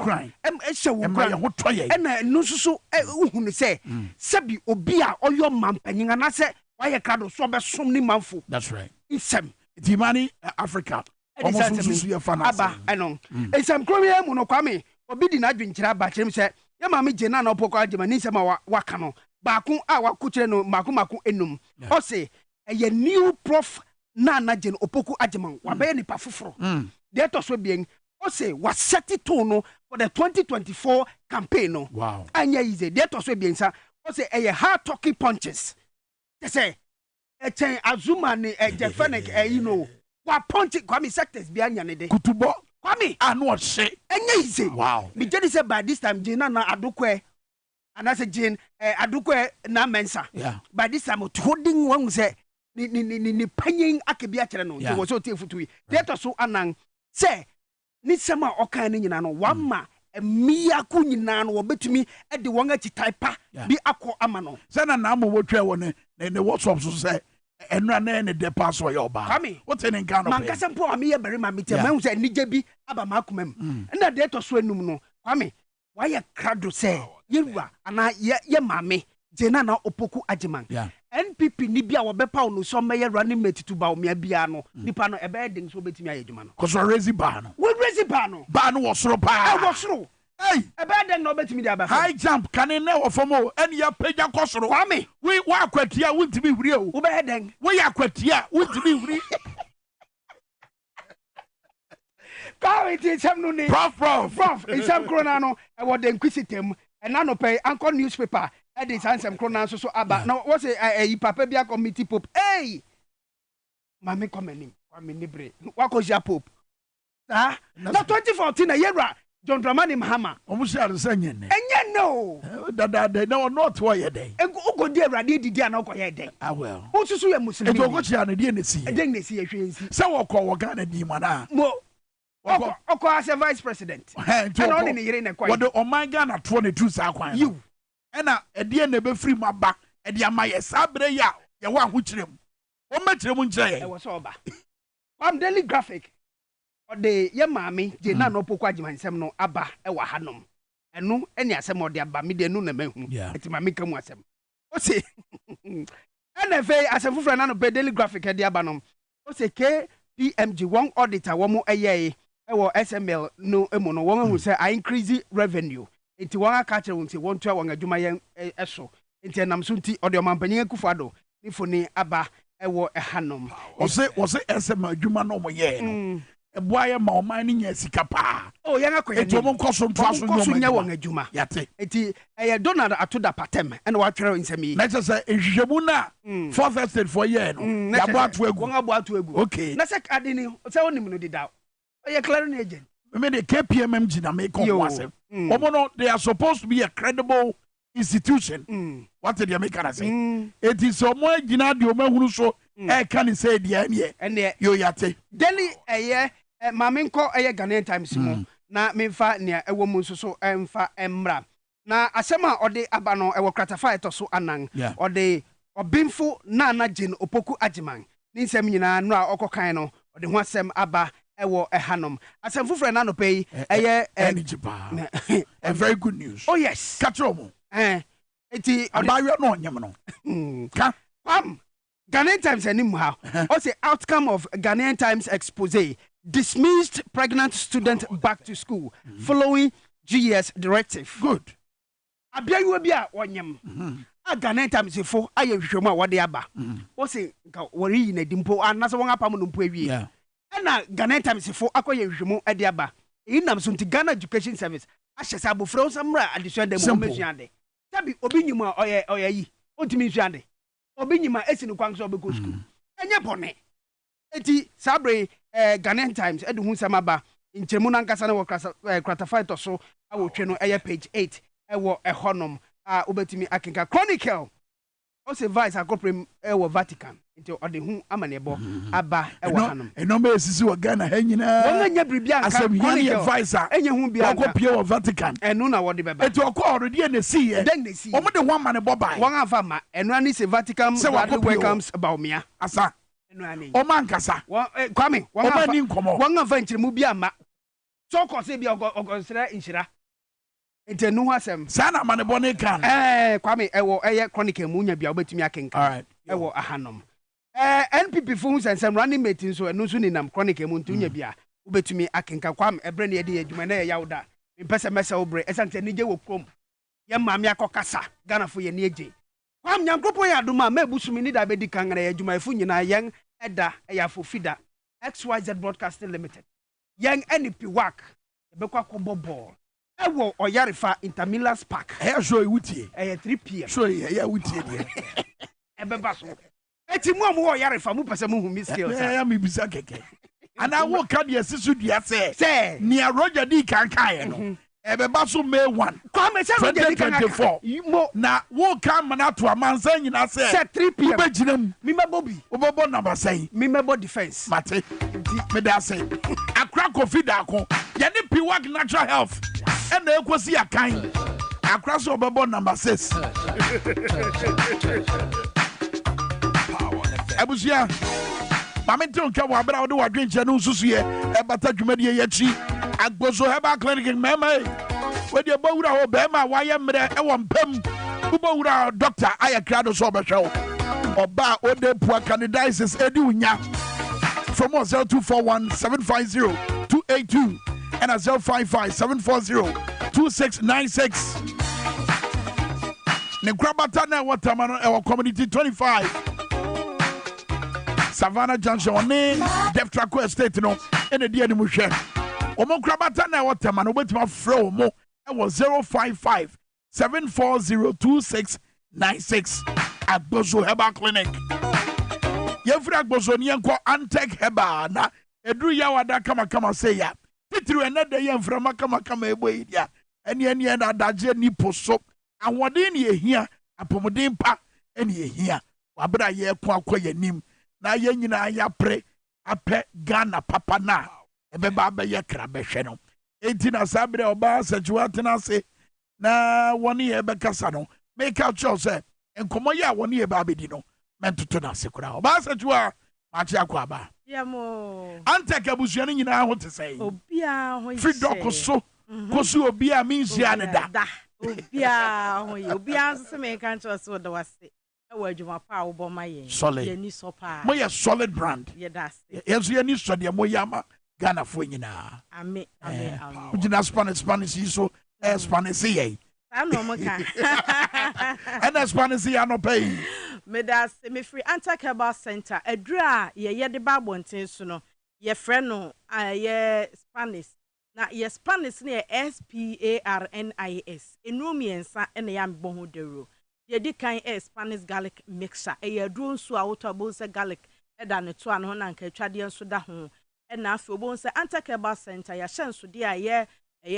crime ho toye na no susu uhunu say sabi obi a oyo mampanyin na se waye krado so be som ni manfo that's right insem the money Africa almost susu ye fana aba enon insem kroye mu no kwame obi di na adwenkyira ba kyerem se ya maami Jena na opoko agema ni nsem a waka no ba ko a wakukyere no mako enum o say eye new prof na Jena opoku agema wa be nipa foforo de to so bien o say was set it no for the 2024 campaign no wow anya easy de to so bien sa o say eye hard talking punches they say echen azuma ni jefenek you know wa punch kwami sectors bi anya ne de kutubo kwami anu o se anya easy wow me just say by this time Jena na adokwe and I say Jane adokwe na mensa by this time holding one say ni panyin akebia kire no wo so tefutu yi de to so anan say ni sema okan ni nyina no wamma emia ku nyina no obetumi de won achi type bi akọ ama no say na mo wotwe won ne WhatsApp so say enra na ne de pass o yo ba what in Ghana man kasa mpo ami ye bere ma mete ma hu say nija bi aba makomam na de to so enum no kwame why krado say yewa ana ye mame Jena na opoku agiman NPP ni bia wo bepa no so meye running mate to ba o mia bia no nipa no ebe ding so betimi ayeduma no cause raise ba no we raise ba no wo soro pa wo soro hey ebe ding no betimi dia ba high jump kan ne wo fomo eni ya peja kosoro kwame we wa akwatia wuntimi huri o wo be ding we ya akwatia wuntimi huri Kawiti chamnu ni prof isam krona no e wo de nkwisitem ena no pay anchor newspaper Edi sansem krona so aba na what say papa bia committee pope hey mami komeni kwami nibre wakoja pope na 2014 yera John Dramani Mahama omusi arsanye ne enye no dada no not why ye dey ugodi awrade didi ana okoye dey ah well osusu ye muslim e okochi ana die nesi den nesi ye hwensi se wo Ghana di mana mo oko as a vice president and on in yere na kwai what the my Ghana 22 sa kwan you ena edie na be free maba edi amaye sabre ya ye wa ho kirem o ma kirem nkire e wo so oba am Daily Graphic o de ye maami Jena no pokwa agimansem no aba e wa hanom enu eni asem o de aba me de nu na mahu eti maami kamu asem o se NFA asem fufura na no be Daily Graphic e de aba no o se KPMG one auditor wo mo eye e wo SML no emu no won hu say I increase revenue enti won aka kire won ti won to won adwuma yen eso enti enam so nti ode omampanyin akufado nifoni aba ewo ehanom o se SM adwuma no mo ye no eboaye ma oman ni nya sika pa o yen akoye enti omo nkoso mfaso nya won adwuma yate enti Donald atoda patem ene wa twere nsemi na se ehwehwemu na fourth estate for ye no ya bo ato egu won abo ato egu okay na se adini se wonim no dida oye clearing agent me the KPMG na make come wasem omo no they are supposed to be a credible institution what did you make can say it is omo agina de omo hunu so e kan say dia ne yo yate Daily maminko Ghanaian Times mo na memfa ne ewo mu so emfa emra na asema ode aba no ewo kratafa to so anan ode obimfo na Jane opoku agiman ni nsem nyina no a okokan no ɔde ho asɛm aba ɛwɔ ɛhanom asɛm foforɔ na no pɛ ɛyɛ energy bar and very good news. Oh yes, Katromo. Eti abayo no nyem no. Ka Ghanaian Times anim ha. Also outcome of Ghanaian Times expose dismissed pregnant student back to school following GS directive. Good. Abiayo bi a wonyem. A Ghanaian Times fo aye hwehwemu a wode aba. Wo se nka wori yi na dimpo anase won apam no mpo awie. Yeah. Na Ghanaian Times fo akoye hwehwemu ade aba. Eyi nam so nti Ghana Education Service ahyɛ sa abofra samra adesua dem mo mesuande. Tabi obi nyima oye yi. Otimi nsuande. Obi nyima esi no kwan so obeko school. Enye bone. Eti sabre Ghanaian Times edu hu samaba nkyemu nankasa na wo classify to so awotwe no eye page 8 ewo ehonom a obetimi akenka Chronicle also vice akoprem ewo Vatican nti ode hu amanebo aba ewo hanom eno me esisi wo Ghana ha nyina won nya bribia nka Chronicle vice enye hu bia akopie wo Vatican eno na wode beba eti okọ already na see ye omo de ho amane bobai won afa ma eno ani se Vatican welcomes Baumia asa eno ani o man kasa kwame won afa ni nkomo won afa nchiremu bia ma so ko se bia ogonsira inshira ente nu asem sana amane bone kan kwame ewo eye Chronicle mu nya bia obetumi akenka all right ewo ahanom NPP fo hu sensem running mate so enu so ninam Chronicle mu ntunya bia obetumi akenka kwam ebre ne ye adwuma na ye yawda mpese mesa obre esante nije wo krom ye maame akokasa Ghana fo ye ne eje kwam nyankopon ya aduma ma ebusumi ni da bedi kan na ye adwuma fo nyina yen eda ya fo fida XYZ Broadcasting Limited yen NP work ebekwa kobobo ewo Oyarefa Intermillers Park show wutie 3 p.m. show ya wutie de ebeba so eti mu amu Oyarefa mu pese mu hu mi skills ya mi bisa keke ana wo ka de asisu dua se ni Roger D kan kan no ebeba so May 1 come se Roger D kan 2024 na wo ka mana to amansa nyina se 3 p.m. ubejinam mi mebobi obobo number say mi mebo defense mate me da say akra kofi da ko ye ne Piwak natural health and the equasi akan across obobo number 6 abusia mame te onka wa bra wo de wadwen che no susu ye e bata dwumade ye chi agbozo heba clinic mema we de bawura ho be ma wa ye mre e wo mpam bawura doctor ayakra do so behwe oba ode pua candidiasis edi unya from 0241 750 282 and 055 740 2696 ne grabata na watamano e community 25 Savannah Junction ne Deftraco Estate no ene dia ni mu hwe omo grabata na watamano obetima fro mo e 055 740 2696 Agbozo Herbal Clinic Yefra Agbozo ni enko Antec Herbal na edru ya wada kama say ya titiri enede ye mframa kama ebo idia eni na daje ni poso awode ni ehia apomodin pa eni ehia wabra ye ko akoye nim na ye nyina ya pre apɛ Ghana papa na ebeba ba ye kra behwe no enti na sabre oba sajuwa tenase na woni ye bekasa no make out sure say enkomo ye woni ye ba bedi no mentoto na sekura oba sajuwa machi akwaba yamo Antec abusuane nyina ho te sei obia ho free doc so kosu obia minsia ne da obia ho ye obia se me kan cho so da wase e wa adwuma pa wo bo maye ye ni so pa mo ye solid brand ye das yeso ye ni so de mo yama Ghana fo nyina amen ujina Spanish so Spanish ye ano mo ka and Spanish ya no pay me das me free Antec Herbal Center adura ye de ba bonten so no ye frɛ no ye Spanish na ye Spanish ne SPARNIS enumi ensa ene ya mbɔ ho dero ye di kan Spanish garlic mixture ye aduro nso a woto abonse garlic eda ne to ano na nka twade nso da ho ena afi obonse Antec Herbal Center ya hyenso de a ye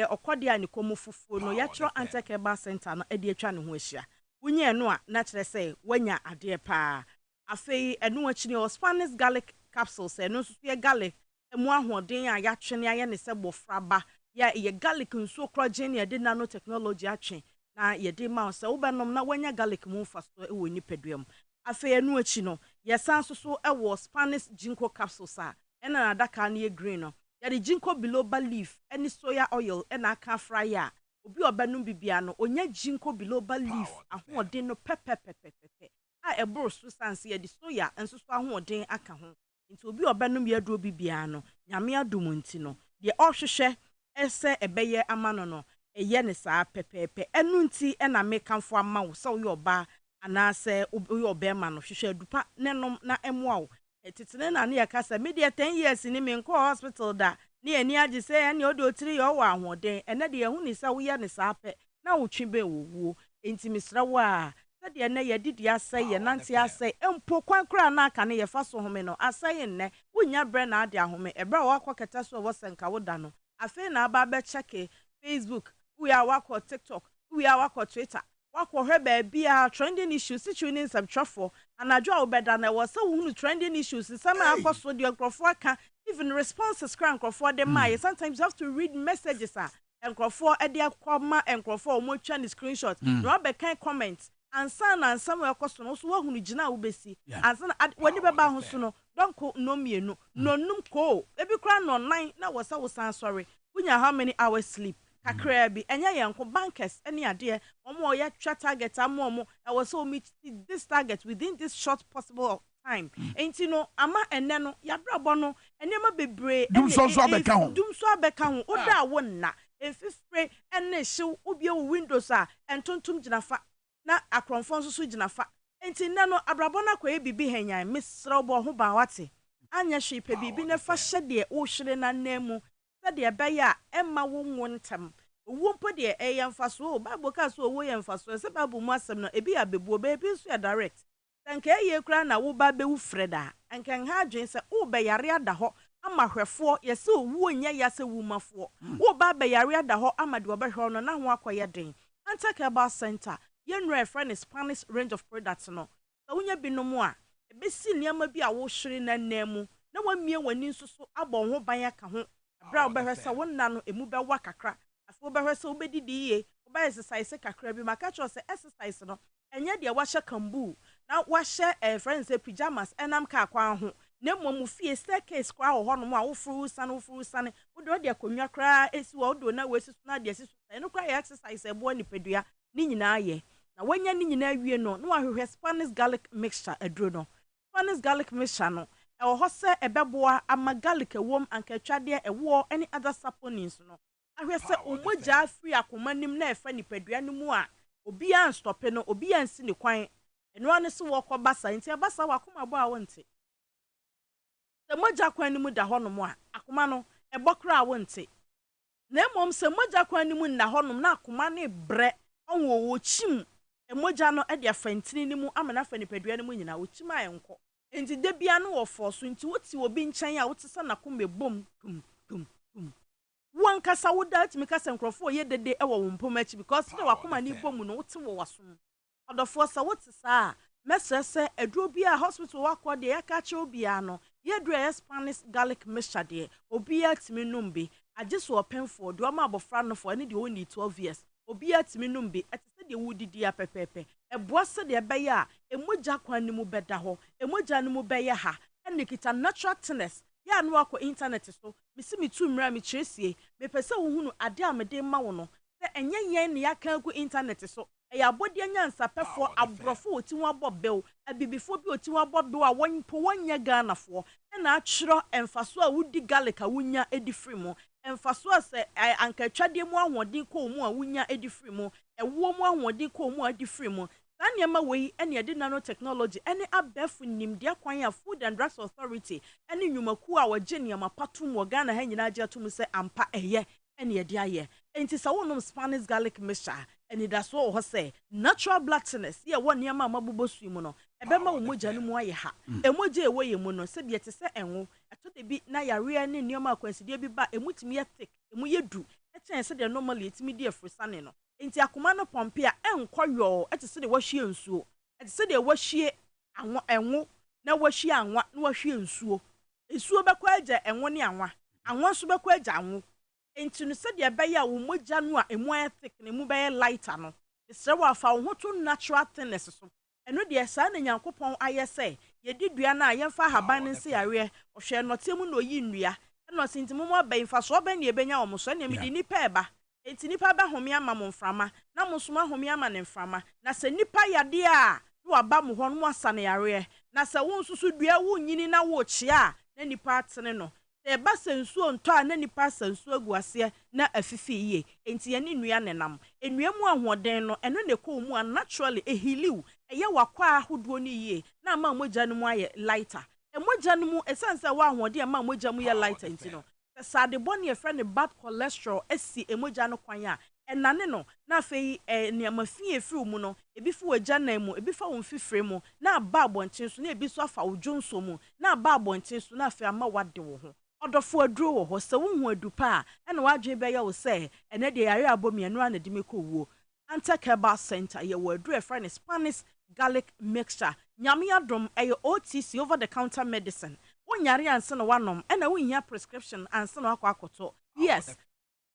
okode a ne komu fufuo no ya kyerɛ Antec Herbal Center no ede atwa ne ho ahia wunye no a na kyerɛ sɛ wanya ade pa afei eno akyi ne Spanish garlic capsules eno nso ye garlic emu ahoden a ya twene aye ne se bofraba ya ye garlic nso krogen ye de nanotechnology atwe na ye de ma se wobenom na wanya garlic mu faso e wo nipaduam afei enu achi no ye san so e wo Spanish ginkgo capsules a ena adaka na green no ya de ginkgo biloba leaf any soya oil ena aka fry ya obi obanum bibia no onya ginkgo biloba leaf ahoden no pepepepepe a eboro so sanse ya de soya enso so ahoden aka ho nti obi obanum ya duro bibia no nyame adum nti no de ohwehwe ese ebeye amano no eye ne saa pepepe enu nti ena mekanfo ama wo so yo ba anase yo be ma no hwehwe adupa nenom na emoa wo etitene na ne yakasa media 10 years ni me nko hospital da ne ani age se ene odi otiri yo wa ahoden ene de ehu ni sa wo ye ne saa pe na wo twibe wo enti misra wa se de ene ye didi asai ye nante asai empo kwankra na aka ne ye fa so home no asai nne wonya bre na ade ahome ebra wa kwaketa so wo senka wo da no afi na aba be check Facebook we are wako TikTok we are wako Twitter wako hwebe bia trending issues situating some trafo anadwo obeda na was so hunu trending issues some akoso de nkrofo aka even responses kra nkrofo de mai sometimes you have to read messages nkrofo e de akoma nkrofo o mo twa ni screenshot no be kan comment ansa na Samuel akoso no so hunu gina wo besi ansa wani beba ho so no donko no mienu no num ko ebi kra no 9 na wasa wo san sorry unya how many hours sleep kakra bi enya yenko bankers ene ade omo ye twa target amomo I was so meet this target within this short possible time enti no ama ene no ya brabo no enema bebre dum so abeka ho oda wo na efifre ene hyew obi wo windows a entontom ginafa na akronfo so ginafa enti nne no abrabo na kwa bibi henyan misra obo ho ba wate anya hwepe bibi ne fa hyede o hwere na nnamu de beya emma wo ntem wo mpo de eyemfaso bible ka so wo yemfaso se bible mu asem no ebi abebu be bi so ya direct tanka eye kura na wo ba be wu freda ankan ha adwen se wo be yare ada ho amahwefo ye se wo nya ya se wu mafo wo ba be yare ada ho amade obehwe no na ho akoye den Untainted center yenre friend Spanish range of products no so wonya binom a ebesi niam bi a wo hwere na nnamu na wamie wani nso so abon ho ban aka ho bra obehwesa wonna no emu bewa kakra afi obehwesa obedidi ye oba exercise kakra bi maka cho se exercise no enye de wahye kambu na wahye friends say pajamas enam ka akwa ho na mmom fie staircase kwa ho no a wo furu sane wo de akonwa kra esi wo do na wesi so na de esi so eno kra exercise ebo ni pedua ni nyina ye na wanya ni nyina wie no na wahwehwe Spanish garlic mixture adro no Spanish garlic mixture no e ho se ebeboa ama garlic ewom ankatwade ewo any other saponins no ahwese omogya free akomanim na efa nipadua no mu a obi an stop no obi an si ne kwan eno ane se wo kobasa nti abasa wakoma bo a wonte se mogya kwan ni mu da honom a akoma no ebokra a wonte na emom se mogya kwan ni mu na honom na akoma ne bre onwo wo chim emogya no e de afantini ni mu amana fa nipadua no mu nyina wo chim a enko enti de bia no wo forso nti woti obi nkyɛn a wotesa na ko mebom tum wan kasa woda timi kasa nkrofo ye dede e wo mpom achi because de wakoma ni bom no wote wo wasom odofo sa wotesa mesese aduro bia hospital wakọ de ya ka che obi ano ye dure Spanish garlic mixture de obi atimi numbe agiso openfo de o ma abofra no fo ani de oni 12 years obi atimi numbe atese de wudidi ya pepepe eboa se de beye a emogya kwan ni mu beda ho emogya ni mu beye ha ene kita natural tiness ya no akọ internet so misi mitu mra mi chesie me pese wo hunu ade amede ma wo no se enye yen ne yaka ku internet so eya bodi anyansa pefo abrofo oti ho abobel abibifo bi oti ho abobel a wonpo wonya Ghana fo na achiro emfaso a wudi garlic a wunya edifri mo emfaso se ankatwade mu ahodi ko mu a wunya edifri mo ewo mu ahodi ko mu edifri mo Sanyama wei ene ade nanotechnology ene abefu nimdia kwan ya Food and Drugs Authority ene nyumaku a waje niama patum wo Ghana ha nyina age atum se ampa eye ene ade aye enti sa wonom Spanish garlic mixture ene da so ho se natural blackness ye wo niama mabobosu mu no ebema wo mogya no mu aye ha emogya ewo ye mu no se de te se enwo eto de bi na yare ne niama akwansidie bi ba emutimi ye thick emu ye du eten se de normally etimi de afrusane no enti akoma no pompe a enkoyo etese de wahwie nsuo etese de wahwie anwo enwo na wahwie anwa na wahwie nsuo bekwa agya enwo ne anwa so bekwa agya anwo enti no se de beye a wo mogya no a emu ethic na emu beye lighter no esre wa fa wo to natural thinness so eno de sa na nyankopon ayese ye di dua na yemfa haban ne se yare ohwe notemu no yi nnua no sintimu mo ba infa so ba ne benya wo so ne me di nipa eba enti nipa ba home ama mo mframa na mo so home ama ne mframa na se nipa yade a no aba mo ho no asa ne yare na se wo nsusu dua wo nyini na wo chia na nipa atene no se ba sensuo nto a na nipa sensuo aguase na afifi ye enti ye ne nnua ne nam ennua mu ahoden no eno ne ko mu a naturally ehiliw eye wakwa ahodo ni ye na ma mogya no mu aye lighter mogya no mu esense wa ahoden ma mogya mu ye lighter enti no sade boni e friend bad cholesterol esi emogya no kwan a enane no na afei niam afie firi mu no ebi fu wagya nan mu ebi fa won fifire mu na ba abonten so na ebi so afa wodwonso mu na ba abonten so na afei ama wade wo ho odofo aduro wo ho se wo hu adupa a na wadwe be ya wo se ene de yare abomianu ana de mekowo Antakeba Center ye wo aduro e friend Spanish garlic mixture nyame adom eye OTC over the counter medicine wonyare anse no wanom ena wohia prescription anse no akwakoto yes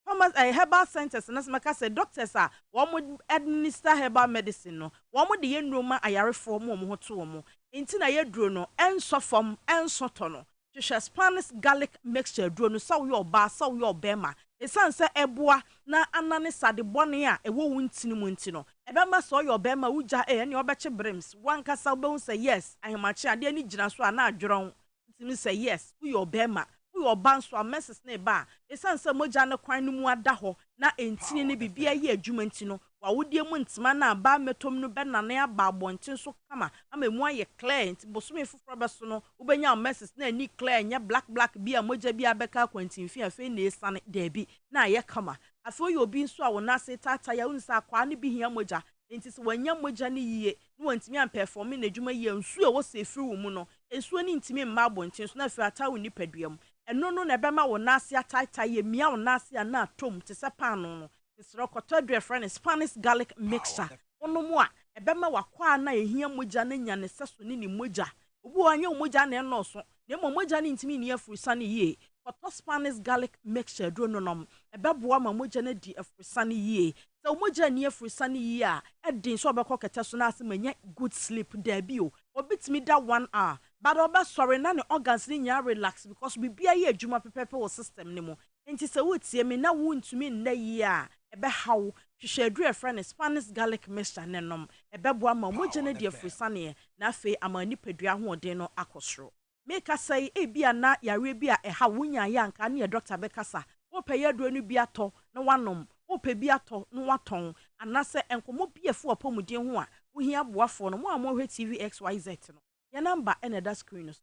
Thomas herbal centers na smaka say doctors a wo administer herbal medicine no wo mo de yenroma ayarefo mo ho to mo enti na yeduro no enso fom enso to no hwehwe Spanish garlic mixture duro no saw your ba saw your bema esanse eboa na anane sade bone a ewo wuntini mu nti no ebema saw your bema wuja ne obeche brims wankasa be say yes ahemache ade ni gina so na adworon ntimi say yes wo your bema wo banso a message na ba esanse moja ne kwan no mu ada ho na entini ne bibia ye adwuma nti no wa wodie mu ntima na ba metom no be nane aba abonten so kama ama mu aye client bosome fufuro be so no ubenya message na ni clear nya black bia moja bia beka kwantimfi afi na esane debi na ye kama afi oyo obi nso a wona se tata ya unsa kwa ne bi hia moja enti se wanya moja ne yiye no wantimi am perform na adwuma ye nsu e wo se firi wo mu no ensuo ni ntimi mma abonten so na afi ata wo nipaduam eno no na bema wo nase atata ye mia wo nase na atom te se pan no Mr. Koto friend Spanish garlic mixture ono mu a ebema wakwa na ehia moja na nya ne seso ni moja obu anya moja na eno so na mo moja ni ntimi ni afurisa ne ye Koto Spanish garlic mixture dro no nom ebeboa ma moja na di afurisa ne ye se moja ni afurisa ne ye a edin so obekọ kete so na ase manya good sleep da bi o obitimi da 1 hour but oba sorry na ne organs ni nya relax because bibia ye adwuma pepepe wo system ne mo enti se wotie me na wontumi nna yi a ebe haw hwehwe adru e friend Spanish garlic mixture ne nom ebe boa ma moje na di afrisane na afi ama nipadua ho ode no akosoro meka sai ebia na yare bia ha wonya ya nka na doctor bekasa wo peye adru no bia to na wanom wo pe bia to no waton anase enkomo bia fu opomuden ho a wo hia boafo no mo amhwe TV XYZ no ya number ene da screen no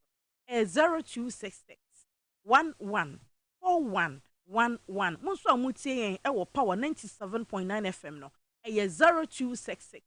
0266 114111 Monso amutie yen e wo power 97.9 FM no eye 0266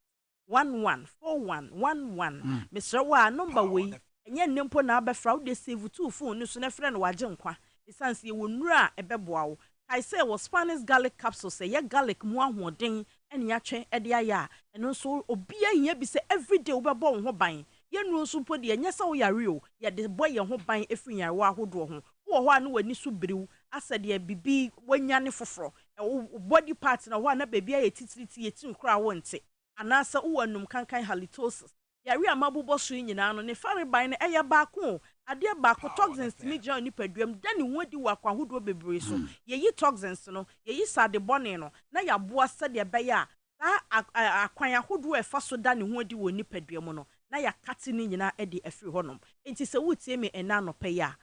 114111 Mr. Wa number we enye nempo na abefra wo de save two phone no so na frɛ no wagye nkwa esanse wo nura ebeboa wo kai say wo Spanish garlic capsules say ye garlic mu ahoden ene ya twen e de aya eno so obia hia bi say everyday wo bebo wo ho ban ye nu so po de enye sa wo yare o ye de boy ye ho ban efiri yare wa ahodo ho wo ho anu wani so biriw asade bibi wanya ne foforo body part na ho na baby aye titiriti yetim kura wonte anasa wo anum kankan halitosis yare amabubo so nyina no ne fare ban ne eye baako ade baako toxins ni gya ni paduam da ne wodi wa kwa ahodo bebre so ye yi toxins no ye yi sade bone no na ya boa sade be ya akwan ahodo e fa so da ne wodi wo ni paduam no na ya kate ni nyina e de afiri honom enti se wutie me ena no pe ya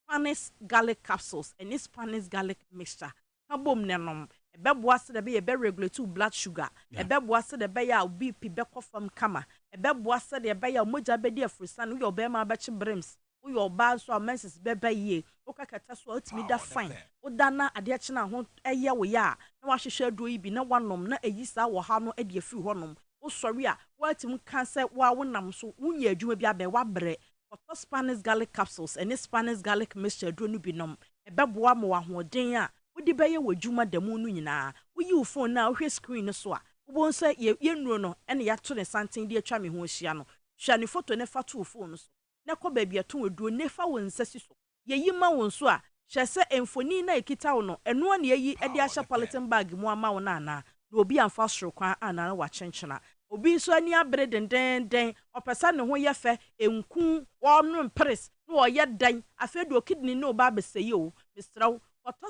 Spanish garlic capsules and Spanish garlic mixture. Kabom nenom. Ebeboa se de be regulate blood sugar. Ebeboa se de be ya BP be kofam kama. Ebeboa se de be ya moja be de afrusan we obema abachi brims. We oba so menses be ye. Okakata so ultimi da fine. Odana ade achi na ho eye wo ya. Na wa hwehwe do yi bi na wanom na eyisa wo ha no e de afiri honom. O sorry a watim cancer wa wonam so wunya adwuma bi abe wa bre. Koto Spanish garlic capsules and Spanish garlic mixture do no binom ebeboa mo ahoden a wodi beye wadwuma damu no nyina wo yi phone na hwe screen so a wo nsa ye nuro no ene ya to ne santen de atwa me ho hia no hwa ne photo ne fa to phone so na ko ba bia to weduo ne fa won nsa si so ye yi ma won so a hwe se emfoni na ekita wo no eno na ye yi e de ahya politin bag mu ama wo na na obi amfa soro kwan ana wa chenchena obi so ani abre den opesa ne ho ye fe enku wonu pres no ye dan afedu okidni no ba beseye o misraw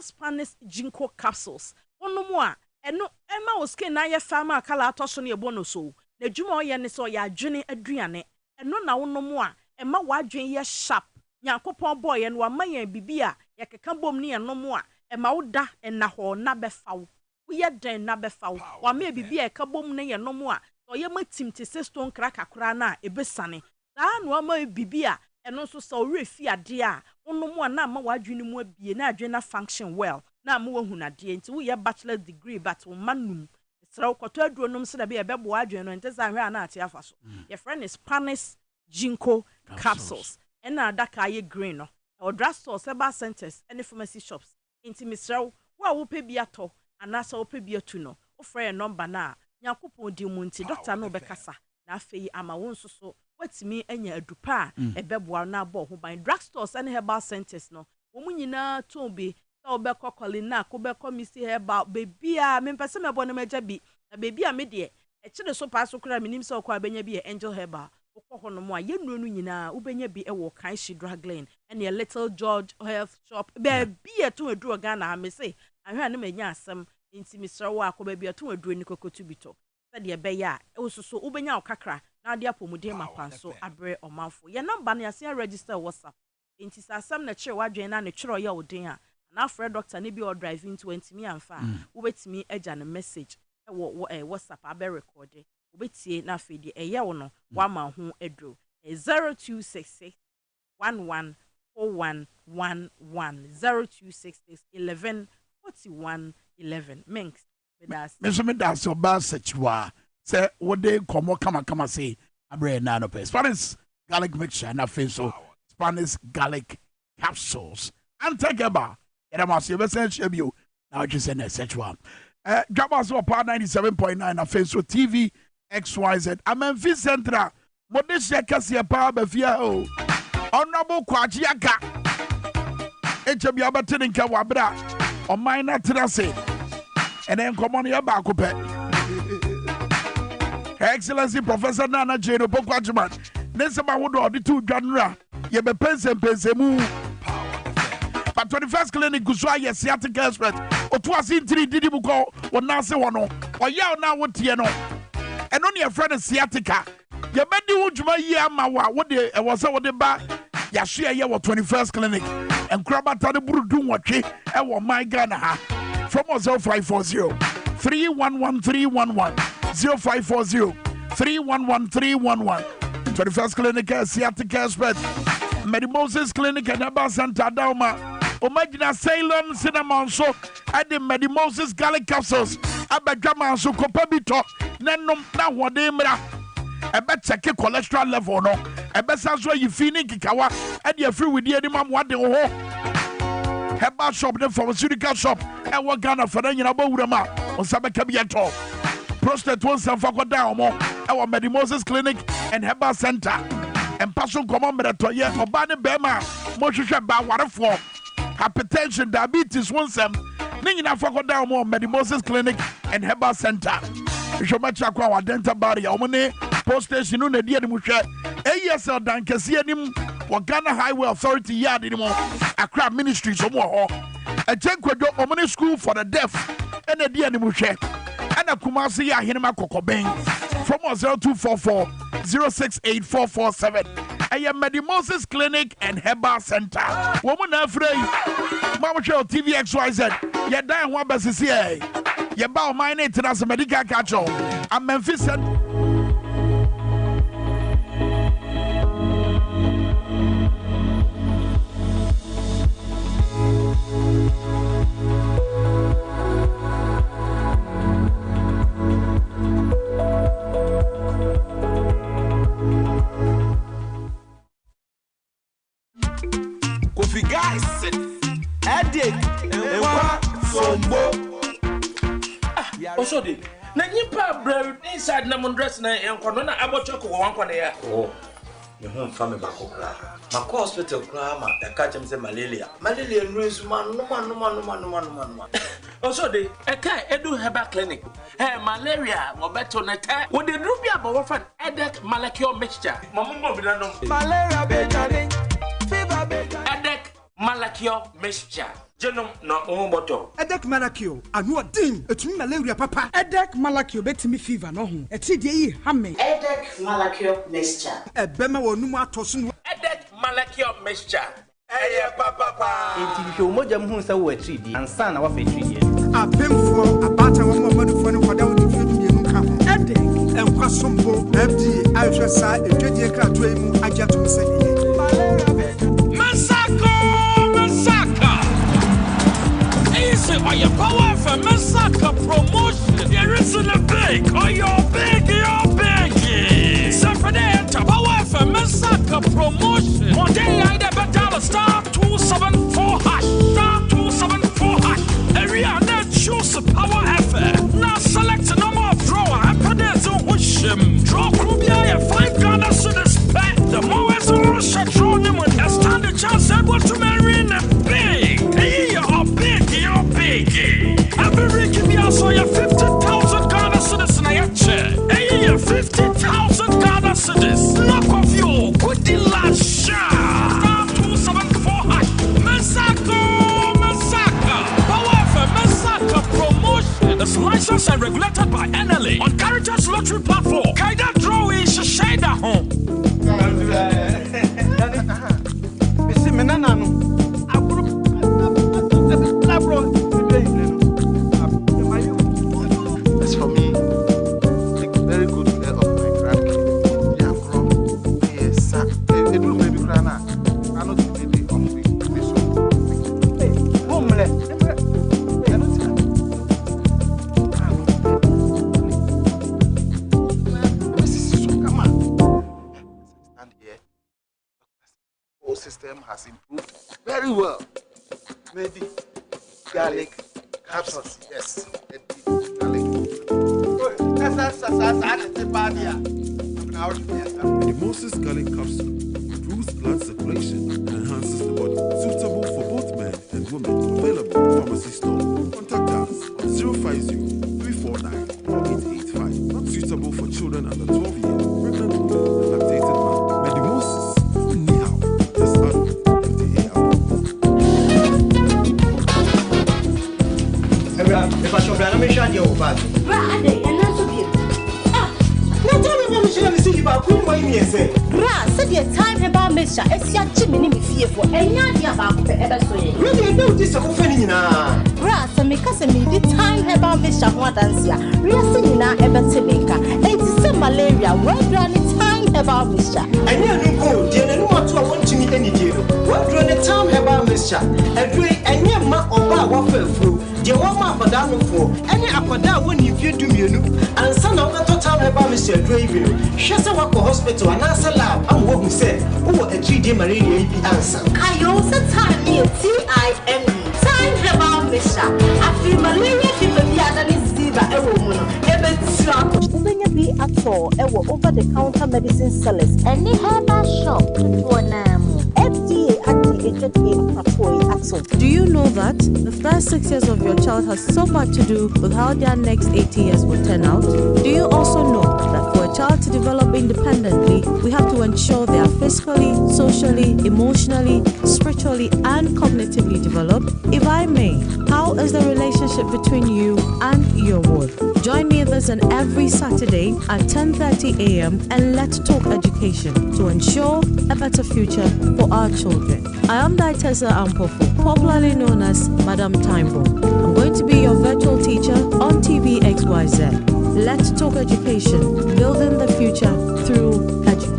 Spanish ginkgo capsules onomu a eno ema o skin na ye fa ma kala atoso ne ebo no so na dwuma o ye ne so ya adwene aduane eno na wonomu a ema wadwen ye sharp Nyankopon boy en wa mayan bibia ye keka bom ne enomu a ema woda ena ho na befawo ye den na befawo wa me bibia e ka bom ne enomu a so ye matim te se stone crack akura na ebesane da no ama bibia eno so so refi ade a onomu a na ma wadwene mu abie na adwene na function well na ma wahu na de nti wo ye bachelor degree but wo manum sra ukoto aduonom se da be bebo adwene no ntesa hwe ana ate afa so your friend is Spanish ginkgo capsules ena adaka ye green no or drugstore seba centers any pharmacy shops nti misra wo pe bi ato anasa wo pe bi atu no wo frɛ number na Nyankopon di mu nti doctor no be kasa na afei ama wo nso so watimi anya adupa ebeboa na abo ho ban drugstores and herbal centers no wo mu nyina ton bi ta obekọ kolina ko bekọ misi herbal bebia me mpese mebo na maja bi na bebia me de e kire so pa so kura minim se okọ abenya bi angel herbal okọ ho no mo aye nuru nyina ubenya bi e wo kan shi drug lane and a little George health shop bebia to aduro Ghana me say ahwe na manya asem nti misra wo akọ bebia to aduro ni kokotu bito se de be ya osuso ubenya okakra na dia pomuden makwanso abre omanfo ye number na ya register WhatsApp enti sasam na kire wadwen na ne kire ya odin a na afre doctor ne bi o driving 20 mi amfa wo betimi agya ne message e wo WhatsApp abe record wo betie na afedi eye wo no wa ma ho edro 0266 114111 0266 114111 Minks me das so ba sechwa se wode komo kama say abre na no pe Spanish garlic mixture na fe so Spanish garlic capsules Untainkable era ma se be sen chebio na just say na sechwa Dwabo Ase pa 97.9 na fe so TV XYZ Amenfi Central modesha kase pa ba fia o honorable kwaji aka echebia abatene nka wabra o minor trase and then come on your back up. Her Excellency Professor Nana Jane Opokwachman. Nesema wodo auditu genre. Ye be pense mu. But 21st clinic kuswa ye sciatic expert. Otuasi 3 didi buko wonase wono. Oya na wotie no. Eno ne friend sciatica. Ye bedi wudwuma yi amawa wode e wose wode ba ya hwe ye wo 21st clinic. Enkrabata de burudu nwotwe e wo my Ghana ha. From 0540 311311 0540 311311 21st Clinic Sciatic Expert Medimoses Clinic and Abba Santa Dauma Omagina Ceylon Cinnamon so at the Medimoses Garlic Capsules Abajama so Copabito Nanum na Wademra a bet check cholesterol level no a bet as well you feeling Kikawa and you're free with the animal what the ho herbal shop, the pharmaceutical shop, and what Ghana for the Urama on Sabakabiato. Prostate was some Fakodamo, our Medimoses Clinic and Herbal Center, and Passion Commandment Toya, Obana Bema, Moshe Ba Waterfall, hypertension, diabetes, one sem, Nina Fakodamo, Medimoses Clinic and Herbal Center. Shomachakwa, Dental Body, Omone, Post Station, the dear Musha, ASL Dankasianim. Ghana Highway Authority yard anymore. Accra Ministry so more. A Jenkwedo Omani School for the Deaf and a dear Nimushe and a Kumasi Yahinema Kokobeng from 0244 068447. I am Medimoses Clinic and Herbal Center. Woman afraid Mama Show TV XYZ. You're dying one basis here. You're about my name to us a medical catch-all. I'm Memphis. Kofi guys, Edik, Ewa, Sombo. Osodi, na nipa brew inside na mundress na enkono na abochoko wan kwane ya. Oh. You home family bakokra. Ma hospital kra ma e ka chem se malaria. Malaria nresu man no. Also, the Edu Herbal Clinic. Malaria, Mobeto Neta. Would the Rubia Bawafan Edek Malacure mixture? Malaria Betading. Fever Betading. Edek Malacure mixture. Genome no bottle. Edek Malacure. Anu ding. It's malaria papa. Edek Malacure betimi fever no ho. Eti dey hamme. Edek Malacure mixture. Ebema wo numa tosun. Edek Malacure mixture. Eye papa. Enti hwe omojam hu sa wo atridi. Ansa na wa fa atridi. Abemfo abata wo mamadu no kwada wo difie mienu ka ho. Edek enkwasombo FD ahwe sa edwedie krato emu agyatom se eye. Masako. Or your power for Masaka promotion. There isn't a big, or you're big. So for that, power for Masaka promotion. One day I never dial star 274 hash. Star 274 hash. Area net choose power effort. Now select a number of drawer. I put it on wish him. Draw Krubia 5 Ghana to the spec. The more as a Russia draw them with a standard chance able to marry in a big. Every week you also your 50,000 Ghana citizens na yache. Hey, 50,000 Ghana citizens. Knock off you. Good deal last shot. 274 hash. Masaka. Power for Masaka promotion. It's licensed and regulated by NLA on Caritas Lottery Platform. Kaida draw is Shada home. Missy Menano. As for me, take very good care of my grandkids. They are grown. Yes, sir. They do maybe grana. I know the baby of this one. Hey, homeless. Come on. Stand here. The whole system has improved very well. Maybe garlic capsules. Yes. The Moses Garlic Capsule improves blood circulation and enhances the body. Suitable for both men and women. Available at pharmacy store. Contact us on 050-349-4885. Not suitable for children under 12 years, pregnant women, and lactated man. The Moses Nihao. This adult FDA If I show brother, I'm sure you're bad. Bra, said your time about Misha, it's your chimney fearful, and you're about ever so. Really, no, this is a offending. Bra, so make us a minute time about Misha, what answer. Real singing ever to make her. It's some malaria, what run time about Misha. And you go, dear, and what I want to meet any deal. What run the time about Misha? And your ma or waffle through. The woman for down for any apada when you feel to me, and son of the total about Mr. Draven. She's a walk hospital and answer loud. I'm what we said. Oh, a 3D malaria answer. I also time me TIME. Time about Misha. I feel malaria fever the other is fever a woman. Be at all, over the counter medicine sellers, and they have a shop for now. FDA activated in Patoi Axel. Do you know that the first 6 years of your child has so much to do with how their next 80 years will turn out? Do you also know that for a child to develop independently, we have to ensure they are physically, socially, emotionally, spiritually, and cognitively developed? If I may, how is the relationship between you and your ward? Join me this and every Saturday at 10:30 a.m. and let's talk education to ensure a better future for our children. I am Dietessa Ampofo, popularly known as Madam Timetable. I'm going to be your virtual teacher on TV XYZ. Let's talk education, building the future through education.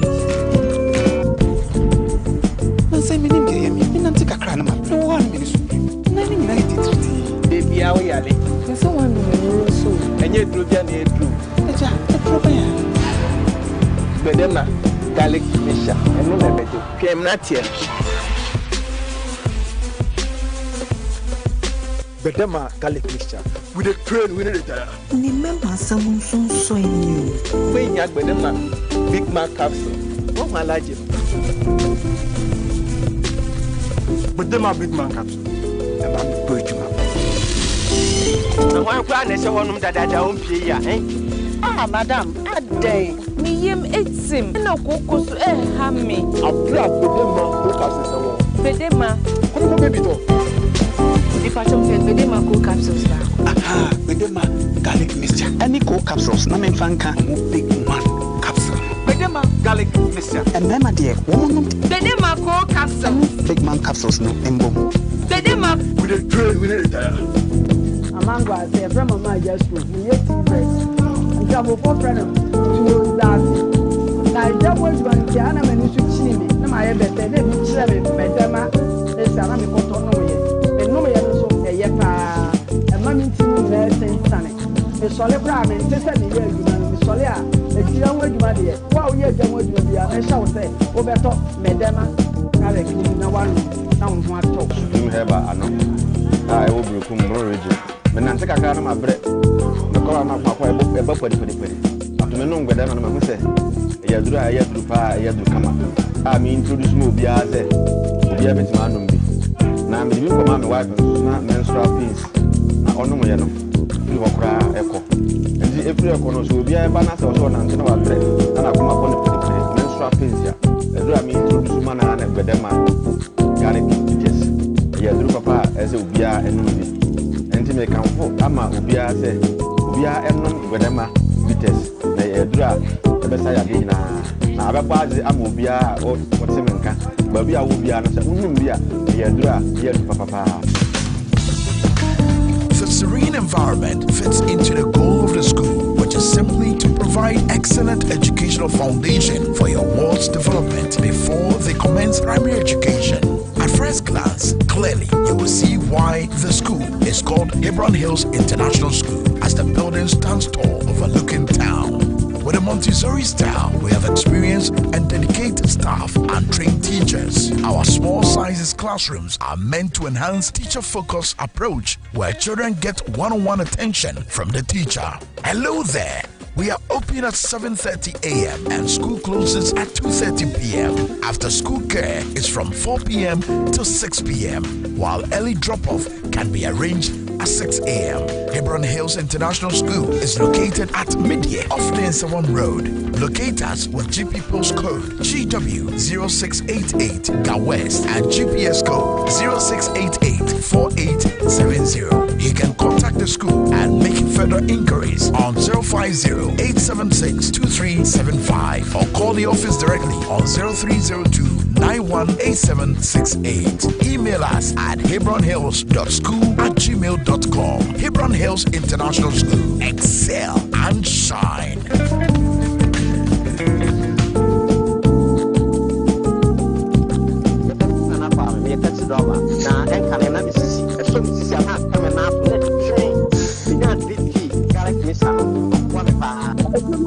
Bedema garlic mixture and no better. PM not here. Bedema garlic mixture with a train winning it. Remember someone so in you. When you Bedema Big Mac capsule. Oh, my like it. Bedema Big Mac capsule. And I'm going to Na wan kwa na se honum dadada on pie ya Ah, madam, adai. Me yem etim. Na koko so ha me. Abra bedema ko capsules wo. Bedema. Kono baby to. If I don't feel bedema ko capsules ba. Aha, bedema garlic mixture. Any co capsules na me fanka mo big man capsule. Bedema garlic mixture. And mema dear, woman. Bedema ko capsule. Big man capsules no embo. Bedema. We dey train, we dey tire. Amango say from mama just go. We yet to Dwabo for friend to that. Na Dwabo is going to ana menu su chini me. Na ma ye bete na bi chire me medama. E sa na me koto no ye. E no me ye no so e ye pa. E ma mi ntinu na e sensane. E sole bra me ntese ni ye adwuma no. Me sole a e tira ho adwuma de ye. Wa o ye adwuma bia na sha wo se wo beto medama. Na le kini na wa na wo ho ato. You have ano. Ah, e wo brukum bro region. Me nante kakra na mabre. Kola na kwa eba pwede. Atume no ngweda na ma se. Ya duru pa ya duru kama. Ah me introduce me obi aze. Obi abeti ma no mbi. Na me bi ko ma me wife na menstrual pains. Na ono mo ye no. Ni wakura eko. Ndi efiri eko no so obi eba na se o so na nte na wa bre. Na kuma ko ne pwede menstrual pains ya. Edura me introduce ma na ngweda ma. Gari yes. Ya duru papa eze obi a enu mbi. Enti me kanfo ama obi aze. Bia enom wedema bites na edura ebesa ya de na abekwaze amobia o wotemenka ba bia wo bia no se unum bia edura ye papa. The serene environment fits into the goal of the school, which is simply to provide excellent educational foundation for your ward's development before they commence primary education. At first glance, clearly you will see why the school is called Hebron Hills International School, as the building stands tall overlooking town. With a Montessori style, we have experienced and dedicated staff and trained teachers. Our small sizes classrooms are meant to enhance teacher-focused approach, where children get one-on-one attention from the teacher. Hello there. We are open at 7:30 a.m. and school closes at 2:30 p.m. After school care is from 4 p.m. to 6 p.m., while early drop-off can be arranged at 6 a.m. Hebron Hills International School is located at Midye off Densawam Road. Locate us with GP postcode GW0688 Ga West and GPS code 06884870. You can contact the school and make further inquiries on 050-876-2375 or call the office directly on 0302-918768. Email us at hebronhills.school@gmail.com. Hebron Hills International School. Excel and shine.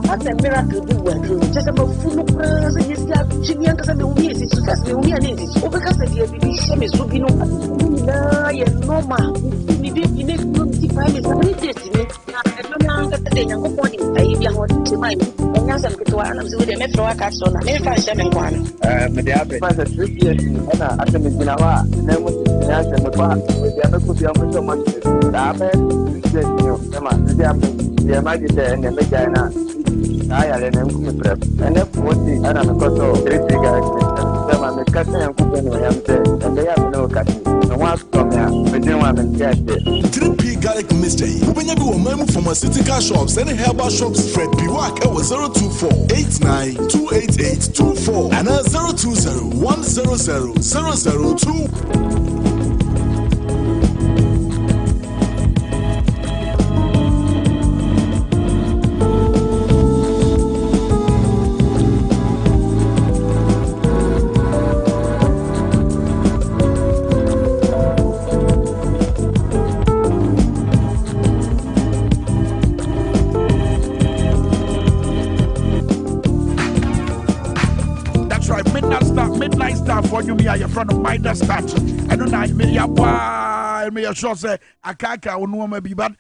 That's a miracle do work. Just a full praise and you start Chilean because the only is because the only is because the same is to be no normal. You need to find is very destiny. I don't know that they are going to to my and as I'm going to the metro capsule and if I said one. But the average is 3 years and I can begin our name was the part with the other could be so much. The imagine and the vagina. I had an prep and if what the Anna Coto, 3 guys, and the cutting and cooking, and they have no cutting. And what's from there, we didn't want to get it. 3P garlic mixture. When you go a memo from a city car shops and herbal shops, Fred Biwak, 024-89-288-24 and 020-100-002. For you, me, your front of my dispatch. I don't know, me, why, me, sure say, I can't, maybe, but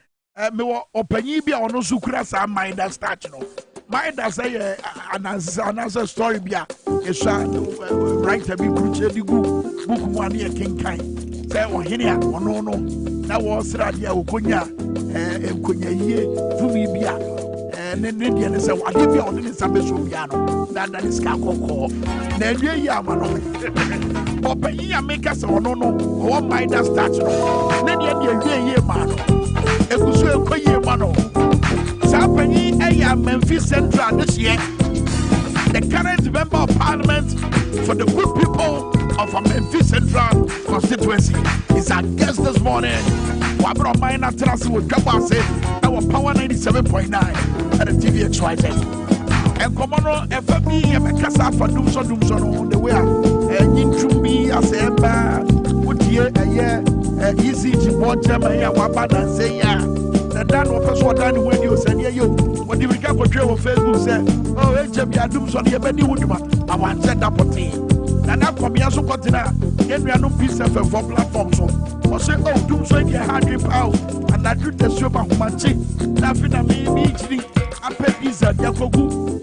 me, open ye be on no sucras and my dispatch. My that's a another story, be a write a big creature, the book 1 year king kind. Say, oh, here, oh, no, that was Radia Ukunya, enkonyaye fumi bia ne dia ne se wade bia on ne sabe so bia no na na ska kokko na adwe yi ama no opanyi ya make se ono no o mind that start no na dia adwe yi ma no ekusu ekoyi ma no sa panyi eya Memphis Central this year. The current member of parliament for the good people of a Memphis Central constituency is our guest this morning. Wabro Minor Terrace with Dwabo Ase, our power 97.9 at the TV XYZ. And come on, FB, Kasa for Dumso on the way. And Yinchumbi as a bar, would ye a year easy to watch them a wabana say ya. The Dan was what done when you said, you. What do we get for trail on Facebook? Said, oh, HM, ya doom son, ya Benny Woodman. I want set up a team. And now from Yaso Cotina, get me a no piece of a for platform. So, or say, oh, doom so you had drip out. And I do the soup of my chick. Laughing at me, I pay pizza, Yakogu,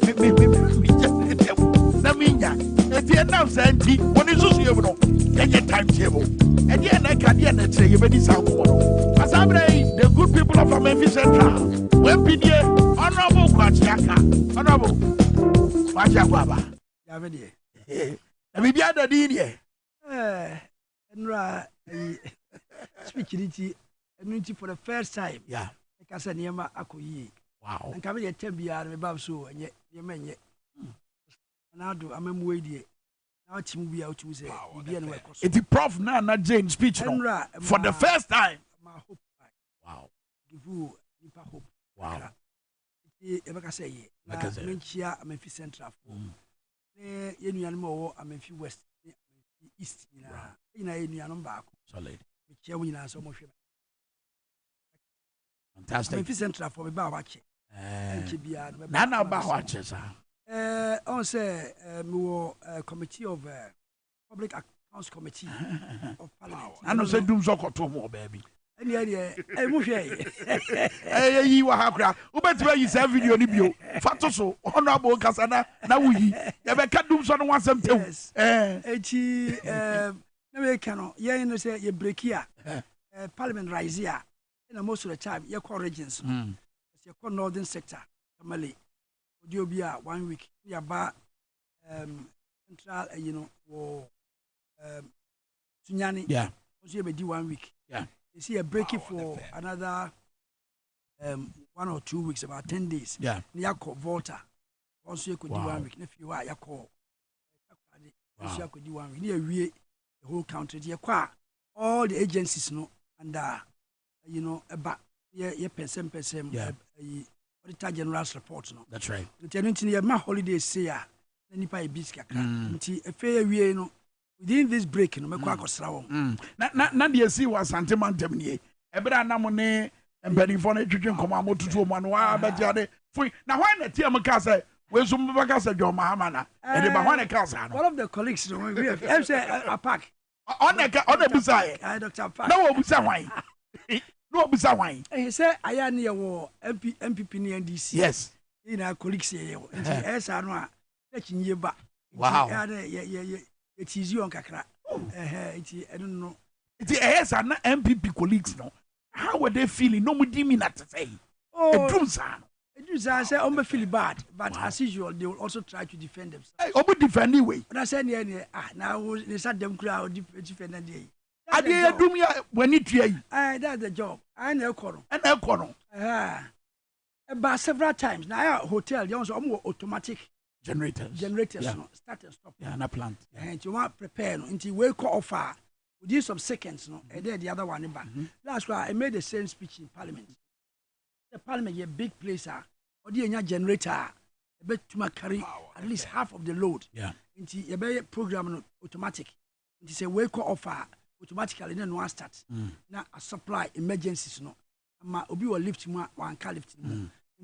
Naminia. At the end of Santi, what is this you know? Get your timetable. And yet, I can't say you very sound. As I say, the good people of Memphis Central, when PDA, honorable Kwachaka, honorable Kwachaka. Yavedi. We be other DD. Enra speech unity for the first time. Yeah. Like I said, Niama Akoyi. Wow. And coming at 10 BR, me babso, and yet, you men yet. And I do, I'm a waiting. Now it's movie out to say, it's the prof Nana Jane speech for the first time. My hope. Wow. Give you hope. Wow. Like I say, Menchia, I'm a Memphis Central. You know, I'm a few West, East, in a number. Solid. Which are so much. Fantastic. Memphis Central for me, Bawachi. Nana Bawaches. On say, committee of public accounts committee of Parliament. I know say doom soko to more baby. Any idea? I move here. Hey, you were happy. Who bet where you say video ni bio? Fatoso, honorable Kasana. Now we. You be cut doom so no want some too. Echi, no we cannot. Yeah, you know say you break here. Parliament rise here. And most of the time, you call regions. You call northern sector, Tamale.Odiobia 1 week. You about central, you know, or Sunyani. Yeah. Also, you 1 week. Yeah. You see a break for another 1 or 2 weeks, about 10 days. Yeah. You call Volta. Also, you could do 1 week. If you are, you call. Also, you could do 1 week. Near the whole country. You call all the agencies, no, and you know, about yeah, percent, Auditor General's report, no. That's right. The my holidays say, Nipa Biska. A fair way, no. Within this break, no, not the sea was sentimental. Ebra Namone and Benny Von Education Commamo to do one while, but Jade. Now, why not Tia Macassa? Where's some Macassa, John Mahamana? And the Bahana Casa. One of the colleagues, we have a pack. On the beside, Dr. Pack. No, wine. No, beside wine. He said, I am near war, MPP and DC. Yes. In our colleagues here, and as I know, letting you back. Wow. It is you on Kakra. I don't know. It is not MPP colleagues, no. How were they feeling? No, we didn't mean that to say. Oh, I say, I'm feel bad, but as usual, they will also try to defend themselves. Oh, but defend anyway. But I said, now they said them crowd defend the day. I did do me when it that's the job. I know corner. And El Corner. But several times now, hotel, you also automatic generators, yeah. No, start and stop. Yeah, and a plant. Yeah. And you want prepare no, until we call offer. Within some seconds, no, and then the other one back. That's why I made the same speech in Parliament. The Parliament is a big place, or the generator, a bit to carry at least half of the load. Yeah. Until a program automatic. It's a wake offer. Automatically, then one starts. Now, a supply emergencies, no. Ma obi will lift one car lift.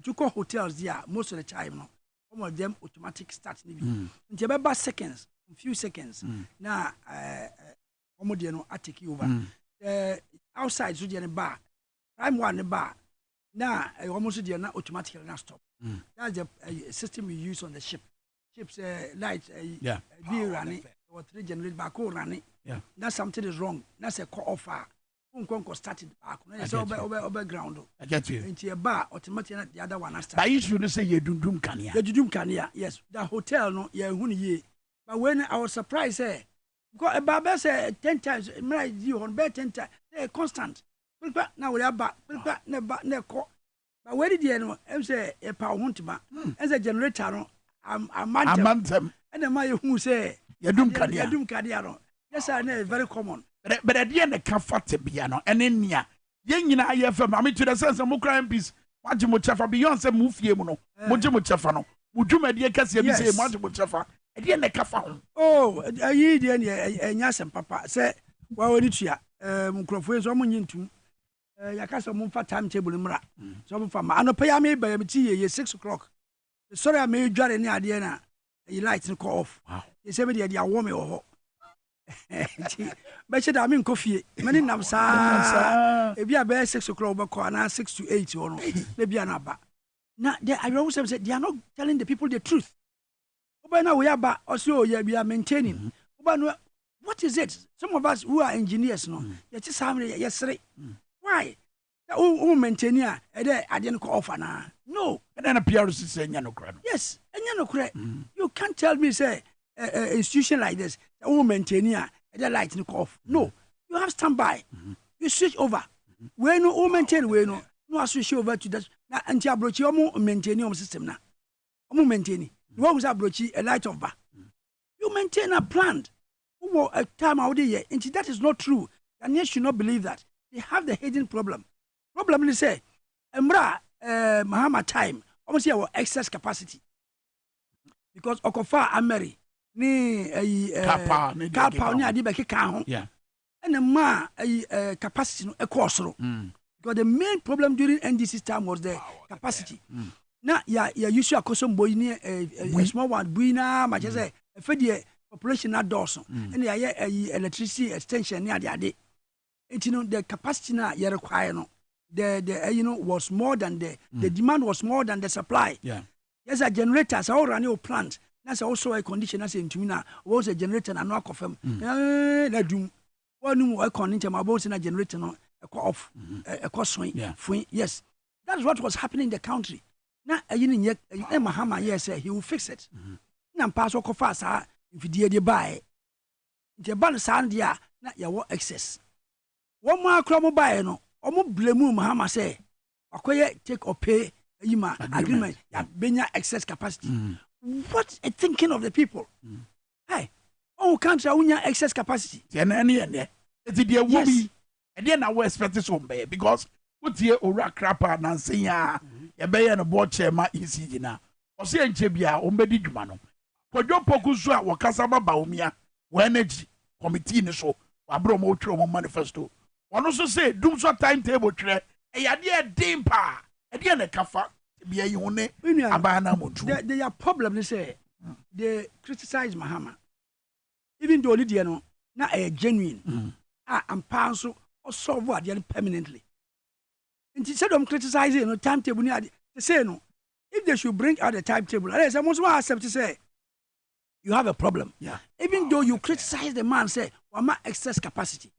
You call hotels there most of the time, no. Some of them automatic start. In about seconds, a few seconds. Now, I take you over. Outside, so the bar. I'm one bar. Now, I almost did not automatically now stop. That's the system we use on the ship. Ships light, be running or 3 generate back running. Yeah. That's something is wrong. That's a call offer. unko started back na say over ground. I get you. Nti e ba automatically the other one start. But you should say you dundum kania. You dundum kania. Yes. The hotel no ye hu ye. But when I was surprised because Baba said 10 times, you on bed 10 times, they're constant. Now we are back, never call. But where did you know? I'm say a power huntima as a generator. I'm them. And the man who say, Yadum Cadiano. Yes, I know, very common. But at the end, the comfort piano and in ya. Yen, I have from me to the sense of crime piece. What you much for beyond some move yemono, Mujamuchafano, Mujuma dear Cassia, say, Mujamuchafa. Oh, I eat and yes, and papa say, well, it's ya, Mucrophone, someone into Yakasa Mumfa timetable in Mra. Some from Anopayame by MT, 6 o'clock. Sorry, I made Jar any idea. You lights and call off. You say, the idea warm or but should I mean coffee? Many namsa. If you are bare 6 o'clock, but 6 to 8 or maybe an abba. Now, I always said they are not telling the people the truth. But now we are back also, we are maintaining. But what is it? Some of us who are engineers, no, just yesterday. Why? Who maintain here? I didn't call for now. No. And then appears to say, yes, and you can't tell me, say, institution like this, who maintain here, the light off. No, you have standby. You switch over. We no who maintain, we no switch over to that. Now, until broach you maintain your system now. Maintain. You always have a light of bar. You maintain a plant. A time out there, and that is not true. And you should not believe that. They have the hidden problem. Problem is say, Emra Mahama time, almost here excess capacity. Because Okofa Ameri, ni Kapa ni Adibeke Kahon. Yeah. And the ma capacity a course. Because the main problem during NDC's time was the capacity. Now, yeah, you see a custom boy near a small one, Buina, much as a fed population at Dawson, and the electricity extension near the day. And you know, the capacity now you require, the was more than the demand was more than the supply. Yeah. Yes, a generator, so all run your plant. That's also a condition as in Tumina was a generator and not confirm. Na doom. One more condition about in a generator, off, a cost swing. Yes, that's what was happening in the country. Now, yet, Mahama, yes, he will fix it. Now, pass or fast, if you did buy the ban sandia, not your excess. One more crumble buy, no, or more blame Mahama say, acquire, take or pay agreement, benya excess capacity. What a thinking of the people. Hey, oh, country, excess capacity. It's the woman, and then I will expect this one, because what's here, or crapper, Nancy, ya be na board chairman ECG na o se enche bia o mbedi dwuma no kodwo pokusu a wakasaba baomia wo energy committee ni so wabro mo twere mo manifesto ono so say dum so timetable twere e yade e din pa e de na kafa bia yi hone abana motu their problem is say they criticize Mahama even though they no na a genuine am panso or solve what permanently. Instead of criticizing timetable, they say no. If they should bring out the timetable, I must accept to say you have a problem. Yeah. Even though you criticize the man, say, "Wama excess capacity."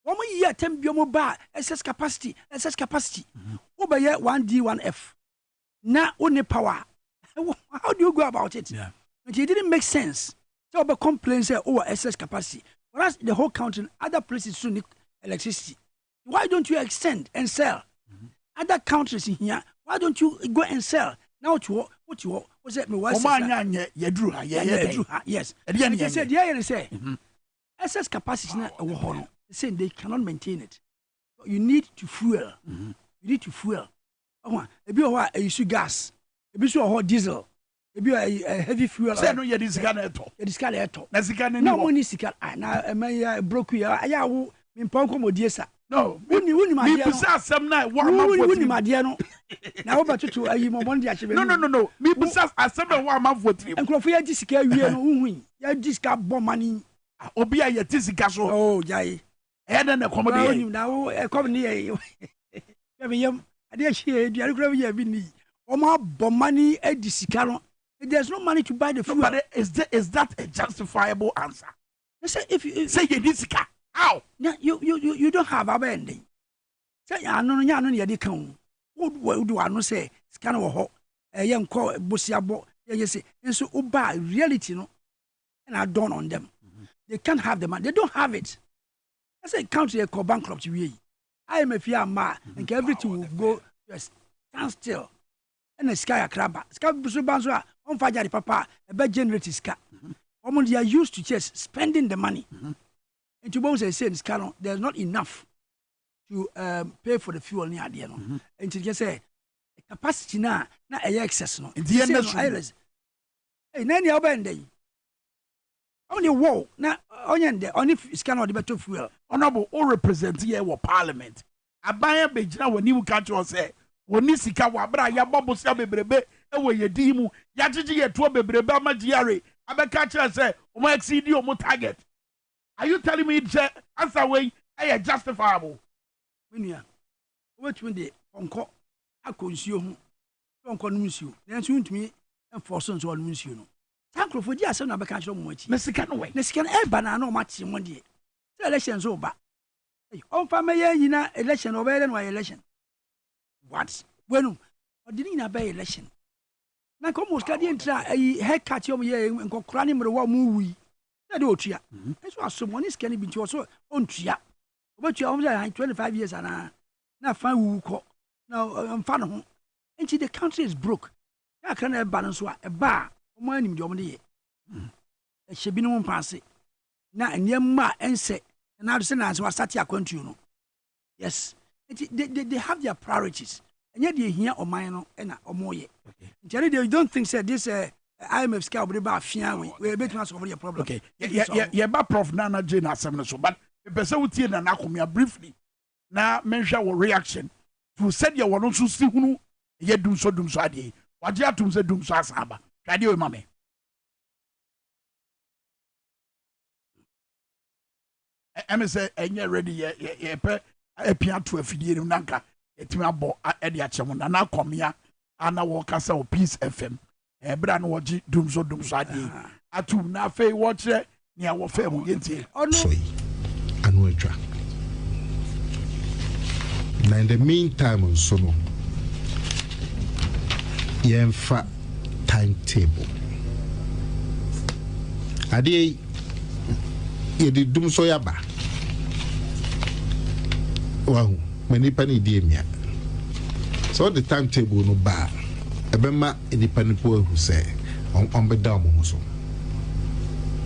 1 year 10 biomo excess capacity. Over here 1D 1F. Now only power. How do you go about it? Yeah. But it didn't make sense. So about complaints say excess capacity. Whereas the whole country, other places soon need electricity. Why don't you extend and sell? Other countries in here, why don't you go and sell? Now what you was it me was yes. They said they say excess capacity na they say they cannot maintain it. You need to fuel. You need to fuel. If you are a gas, if you are diesel, if you are a heavy fuel. Say no you discard it. No money sikat. Na broke you. Aya wo me ponko modiesa. No, wuni my dear. Some night, wuni my dear. No, now over to a moment. No. Me possess a 7 1 month for 3. And Cropia Jessica, we are win. You just got bomb money. Obia your Jessica. Oh, Jay. And then a comedy now, a comedy. I dare share the other been. Oma bomb money at Jessica. There's no money to buy the food. But is that a justifiable answer? Say if you say Jessica. How? You don't have a bending. Say, I know you can. What do I know say? Scan or a young call Bussiabo. Yes, and so by reality, no, and I don't on them. They can't have the money. They don't have it. I say, country a call bankrupt. I am a fear ma, and everything will go stand still. And a sky a crabber. Sky Busubanza on fire, papa, a bad generated sky. They are used to just spending the money. And to both say, there's not enough to pay for the fuel near the end. And to just say, capacity now, not a excess. No, in the end of the hey, Nanny Obende. Only war, now, only scan or the better fuel. Honorable, all represent here or parliament. I buy a big now when you catch or say, when you see Kawabra, ya bubble sabe brebe, away your dimu, Yaji a 12 brebe, Magiari, I be catch her say, or exceed your target. Are you telling me it's answer way I justifiable? When you which when they uncle, I consume, don't convince you, then soon to me and for sons or miss you. Thank you for the son of a catch on which Mexican way. Mexican air banana much in 1 year. The election's over. On family, election over and why election. What? Bueno, I didn't obey election. Now, almost can't try a haircut your year and go crying with a war movie. I do tria. That's why someone is canning to also on tria. But you're only 25 years and now find who call. Now, I'm fun home. And see, the country is broke. I can't balance a bar. Money, Germany. It should be no one pass it. Now, and your ma and say, and now the Senate was sat here continue. Yes, they have their priorities, and yet they hear or mine and or more yet. Okay, they don't think that this IMF scale will be about fear. We're better to solve your problem. Okay, yeah, but Prof. Nana Jane has some so, but the person would hear and Nakumia briefly. Now, mention our reaction to said you want to see who yet do so doom sadi. What you have to say doom sasaba. Radio Mammy. I say, and you're ready, a piano to a video nanka, a timabo at Ediachamon, and now come here, and I walk us out Peace FM, a brand watch doom so doom sadi. I too now fay watch it near our family. Oh, no, and we track. Now, in the meantime, on Sono, Yenfa. Timetable. Ade ye di dum so yaba. Wow, many pani di emia. So the timetable no ba. Ebema independent people who say on be down mo so.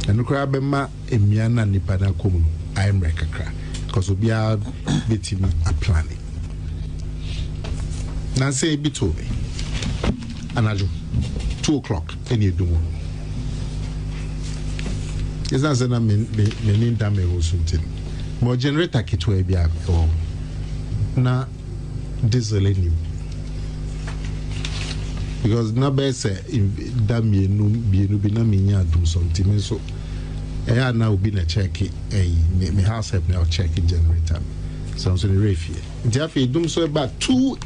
Enu kra bema emia na nipa na komu no. I am rekakra because obi a betimi a planning. Na say bi to me. Anajo 2 o'clock any do more. It's not that I'm in damage or something. More generator kit will be a na diesel in because na best damage no be na me do something so I now be na check me house help now check generator so the refi therefore do so about 2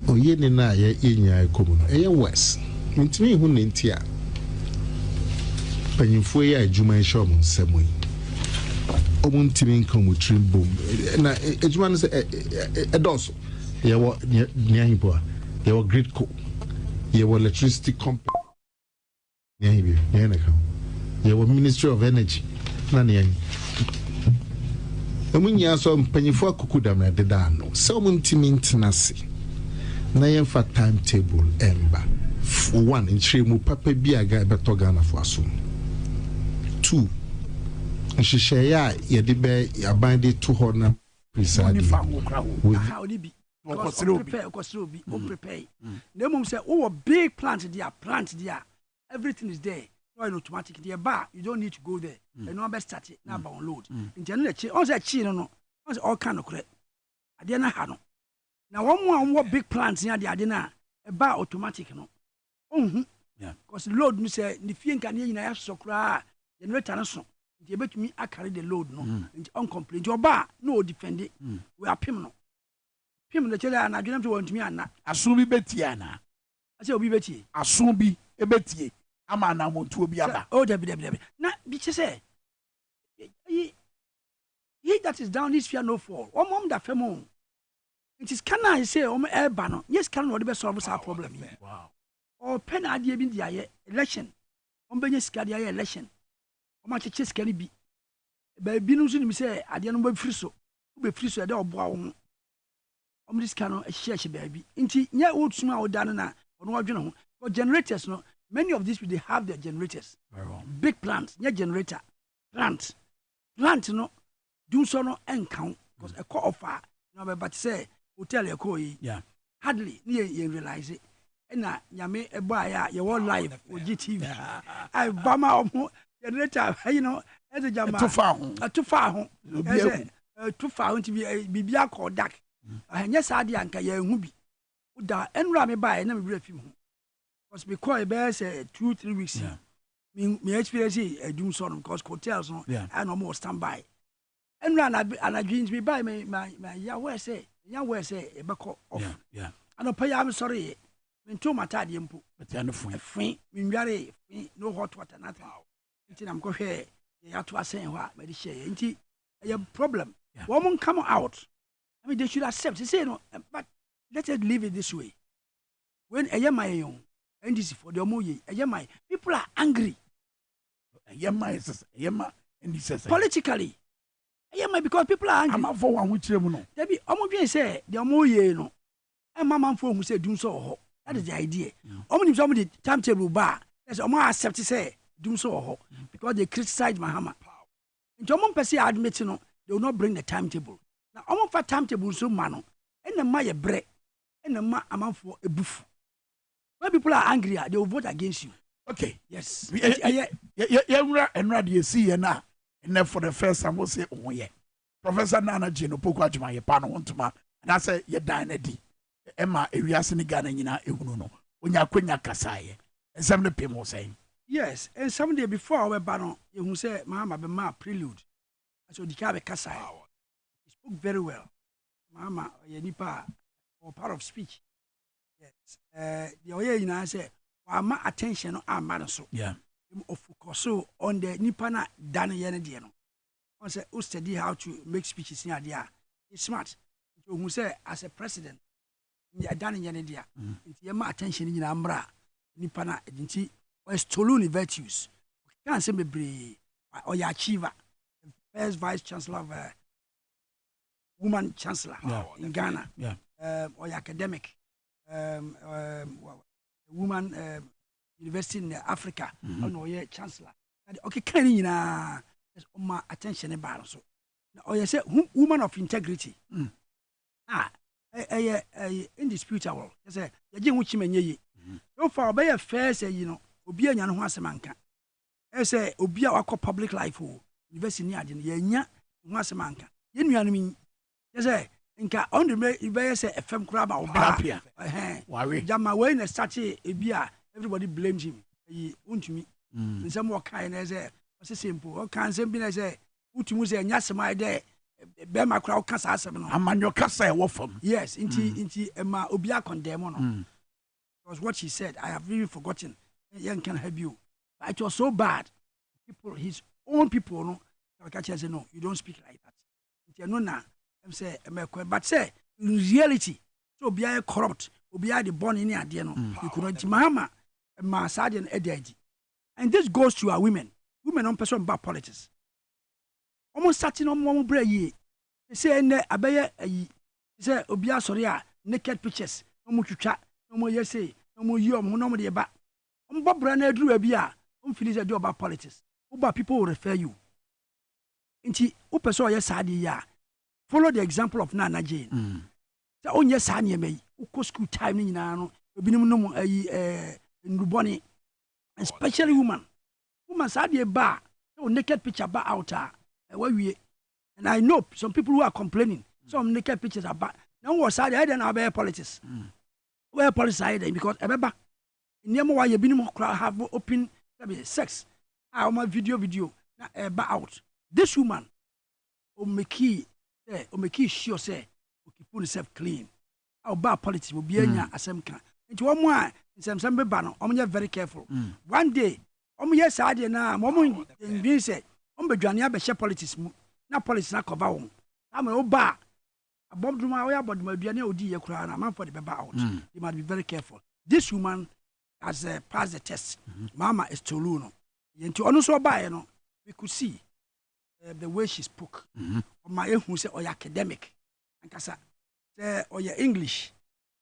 oye ni na ye nya ekomu eye west ntimi hu ne ntia panyimfo ye adwuma ehwe om nsemu omu ntimi nkan mu trimbom na adwuma no se edoso ye wo ni ahibo ye wo grid co ye wo electricity company ni ahibi ni na kan ye wo ministry of energy na ni ahi omu nya so panyimfo akukudam na deda no se omu ntimi ntenase na yemfa timetable emba 1 nchire mu papa bi aga beto Ghana for aso 2 nhihye ya ye de be abande to ho na preside how ni bi prepare na mum say oh big plant there everything is there no automatic there bar you don't need to go there and no be start it na download intend na chi on say chi no on say all kind of correct ade na ha no na one big plants near the adena about automatic no because load me say the fee can you na so kra generator no so you bet me I carry the load no and uncomplained your bar no defend it we are pim the chela na dwem to want me ana aso bi betie ana I say obi betie aso bi ebetie ama na montuo bi aba oh debi na bi che say he that is down this fear no fall mom da femo it is can I say eba no yes can no dey solve our problem wow or pen idea bi dia election benye sika dia election ma cheche sika ni bi ba bi no so ni say ade no ba firi so be firi so e dey oboa wo this cano a share baby. Inti nya old suma or dana na or no but generators no many of these people they have their generators. Big plants, nya generator. Plant no do so no count because a call offer no but say hotel e call yeah hardly you realize it. And na nyame e boy ya you want live or GTV. I bama omo generator you know as a jama too far ho too far to be bibia call dark. Anya saadi anka ya hu bi uda enra me bae na me bra fi hu because because be say 2-3 weeks me experience adum so because hotels no I no more stand by enra na dreams me bae me ya we say e be call off and pay am sorry me to matade mpo but ya no fun me nware no hot water nothing nti na mko hwe ya to asen ho a me de share nti a problem woman come out. I mean, they should accept. They say, no, but let us leave it this way. When a young NDC for the Omoye, a young people are angry. Politically, because people are angry. I'm not for one which you know. There be Omoye say the Omoye, no, and Mamma for who said, do so. That is the idea. Only somebody timetable bar. There's Omo accept to say, do so because they criticize Mahama. And Jomon Pessi admits, no, they will not bring the timetable. Now, almost for timetable so mano, and the Maya bread, and the ma amount for a boof. When people are angry, they will vote against you. Okay, yes. And radio see and now, and then for the first time, we'll say, oh, yeah. Professor Nana Jino Pokwajma, your panel on to my, and I say, you're dying a D. Emma, if you are sending Ghana, you know, when you're queen, Kasai, and some of the people saying, yes, and some day before our banner, you say, Mamma, be my prelude. So the Kabe Kasai. Spoke very well. Mama, Yenipa, or part of speech. Yes. The way you know, say, my attention on man so. Yeah. Of course, so on the Nipana Dana Yanadiano. I say, who study how to make speeches in idea. It's smart. So, who say, as a president, Dana Yanadia, it's my attention in Ambra, Nipana, Dinti, or Stoluni virtues. Can't say me or your achiever, first vice chancellor of woman chancellor in Ghana, or academic, woman university in Africa, or chancellor. Okay, can you na my attention about so? Or you say woman of integrity. Indisputable. You say you didn't which men ye. So far, by a fair say you know, Obia Yan Wasemanka. I say Obia wako public life university near Yenya Wasemanka. You know what I mean? You say, Inka on the way say a fem crab or barapia. Jama way in the statue, everybody blames him. He won't me. In some more kind as a simple. What can something as a Utimus and Yasama day? Bema crowd cast us. I'm on your casa, yes, into Emma Obia condemn. Because what she said, I have really forgotten. Young can help you. But it was so bad. People, his own people, no, say, no, you don't speak like that. No, now. Say, but say in reality, so be a corrupt, or be the born in the no, you could not mama my sergeant Eddie. And this goes to our women on person about politics. Almost starting on one break ye. They say, ne abaya say, Obia Soria, naked pictures, no more to chat, no more yes say, no more you, no more the back. Bob Branner drew a beer, finish a job about politics. About people will refer you. Inti, Upa saw yes, ya. Follow the example of Nana Jane. The only Sanya may, who school time in Nano, Binum Nuboni, especially woman. Woman said a bar, so naked picture bar out. And I know some people who are complaining, some naked pictures are bad. No one said I don't have politics. Where politics are because remember, in the why you been have open sex. I my video bar out. This woman, make sure say keep yourself clean. Our bar politics will be anya asem kan. Nti one more some be ban on very careful. One day, yes, I did now, moment in being said, be Johnny Abbott politics, not politics, not cover. I'm a bar. A bomb to my way about my Johnny O'D, crown, a man for the baby out. You must be very careful. This woman has passed the test. Mama is Toluno. Into also by, we could see the way she spoke. My who said, or academic, and Cassa, or your English.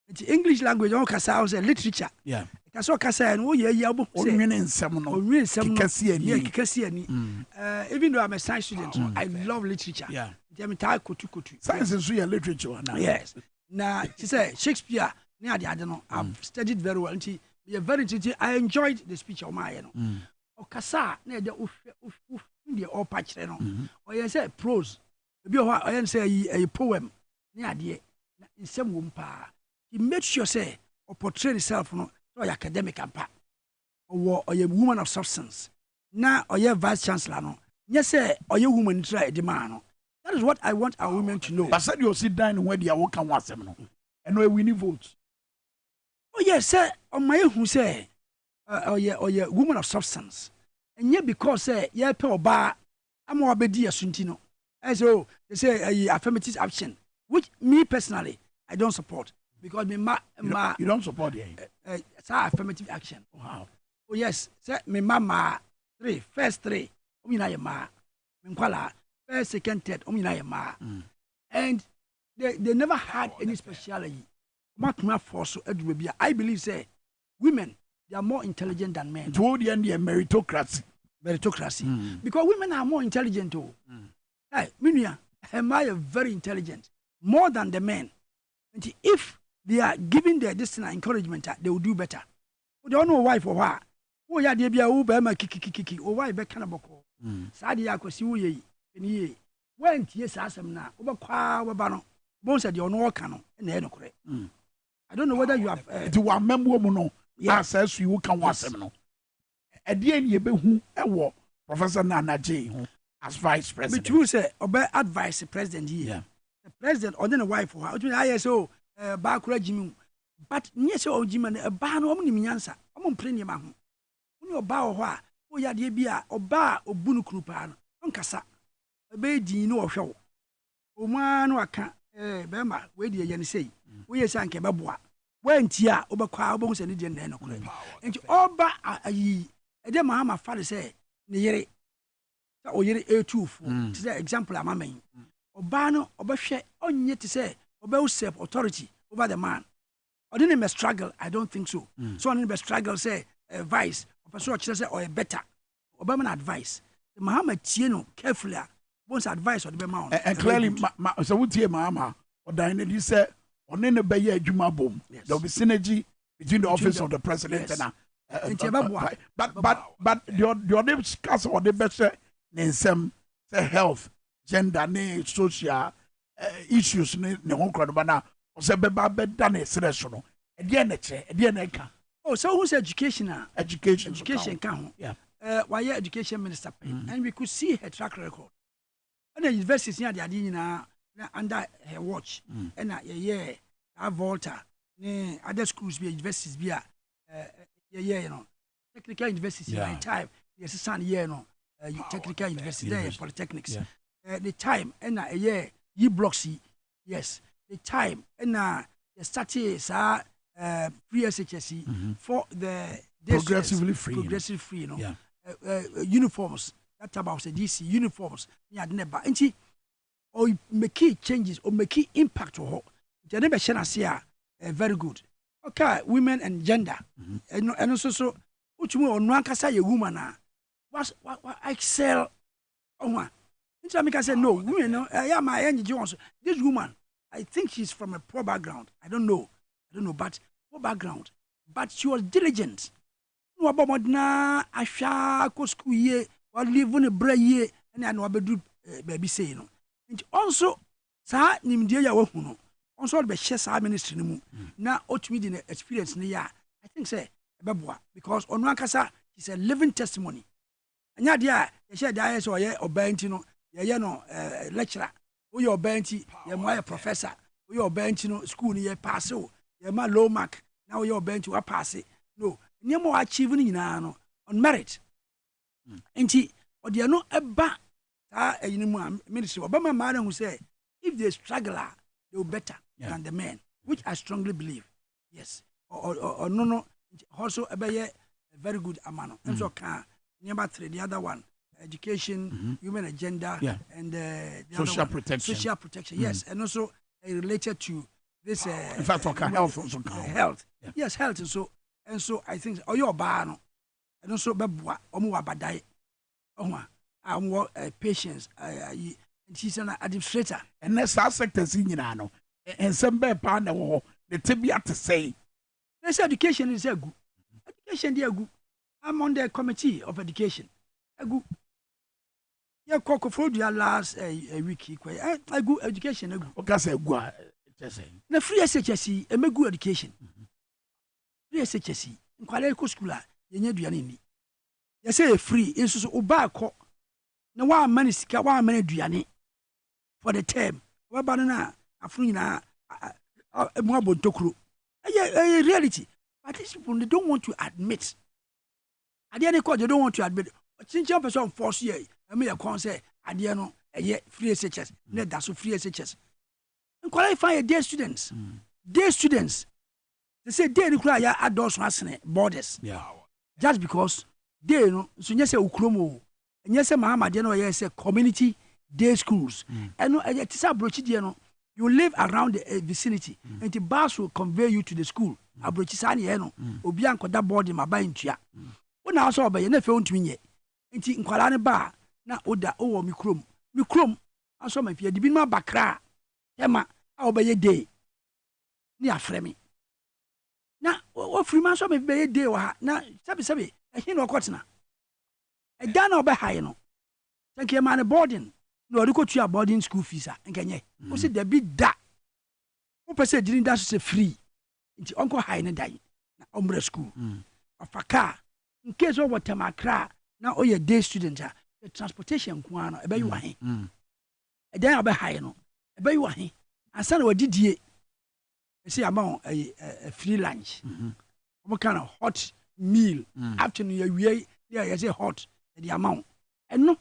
It's English language, all Cassa was a literature. Yeah. Casso Cassa, and oh, yeah, in seminal, even though I'm a science student, I love literature. Yeah. Science is real literature now. Yes. Now, she said Shakespeare, I don't know, I've studied very well. You're very interesting. I enjoyed the speech of my, or Cassa, near the all patch, or you say prose. I say a poem, near the in some wompa. He made sure say or portray himself no so academic and part or a woman of substance. Now or your vice chancellor no. Yes, say or your woman try the man. That is what I want our women to know. But said you sit down where they are working once them no. And we winning votes. Oh yes, sir. On my who say or your woman of substance. And yet because say yeah pe oba am obedi asuntino. As oh they say affirmative action, which me personally I don't support. Because you don't support it. Affirmative action. Wow. Oh yes, say me mama first three. Omina ma. Minkwala first, second, third. Omina ma. And they never had any speciality. I believe say women they are more intelligent than men. Toward the end, meritocracy. Because women are more intelligent too. Hey, Minia, am I very intelligent? More than the men. And if they are giving their destiny encouragement, they will do better. We don't know why for what. Oh, yeah, they be a Uber, kiki, or why back cannaboko. Sadia, because you ye. Went, yes, ask them now. Over qua, Wabano. Bones said you're no canon, and they're no correct. I don't know whether you have. To one member, no. Yes, as you can watch them. No. At the end, you be who a war. Professor Nana J. As vice president. But you say, obey advice the president here. The president or then a wife for her. ISO. Back regime, but yes, oh, Jim and a ban omni miansa, among premium. When you bow, oh, ya dear beer, or bar or bunukrupan, uncassa, a baby no show. O man, or can't, Bema, where do you say? We are sank a babua. When tia, over quabos and Indian nano. And you all ba a ye, a dear mamma father say, near or ye a tooth, to the example I'm a main. Obano, Obashe, on yet to say. About self-authority over the man. Or didn't a struggle? I don't think so. So I need a struggle, say, a vice, or a better. Obama advice. The Muhammad Tieno, carefully, wants advice on the mount. And clearly, so would hear Mama, or Diana, you said, on any Bayer Juma boom. There'll be synergy between the office of the president and but your name discuss or the best in some health, gender, social. Issues ne ho krodobana o se beba beda na selection no e de na eka oh so who's education can yeah why education minister and we could see her track record and the universities near the adina under her watch and Volta ne other schools be universities be you know technical universities in time yes san technical university there polytechnics the time and ye blocks yes the time and the status free SHSC for the progressively free you know uniforms that about the DC uniforms near never and or make changes or make impact or the never shall very good okay women and gender and also so which more on one kasa a woman what excel on one. I said, no, women, yeah, my energy Jones. This woman, I think she's from a poor background. I don't know, but poor background. But she was diligent. No, about na asha ko school ye, or live on a bread ye, and I know about baby say, no. And also, sa nimdia ya wahuno. Also, the share ministry no. Now, ultimately, experience niya. I think say, because on one kasa, she's a living testimony. And yeah, dear, they share the IS or obeying, you know, lecturer, or your bench, you're professor, or your bench, school, you pass, you're my low mark, now your bench will pass it. no nyemo achieve ni nyina no on merit enti ode no eba ta ayinimu ministry obama man who say if they struggle they will better than the men, which I strongly believe. Yes, or no also a very good amano and so can number 3 the other one education, human agenda, and the social protection. Yes, and also related to this. In fact, health also health. Yeah. Yes, health and so I think your bano and also bebwa omu abadai patience. And she's an administrator. And that's our sectors in Yano. And some bad partner the tibia to say. This education is a good. Education, dear good. I'm on the committee of education. A good. Yeah, Cocofodia last a week. A good education. A good. Okay, say good. The free SHSC, a good education. Free SHSC. In Qualeco school, you need Duanini. You say free is so obako. No one man is one man Duani for the term. What banana? A free now. A mobile tokru. A reality. But these people, they don't want to admit. At the end of the they don't want to admit. Since your person force ye, I mean, a concert, at the end of free SHS, net that's free SHS. And qualify a day students. Day students. They say they require adults and borders. Yeah. Just because they know, so yes, a Ukromo, and yes, a Mahama, yes, a community day schools. And no, it is a brochidiano. You live around the vicinity, and the bus will convey you to the school. Abrochisani eno, Obianco that board in my buying chia. When I saw by your nephew to me, and in Qualana bar, now Oda or Mikrum, I saw my fear, the Bima Bakra, Emma, I'll by a day near Fremi. Now, what free man saw me by a day or now, Sabi, a hint or cotton. A done or by high no. Thank you, man, a boarding. No, I go to your boarding school fees, and can ye? Who said there be that? Who per se didn't dash say free? It's Uncle High and die. Ombre school. Of a car. In case of what Tamakra, now all your day students are the transportation, Kuano, a bay wine. A day of a high no, a bay wine. And son of a Didier. I say among a free lunch. What kind of hot meal afternoon you I say hot the amount. And no.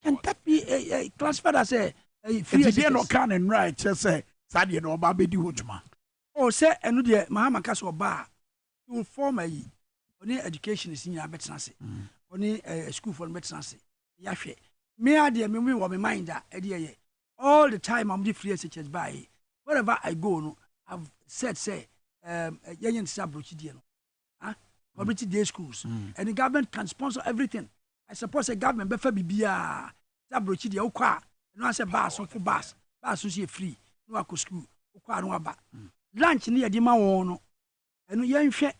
Can that be a classified as a free? If you no can and right, just say, Sadia no baby do Hutma. Oh, say, and dear Mahama Castle bar, you will form a only education is in your betancy, only a school for betancy. Yafe. Me, I dear, me, will be mind that, dear, all the time I'm the free such as by wherever I go, no, I've said, say, young Sabrochidiano, community day schools, and the government can sponsor everything. I suppose a government better be a sabrochi the okwa. No, I say bus for bus is free. No, I could school. Okwa no aba. Lunch near the mawono. And no young share.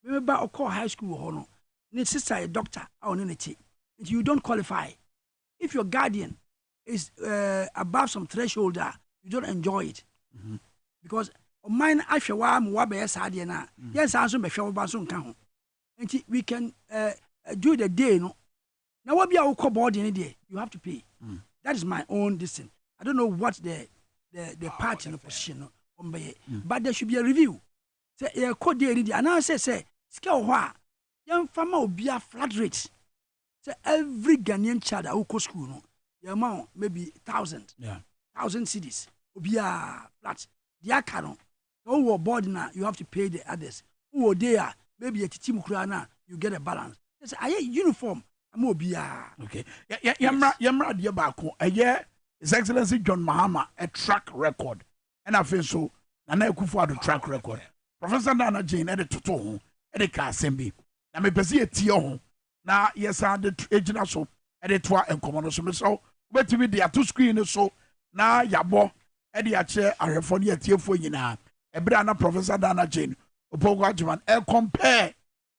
Remember, or call high school hono. Need sister a doctor or unity. If you don't qualify, if your guardian is above some threshold, you don't enjoy it. Because mine, I shall wabe sadiana. Yes, I also be sure basun can. And we can do the day, no. Now, what be our core board in a day? You have to pay. That is my own decision. I don't know what the party in the position on by, but there should be a review. Say a code day, and I say, scale why young farmer will be a flat rate. Say every Ghanaian child who go school, no, the amount maybe 1,000 cities will be a flat. The account, who are board now, you have to pay the others. Who are there, maybe a Timukrana, you get a balance. Say, I uniform. Okay. Yamra dear Bako, a year His Excellency John Mahama a track record. And I feel so, and I could the track record. Professor Nana Jane at the Toto, at the Casembi. Now, me Pessia Tio. Now, yes, I did agent so at the Twa and Commander so. But to be there 2 screens so now, Yabo, Eddie Ache, I have for the Tiofo Yina, a brand Professor Nana Jane, Opoguajuman, and compare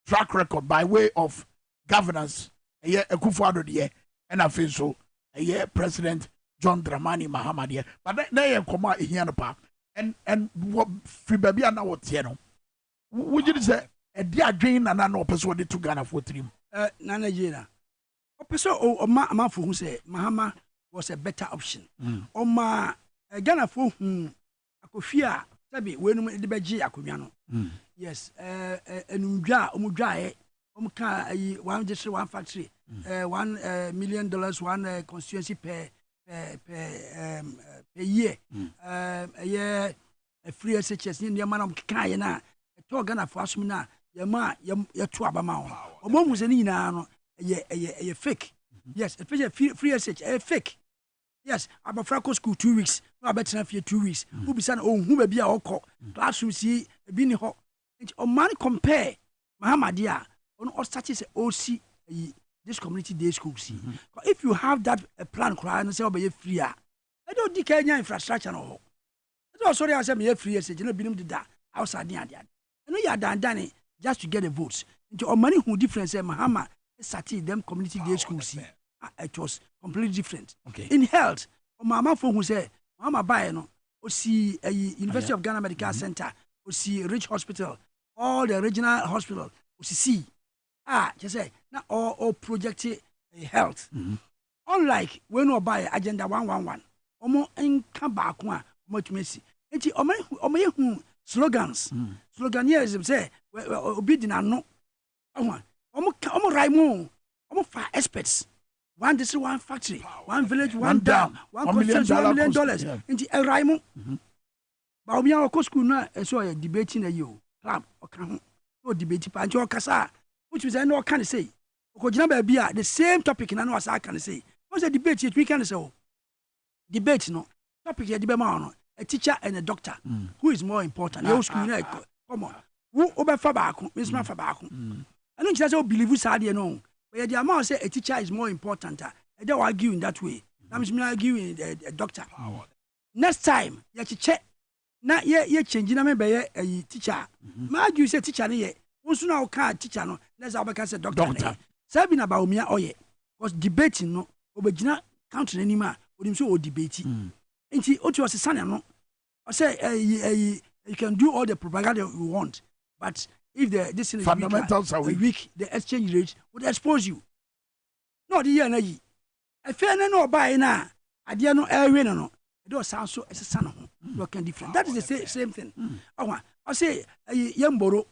track record by way of governance. A year a Kufuado dear, and I feel so. A year President John Dramani Mahama dear, but they are come out here park and what free baby and now Tiano. Would you say a dear drain and an opposite to Ghana for 3? Nana Jena. Opposite or ma for who say Mahama was a better option. Or ma Ghana for whom I could fear Sabi when the Beji Akumiano. Yes, enumdwa omudwae omka one district one factory $1 million one constituency per year a free SHS ni man am kan na to Ghana for asum na ye ma ye to abama ho omohu se ni nyina no ye fake. Yes, especially free SHS fake. Yes, abafra school 2 weeks no abetena fie 2 weeks ubisa na ohun ba bia okọ classroom si bi ni ho. O man compare Mahamadi a on started say OC this community day school see. If you have that plan cry and say obey free I don't think any infrastructure no. I sorry I say me free say you know binim did that outside there. You know you are done just to get the votes. Into o money who difference say Mahama started them community day school see. It was completely different. Okay. In health, o mama for who say Mahama buy no o see University of Ghana Medical Center, o see Rich Hospital, all the regional hospital, o see just say now all projected health. Unlike when we buy agenda 111, omo enka ba ko a omo tumesi. Enti omo hu slogans. Sloganism say obi di na no. Omo raimo, omo fa experts. One district, one factory, one village, one dam, $1 million. Enti raimo. Ba obi an ko school na so debating you. Club oka no debate pa njo kasa. Which means I know can say. The same topic and I know as I can say. What's a debate we can say? Debate no topic here debate a teacher and a doctor. Who is more important? Your school come on. Who over Fabaco, Miss Mafabaco. I don't just believe you sad you know. But the amount say a teacher is more important. I don't argue in that way. That means me arguing a doctor. Next time, you check. Now ye changing a teacher. My you say teacher ye. Once now can't teacher no. Let's have a doctor. Sabin about me oye. Was debating no. Obejina country anymore. Would so debating. And she what was a son no. I say you can do all the propaganda you want, but if this is fundamentals are weak, the exchange rate would expose you. No, the year na yi. I fear no buy na. I dear no air no. It does sound so as a son looking different. That is the same thing. I say yemboro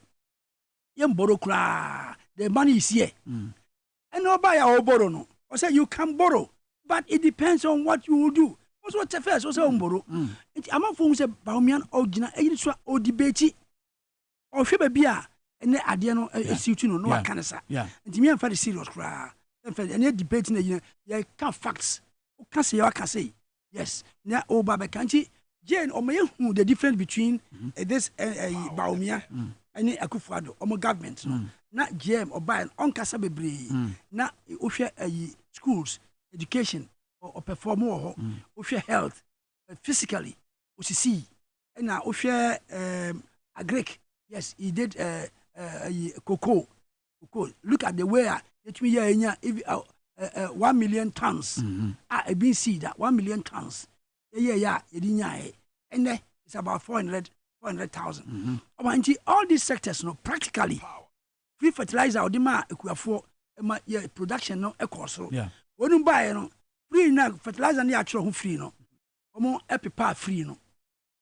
kra. The money is here. And no buy our borrow no. I say you can borrow, but it depends on what you will do. Also, what's the first? Also, borrow. I'm not from say Baumian original. Or debate or Fiba Bia and the Adiano no cancer. Yeah. And to me, I'm very serious cry. And yet debating you can't facts. Can't say I can say. Yes. Now, oh, Baba Kanchi, Jane, or may the difference between this Baumia and Akufado, or my government. Not GM or buy an Oncasabe, not schools, education, or perform more, of your health, physically, see, and now of your agric. Yes, he did cocoa. Look at the way it me if 1 million tons. I been see that 1 million tons. Yeah, and it's about 400,000. All these sectors, no, practically free fertilizer or demand for production no cost. Yeah. When you buy no free now fertilizer the actual free no. Epipa free no.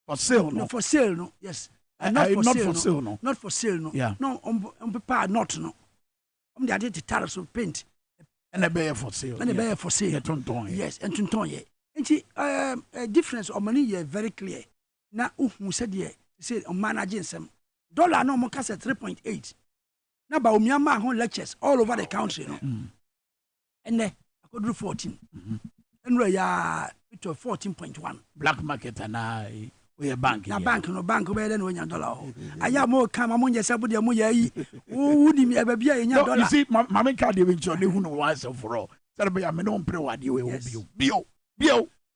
For sale no. No for sale no. Yes. Not for sale no. Not for sale no. Yeah. No paper not no. They are the tariffs of paint. And a bear for sale. And a bear for sale. Yes, and Tonton ye. And difference of money ye very clear. Now who said ye say on managing some dollar no more cash at 3.8. Now about Myanmar home lectures all over the country no. And then I could do 14. And we are it was 14.1. Black market and I we are bank. Na bank no bank better than $1. I have more come among yourself with your money. Who would me ever be a dollar? You see, my card eventually who know once and for all. That'll be a minimum pre what you will be.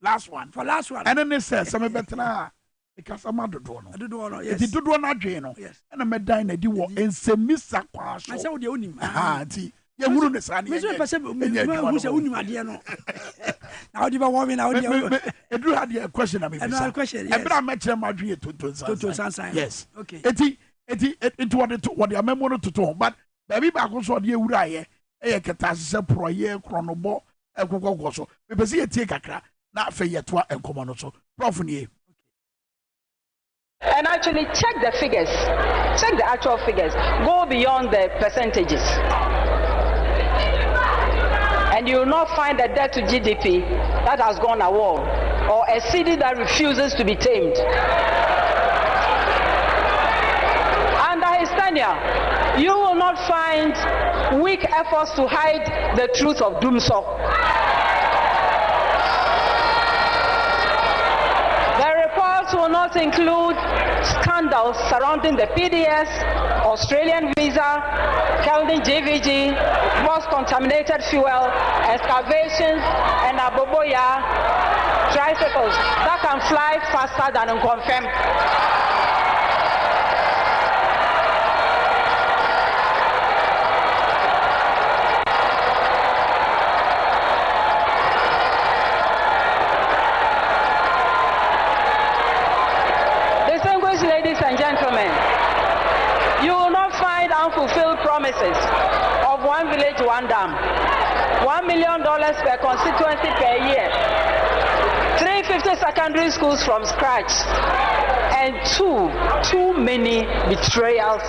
Last one. For last one. And then they say some better now. Because I'm not doing it. I do one, yes. It do one again. Yes. And I'm a diner. Do what? And say, Miss Aquash. I saw the only. Auntie. You wouldn't understand. Mr. President, who's a woman, my dear. Now, do you want me now? I do have a question. Another question. I met him, my dear, to Sunshine. Yes. Okay. It what the amendment to talk, but baby back also, dear Uriah, a catastrophe pro year chronobo, a cocoa. Because he take a crack, not for yet to and common also. Prof. and actually check the figures, check the actual figures, go beyond the percentages. And you will not find a debt to GDP that has gone a wall, or a city that refuses to be tamed. Under his tenure, you will not find weak efforts to hide the truth of Doomsok. The reports will not include scandals surrounding the PDS, Australian visa, Kelvin JVG, was contaminated fuel, excavations, and Aboboya tricycles that can fly faster than unconfirmed. Distinguished ladies and gentlemen, you will not find unfulfilled promises of one village, one dam, $1 million per constituency per year, 350 secondary schools from scratch, and too many betrayals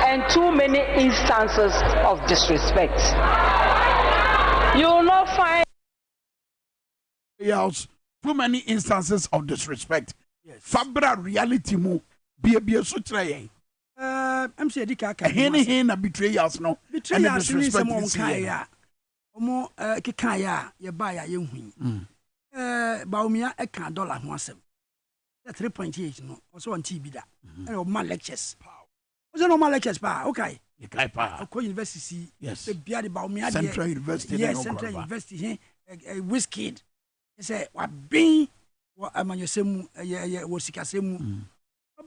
and too many instances of disrespect. You will not find too many instances of disrespect. Yes. Fabra reality mo be so try. I'm saying dika na betrayals no. Betrayals ni se mo kaya. Omo kekaya ye ba ya ye hu. Baumia e kan dollar ho asem. 3.8 no. Also on TV da. E o ma lectures. Also no ma lectures pa. Okay. You kai pa. Ko university. Yes. Se bia de Baumia Central University. Yes, Central University. Whiskey. Say wa bin wa amanyosemu wo sikasemu.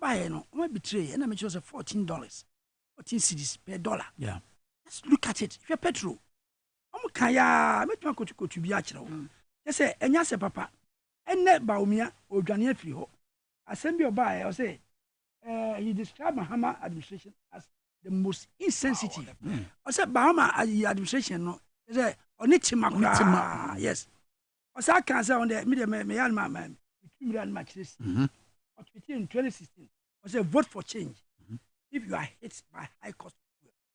Buy no, I betray, and I make sure $14, 14 cedis per dollar. Yeah. Let's look at it. If you're petrol, I'm kaya, make my go to be actual. Yes, say, and yes, papa, and net Baumia or Jania Friho. I send you by, I say, he described Mahama administration as the most insensitive. I said, Bahama administration, no, is a Onichima. Yes. I said, I can't say on the medium, man, matches. In 2016, I said vote for change. If you are hit by high cost of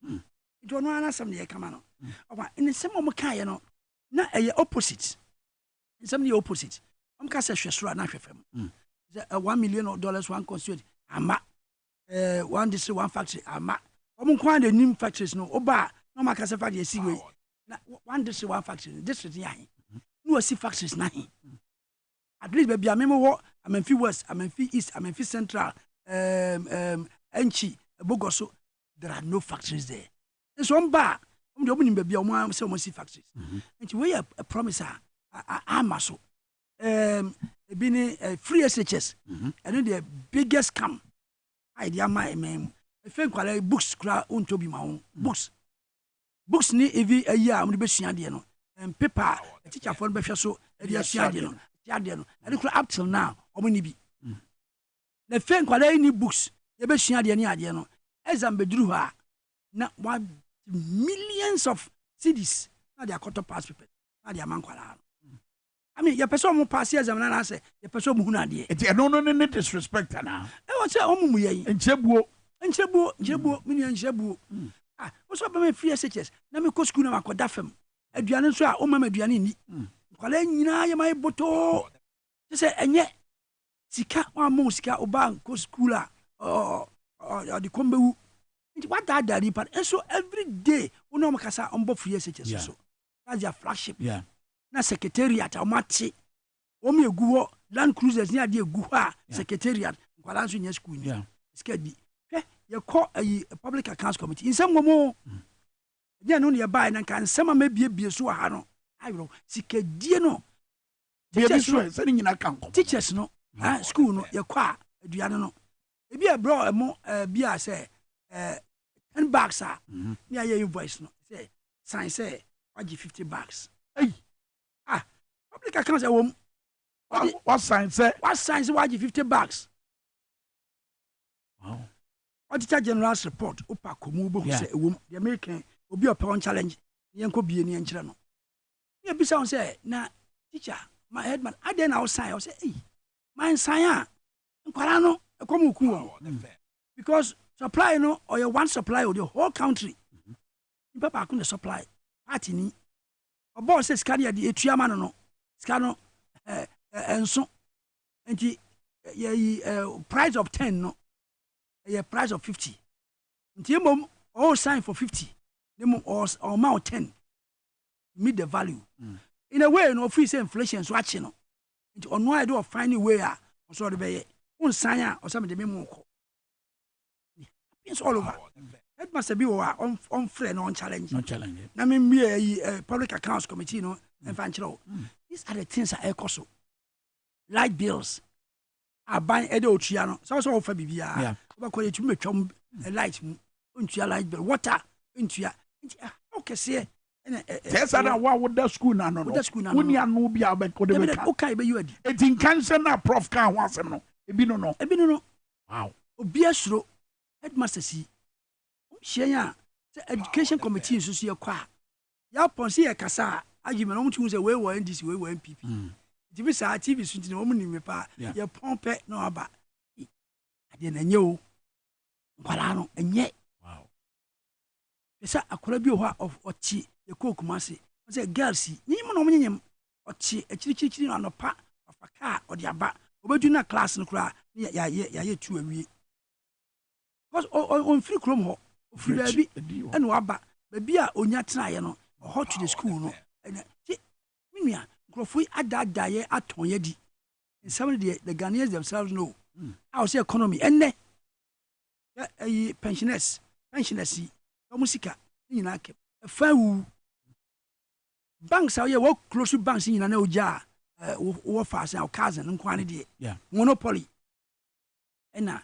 fuel, it will not answer the command. In the same moment, not a opposite. In some the opposite. I'm cast a shresra na fem. $1 million, one constituent, ama, one district, one factory, ama. Omun the new factories no oba no makasa factory see way. One district, one factory, district yahin. No see factories nahin. At least baby, I remember what I'm in West, I'm in East, I'm in Central, Enchi, Bogoso. There are no factories there. There's one bar. I'm the opening baby, I'm see factories. And we have a promise. I'm also being free SHS. And then the biggest scam. Idea my man. I think quite books crowd on to be my own books. Books need every year. I'm the best no and paper. A teacher for the so and up till now, omnibi. The fan quite any books, the best shadi no, as I'm bedruha, not 1 millions of cities, not their quarter past people, not their manquala. I mean, your person who passes and I say, your person who not yet. It's no disrespect now. I was a home and Jebu, million Jebu. Ah, what's up with free SHS? Namiko school of Dafem. A Diana, oh, Mamma Diani. Kwale nyina ye mai boto se enye sika wa mo sika oba ko school or the kombewu what that report and so every day uno makasa ombo free SHS so that's your flagship na secretariat amati o me egu land cruisers ni ade egu ha secretariat kwala so nya school ni sika di ye call a public accounts committee in some mo dia no ne buy na kan sama mabie so ha no ayo sika die no teachers no school no ye kwa aduane no ebi e bro mo bia say 10 bags me aye invoice no say sign say wagi 50 bags hey public accounts e wom what sign say wagi 50 bags wow Auditor General's report opa komu bo say e wom the American obi opon challenge yenko bie ni enkyere no you be sound say na teacher my headman I then outside I say hey my sign nkwara no come cool because supply no or your one supply of the whole country. Papa couldn't supply party ni. A boss says Scania the Etriamano no Scano and so and price of 10 no a price of 50. Until mom all sign for 50. Them or amount 10 meet the value. In a way, no free say inflation is watching. Into on why do find a way or sort of a one sign or some of the memo. It's all over. That must be on friend on challenge. No challenge. I mean, me a public accounts committee, no, and financial. These are the things that I cost. Light bills. I buy Edo Triano. So also for Bibia. Yeah. About quality to make a light into your light bill. Water into your. Okay, see. Yes, I don't want that school now. No, that school now. When you know, be about okay, but you had it in cancer now. Prof can't want some no. Ebino. Wow. Obiasro headmaster see. Share the education committee so see a qua. Ya ponsi e kasa. Argument on to say we were in this way we NPP. TV sa TV so no woman me pa. Ya pompe no aba. Ade na nyo. Kwala no enye. Wow. Pesa akola bi ho of ochi ye kokumase. Say girls ni mo no nyem ochi akiri no anopa afaka odiaba. Obedu na class no kura ya tu awie. Because on free chrome ho free baby and waba baby a onya tena ye no hot to the school no. Minua grofui adada ye aton ye di. In some of the Ghanaians themselves know how say economy enne pensioners musika nyina ke fa wu banks are wo close to banks nyina na oja wo fa say o cousin nkwane de monopoly ena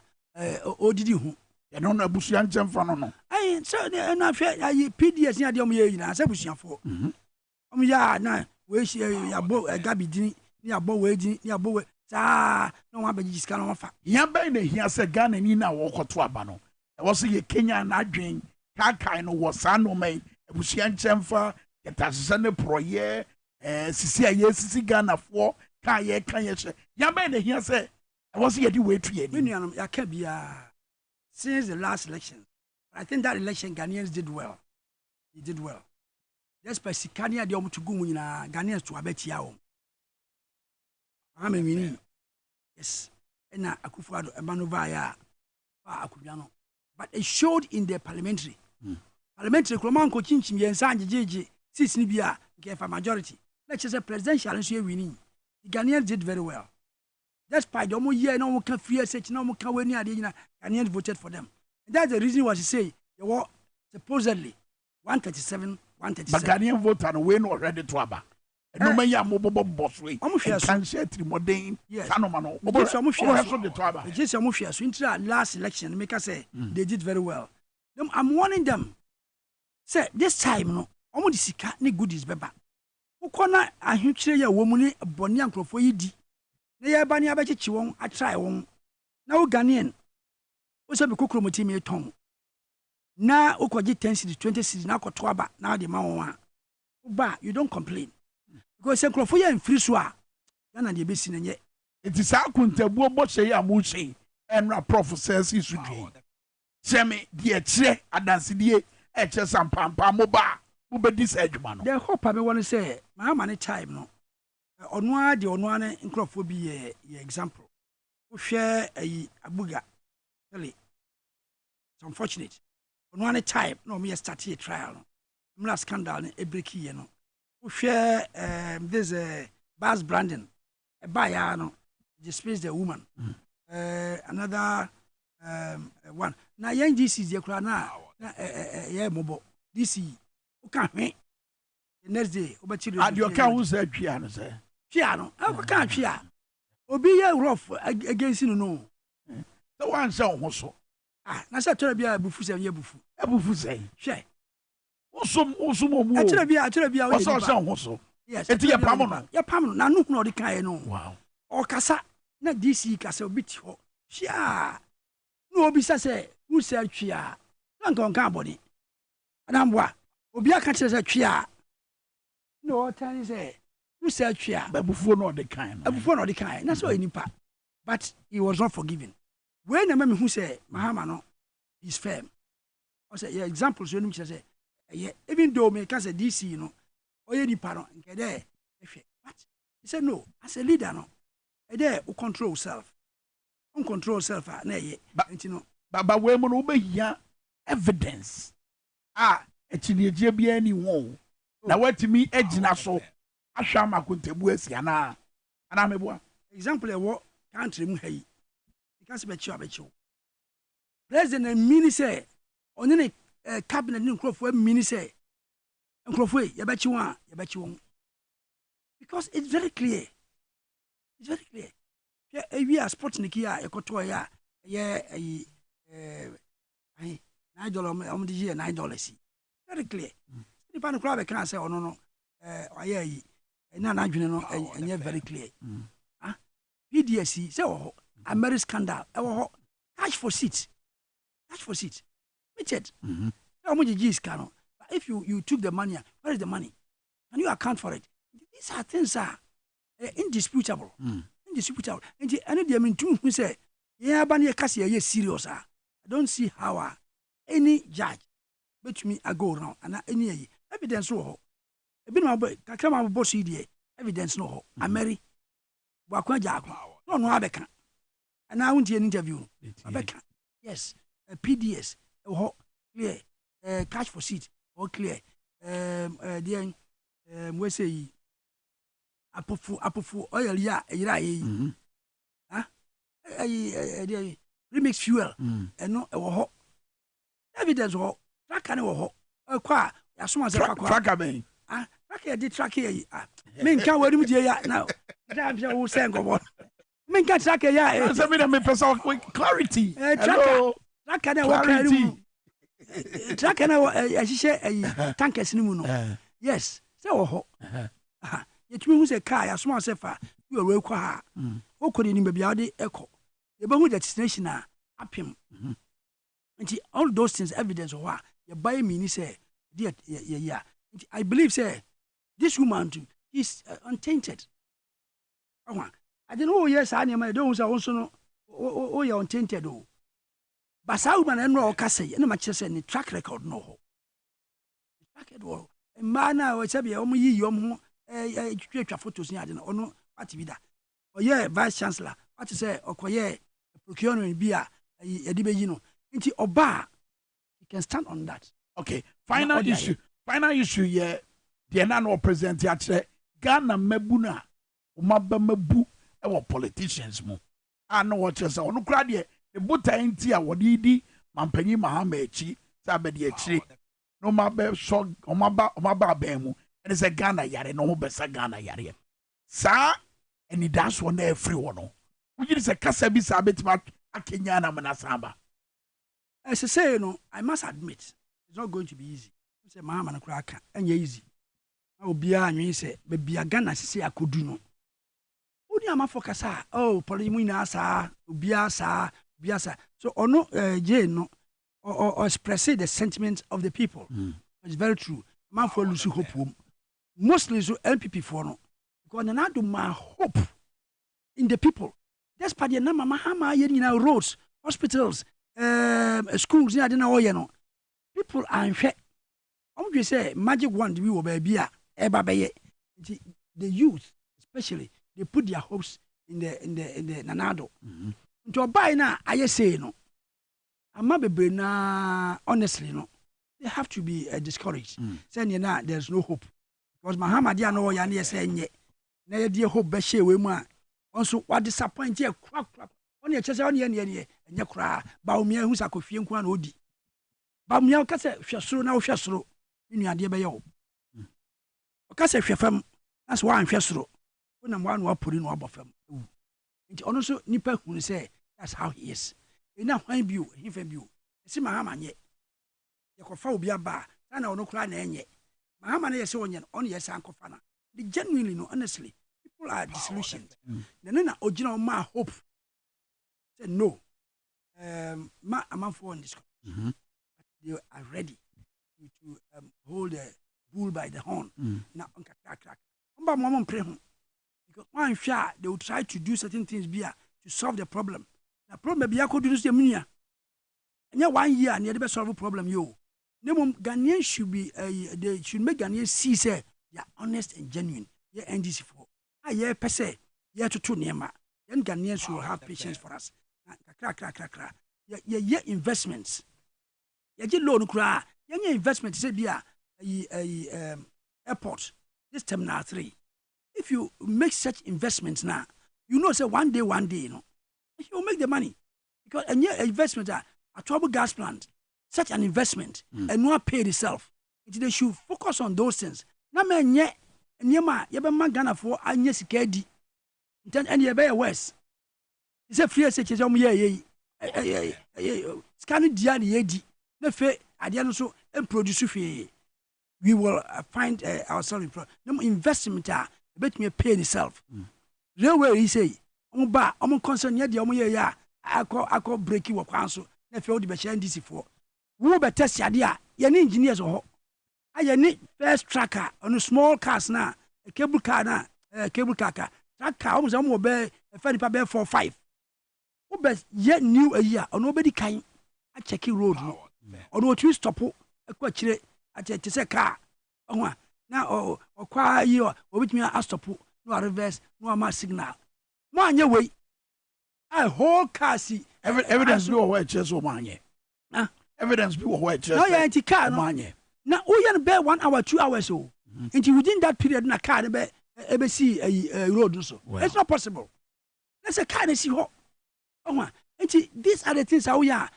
odidi hu ya no na busuan nchemfa no so na hwe ayi PDS ni ade o ye nyina say busuafo ya na we ya bo gabi dini ni abo we dini ni abo we sa no wa baji sika no fa ya ban na hia se Ghana ni na wo koto aba no e wo se ye Kenya na adwen kakai no wo sa no mai busuan nchemfa yetasese ne proye sisi aye sisi Ghana fo ka ye hye ya ban na hia se e wo se ye di we tu ye ni nuanom ya ka bia since the last election. I think that election Ghanaians did well. They did well. Just by Sikania de to go in Ghanaians to Abetia. I'm a mini. Yes. And Akufado Emanovaya Akubiano. But it showed in the parliamentary. Parliamentary Kromanko Chinchim Yensan JJ, Sis Nibia, gave a majority. Let's just say presidential and she winning. The Ghanaians did very well. Despite the year, no one can fear such no one can win. Ghanaians voted for them. And that's the reason why she say they were supposedly 137, 137. But Ghanaian vote and win already to Abba. No man ya mobile boss way. Can say modern. Yes. Canomano. Just some of us into last election, make us say they did very well. I'm warning them. Say this time no, almost sika ni goodies beba. Ukona a huge woman bonian crofo yidi. Na ya bani abachi won a try won. Na o Ghanaian. O se be kokro moti me ton. Na o kwaji 10 cities 20 cities na kwato aba na de ma won a. You don't complain. Because se crofo ya free so a. Na de be si na nye. It is akuntabu bo se ya mu se. Enra prof says he should do. Semi de kire adanside e che sampampa mo ba. Mo be dis adwuma no. The hope I want to say, my money time no. Onwa de onwa ne nkrofo bi ye example. Wo hwe ayi abuga. Really. It's unfortunate. Onwa ne time no me start a trial no. Mla scandal ne e break ye no. Wo hwe this Bas Brandon. E ba ya no. Displace the woman. Another one. Na young DC je kura na ye mobo. DC o kan hwe. The next day obachiri adio kan who say twia no say twia no e kan twia obi ye rough against no the one say ho so na say tora bia bufu say ye bufu say hwe osum omu a tora bia o so say ho so yes eti ye pam no na no no de kan ye no wow o kasa na DC kasa obi ti ho hwia no obi say who say twia na nkan body adamboa obi aka kire say twia no time say who said twia but before no the kind before no the kind that's all inipa but he was not forgiven when a man who say Mahama no is firm. I say yeah, examples when you say yeah, even though me can say DC you know, or any paro nke there. What? He said no, as a leader no. There who control self. Uncontrol self na ye. But you know, but we mo be here evidence. Echiniye bia ni won. Na watimi agina so. Ahwa makontebu asi ana meboa. Example e wo country mu hayi. Because be chiwa. President mini say oni ne cabinet ni nkrofo mini say nkrofo ye be chiwon. Because it's very clear. It's very clear. Yeah, we are sporting here. $9 $9. Very clear. The pan crowd can say, oh no, very clear. PDSC, so American scandal, cash for seats. Richard, how much is cano? If you took the money, where is the money? Can you account for it? These are things are indisputable. Indisputable. And any day mean who say, yeah, Banya Cassia, yes, serious. I don't see how any judge bet me I go around and any evidence no. A bit my boy, I come out boss idea, evidence no. I marry Wakwa Jack. No, Abeka. And I want an interview. Abeka. Yes, PDS, clear, cash for seat, or clear. We say, Apofu oil ya remix fuel and no hot evidence ho track and ho kwa ya so say tracker me tracker dey track here me nka wari mu ya now damn say wo say go me nka tracker ya say me person clarity tracker na wo clarity tracker na ehihye tankers ni mu no yes say ho yetumi hu se car ya so say fa you we kwa ha okori ni bia ode eko ye be hu destination a apim nti all those things evidence ho a ye buy me ni say yeah I believe say this woman too is untainted. I don't know yes I am don't say also no you untainted o but sa woman and no ka say na ma kire say ni track record no ho track record man na o say be o yi yom twetwa photos ni ade no ono ati bi da oye vice chancellor ati say okoye procurement bi a yedi be yi no nti oba you can stand on that. Okay, final issue yeah the na no present ya kire Ghana mabuna umaba mabu e politicians mu ana wo kire say ono kra de e butan nti a wodi di mampanyi mahama echi say abedi echi no mabe so omaba ban mu and say Ghana yare no ho besa Ghana yare sa and that's one every one we just say kasa bi sa betima akenya na manasamba. As I say, I must admit it's not going to be easy. Say mahama na kra aka anya easy. Na obi a anwen say be bia Ghana sisi akodu no. Oni ama focus polimu ina sa obi asa so ono Jane no or express the sentiment of the people. It's very true. Man for lose hope. Mostly so MPP for no because na do my hope in the people. Despite the number mahama yena roads, hospitals, schools ya na oye no. People are in fact just say magic wand we will be a eba the youth especially they put their hopes in the nanado. Nto buy na aye say no. Ama bebre na honestly no. They have to be discouraged. Saying na there's no hope. Because Mahama dia no ya na say nye. Na ye die hope be share we mu a. Also what disappoint ye kra. On ye chese on ye enye kra. Ba omia hu sakofie nko na odi. Ba omia ka se hwesoro na hwesoro. Inu ade be ye wo. O ka se hwefam. Na so wan hwesoro. Wona mo anu apori no abofam. Nti ono so nipa hu say that's how he is. Ina hwan bio, hifam bio. Esi Mahama nye. Ye kofa obi aba. Na ono kra na enye. Mahama na yese onye on yese ankofa na. The genuinely no honestly people are disillusioned. Then na ogina ma hope. Say no. Ma amanfo on this. They are ready to hold the bull by the horn. Na on crack. Omba mo pray ho. Because one share they will try to do certain things to solve the problem. a problem be yako do munia. And 1 year and you solve a problem you. Ghanaians should be they should make Ghanaians see say they are honest and genuine. Yeah, NDC for. Yeah, per se. Yeah, to Nema. Then Ghanaians should have patience for us. Yeah, investments. Yeah, loan cry. Yeah, investment say be airport. This terminal 3. If you make such investments now, you know, say one day, you know, you will make the money because and yeah, investment a trouble gas plant, such an investment and not pay itself. They should focus on those things. Na man ye nyema ye be man Ghana for anye sikedi. And ye be west. It's a free such as scanning dia ni yedi. Na fe ade no so and produce fe. We will find ourselves in investment bet me pay itself. Railway he say omo concern ye de omo ye ya akọ break wo kwan so na fe wo de be share NDC for. Wo be test ade a ye ni engineers ho. Aye ni first tracker on small cars na cable car na cable car tracker almost am be fe pa be 4-5. Wo be ye new a year on nobody kan a check road no. On what you stop e kwa kire ati say car onwa na o kwa yi o bitimi a stop no reverse no ma signal mo anye we a whole car see evidence be where chest o manye evidence be where chest no ya anti car no manye na o yan be 1 hour 2 hours o until within that period na car be see road so it's not possible. Let's say car see ho onwa until these are the things how ya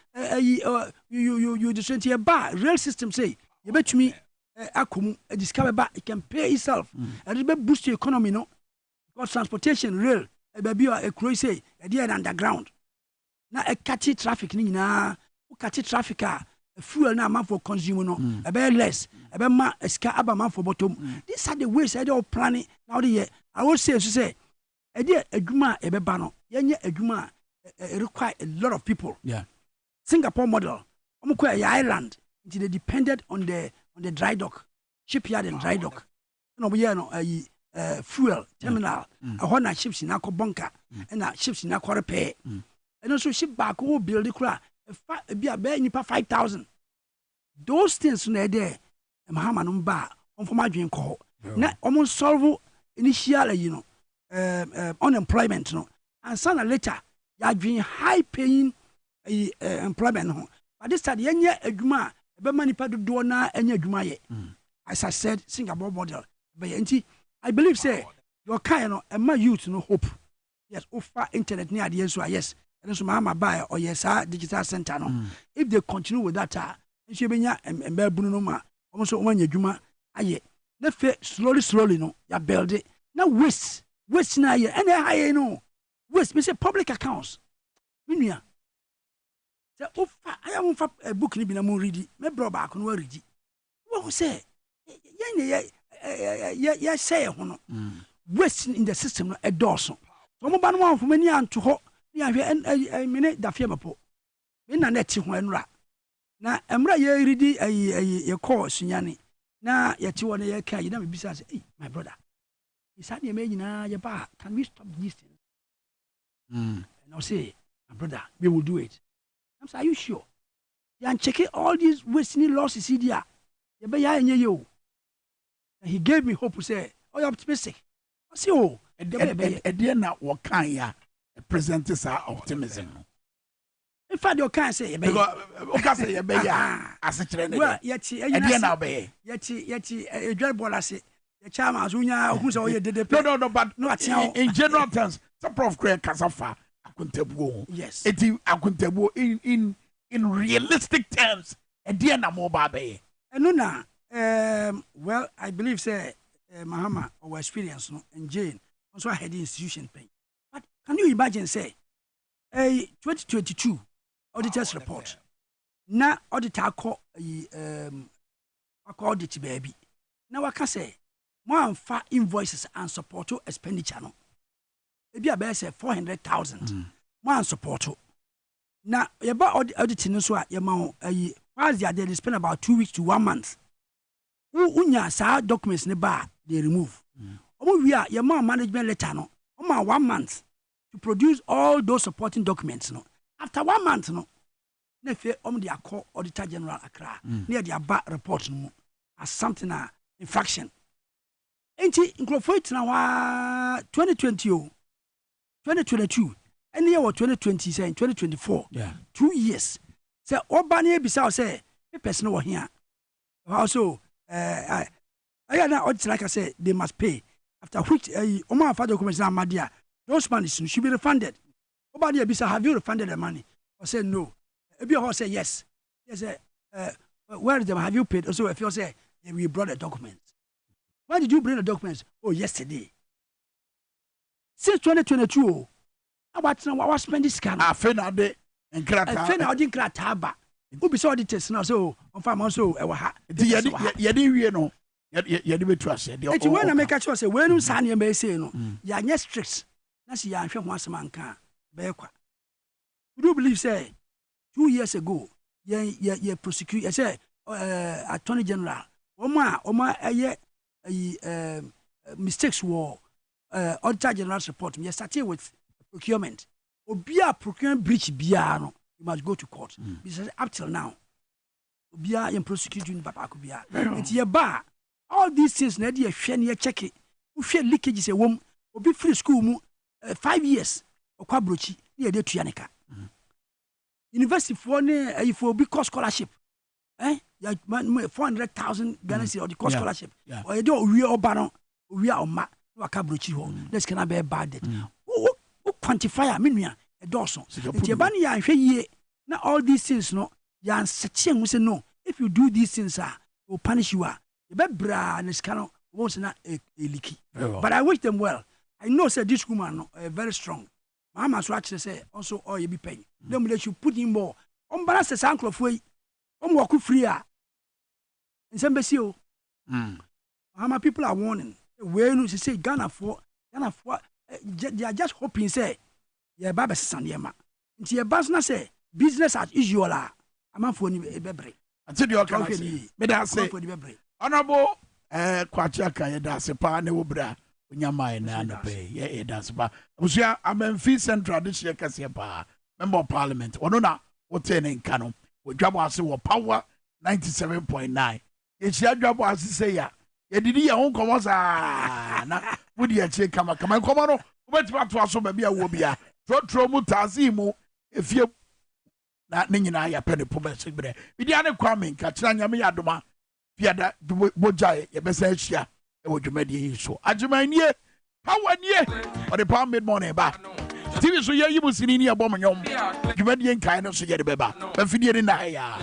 you just here bar rail system say you bet me akum discover back it can pay itself and it boost the economy no because transportation rail baby a crow say there underground na a catchy traffic ni na catchy traffic fuel na man for consumer no a be less a be ma ska aba man for bottom. These are the ways I do planning now the year I will say e dey adwuma e be ba no yenye adwuma require a lot of people. Yeah, Singapore model island until they depended on the dry dock, shipyard and dry dock. No, we no fuel terminal. A hundred ships in Ako bunker and ships in Ako repair. And also ship back who build the cra. Be a bear nipa 5,000. Those things no there. Mahama numba on for my dream call. Na almost solve initial unemployment no. And sooner later you are doing high paying employment no. But this time yenye adwuma be manipa do na enye adwuma ye. As I said, Singapore model. But I believe say your kind no e ma youth no hope. Yes, offer internet near the so yes. And so mama buy or yes digital center no. If they continue with that she be nya embe bunu no ma. Almost one adwuma aye. Na fe slowly no ya build it. Na waste na ye and high no. Waste me say public accounts. Minua say I am a book ni bi na mo read me bro back no read wo say ye say ho no waste in the system no e dorso so mo ba no anfo mani anto ho ni ahwe mene da fie mapo me na net ho enra na emra ye read ye call sunyane na ye ti wona ye kai na me bisa say hey my brother isa de me nyina ye ba can we stop this thing and I'll say my brother we will do it. I'm saying, are you sure? You are checking all these wasting losses here. You be here. He gave me hope to say, oh, you're optimistic. I say, oh, at the end of what kind ya present is our optimism. In fact, you can't say, because say, as a trend. Well, yet, a dread ball, I say, the chairman, who's all you did. No, but not in general terms, some prof Craig Casafa. Yes. It in realistic terms. And dear na mobile bay. And well, I believe say Mahama our experience no and Jane also had the institution pay. But can you imagine say a 2022 auditors report? Na auditor call audit baby. Now I can say more fa invoices and support to expenditure no. Ebi a say 400,000 man support. Now you about auditing so your man while they spend about 2 weeks to 1 month. Unya sa documents ne ba they remove. We are your man management letter no. 1 month to produce all those supporting documents no. after 1 month no na fe the akọ Auditor General Accra near the aba report no as something infraction enti nkrofo itina wa 2020 2022 and year 2020 say 2024 2 years say obani ebisa say a person over here also I na audit like I said they must pay after which Oma father documents na madia those money should be refunded. Obani ebisa have you refunded the money or say no ebi or say yes where is them have you paid also if you say we brought the documents. Why did you bring the documents? Oh, yesterday. Since 2022, about now, I was spending scan. I found out and crata. I found out in Crataba. Who be so auditors now? So, on farm also, you know, you trust it. And when I make a choice, when you sign your may say, no, you are not strict. That's the young once a man can. Would you believe, say, 2 years ago, you prosecute, I say, Attorney General, Oma, mistakes were Auditor General's report. We started with procurement. Obia procurement breach biano, you must go to court. Because up till now, Obia in prosecuting Papa Kubia. It's your bar. All these things, Nadia Shania check it. Who share leakage is a woman, or be free school 5 years, or Quabruchi, near the Trianica. University for if will be cost scholarship. 400,000 Ghana cedis or the cost scholarship. Or you do real baron, we are on ma, Wakabruchi home. This cannot be a bad debt. Who quantify a million a dozen? Jabani, I say, now all these things, no, Yan Sachin will say no. If you do these things, will punish you. The bebra and this cannot was not a leaky. But I wish them well. I know, said this woman, very strong. Mama's watch say also, oh, you be paying. Then let you put in more. Balance the uncle of way. Walk free. In some basio. Mama people are warning. Where you say Ghana for, they are just hoping, say, yeah, Baba Sanyama. Into your business, say, business as usual. I'm for you a bebre. I tell you, I say, Honorable Quachaka, that's a partner, Ubra. Nyama na pay yeah that's ba busia Amenfi Central this year kasiapa member of Parliament ono na woten nka no Dwabo Ase wo power 97.9 ye Dwabo Ase say ya ye didi ye ho komo sa na wodi a che kama komo no obetima to aso ba bia wo bia trotro mu tazi mu efie na ne nyina ya pene po ba se bre bidi ane kwame nka kira nyame ya doma fiada bojae ye besa ahia e dwumadi so adwumanie pawanie or the pound mid morning ba TV so ye yimu sinini abom nyom dwumadi nkan no so ye de beba ba fidie ni na ya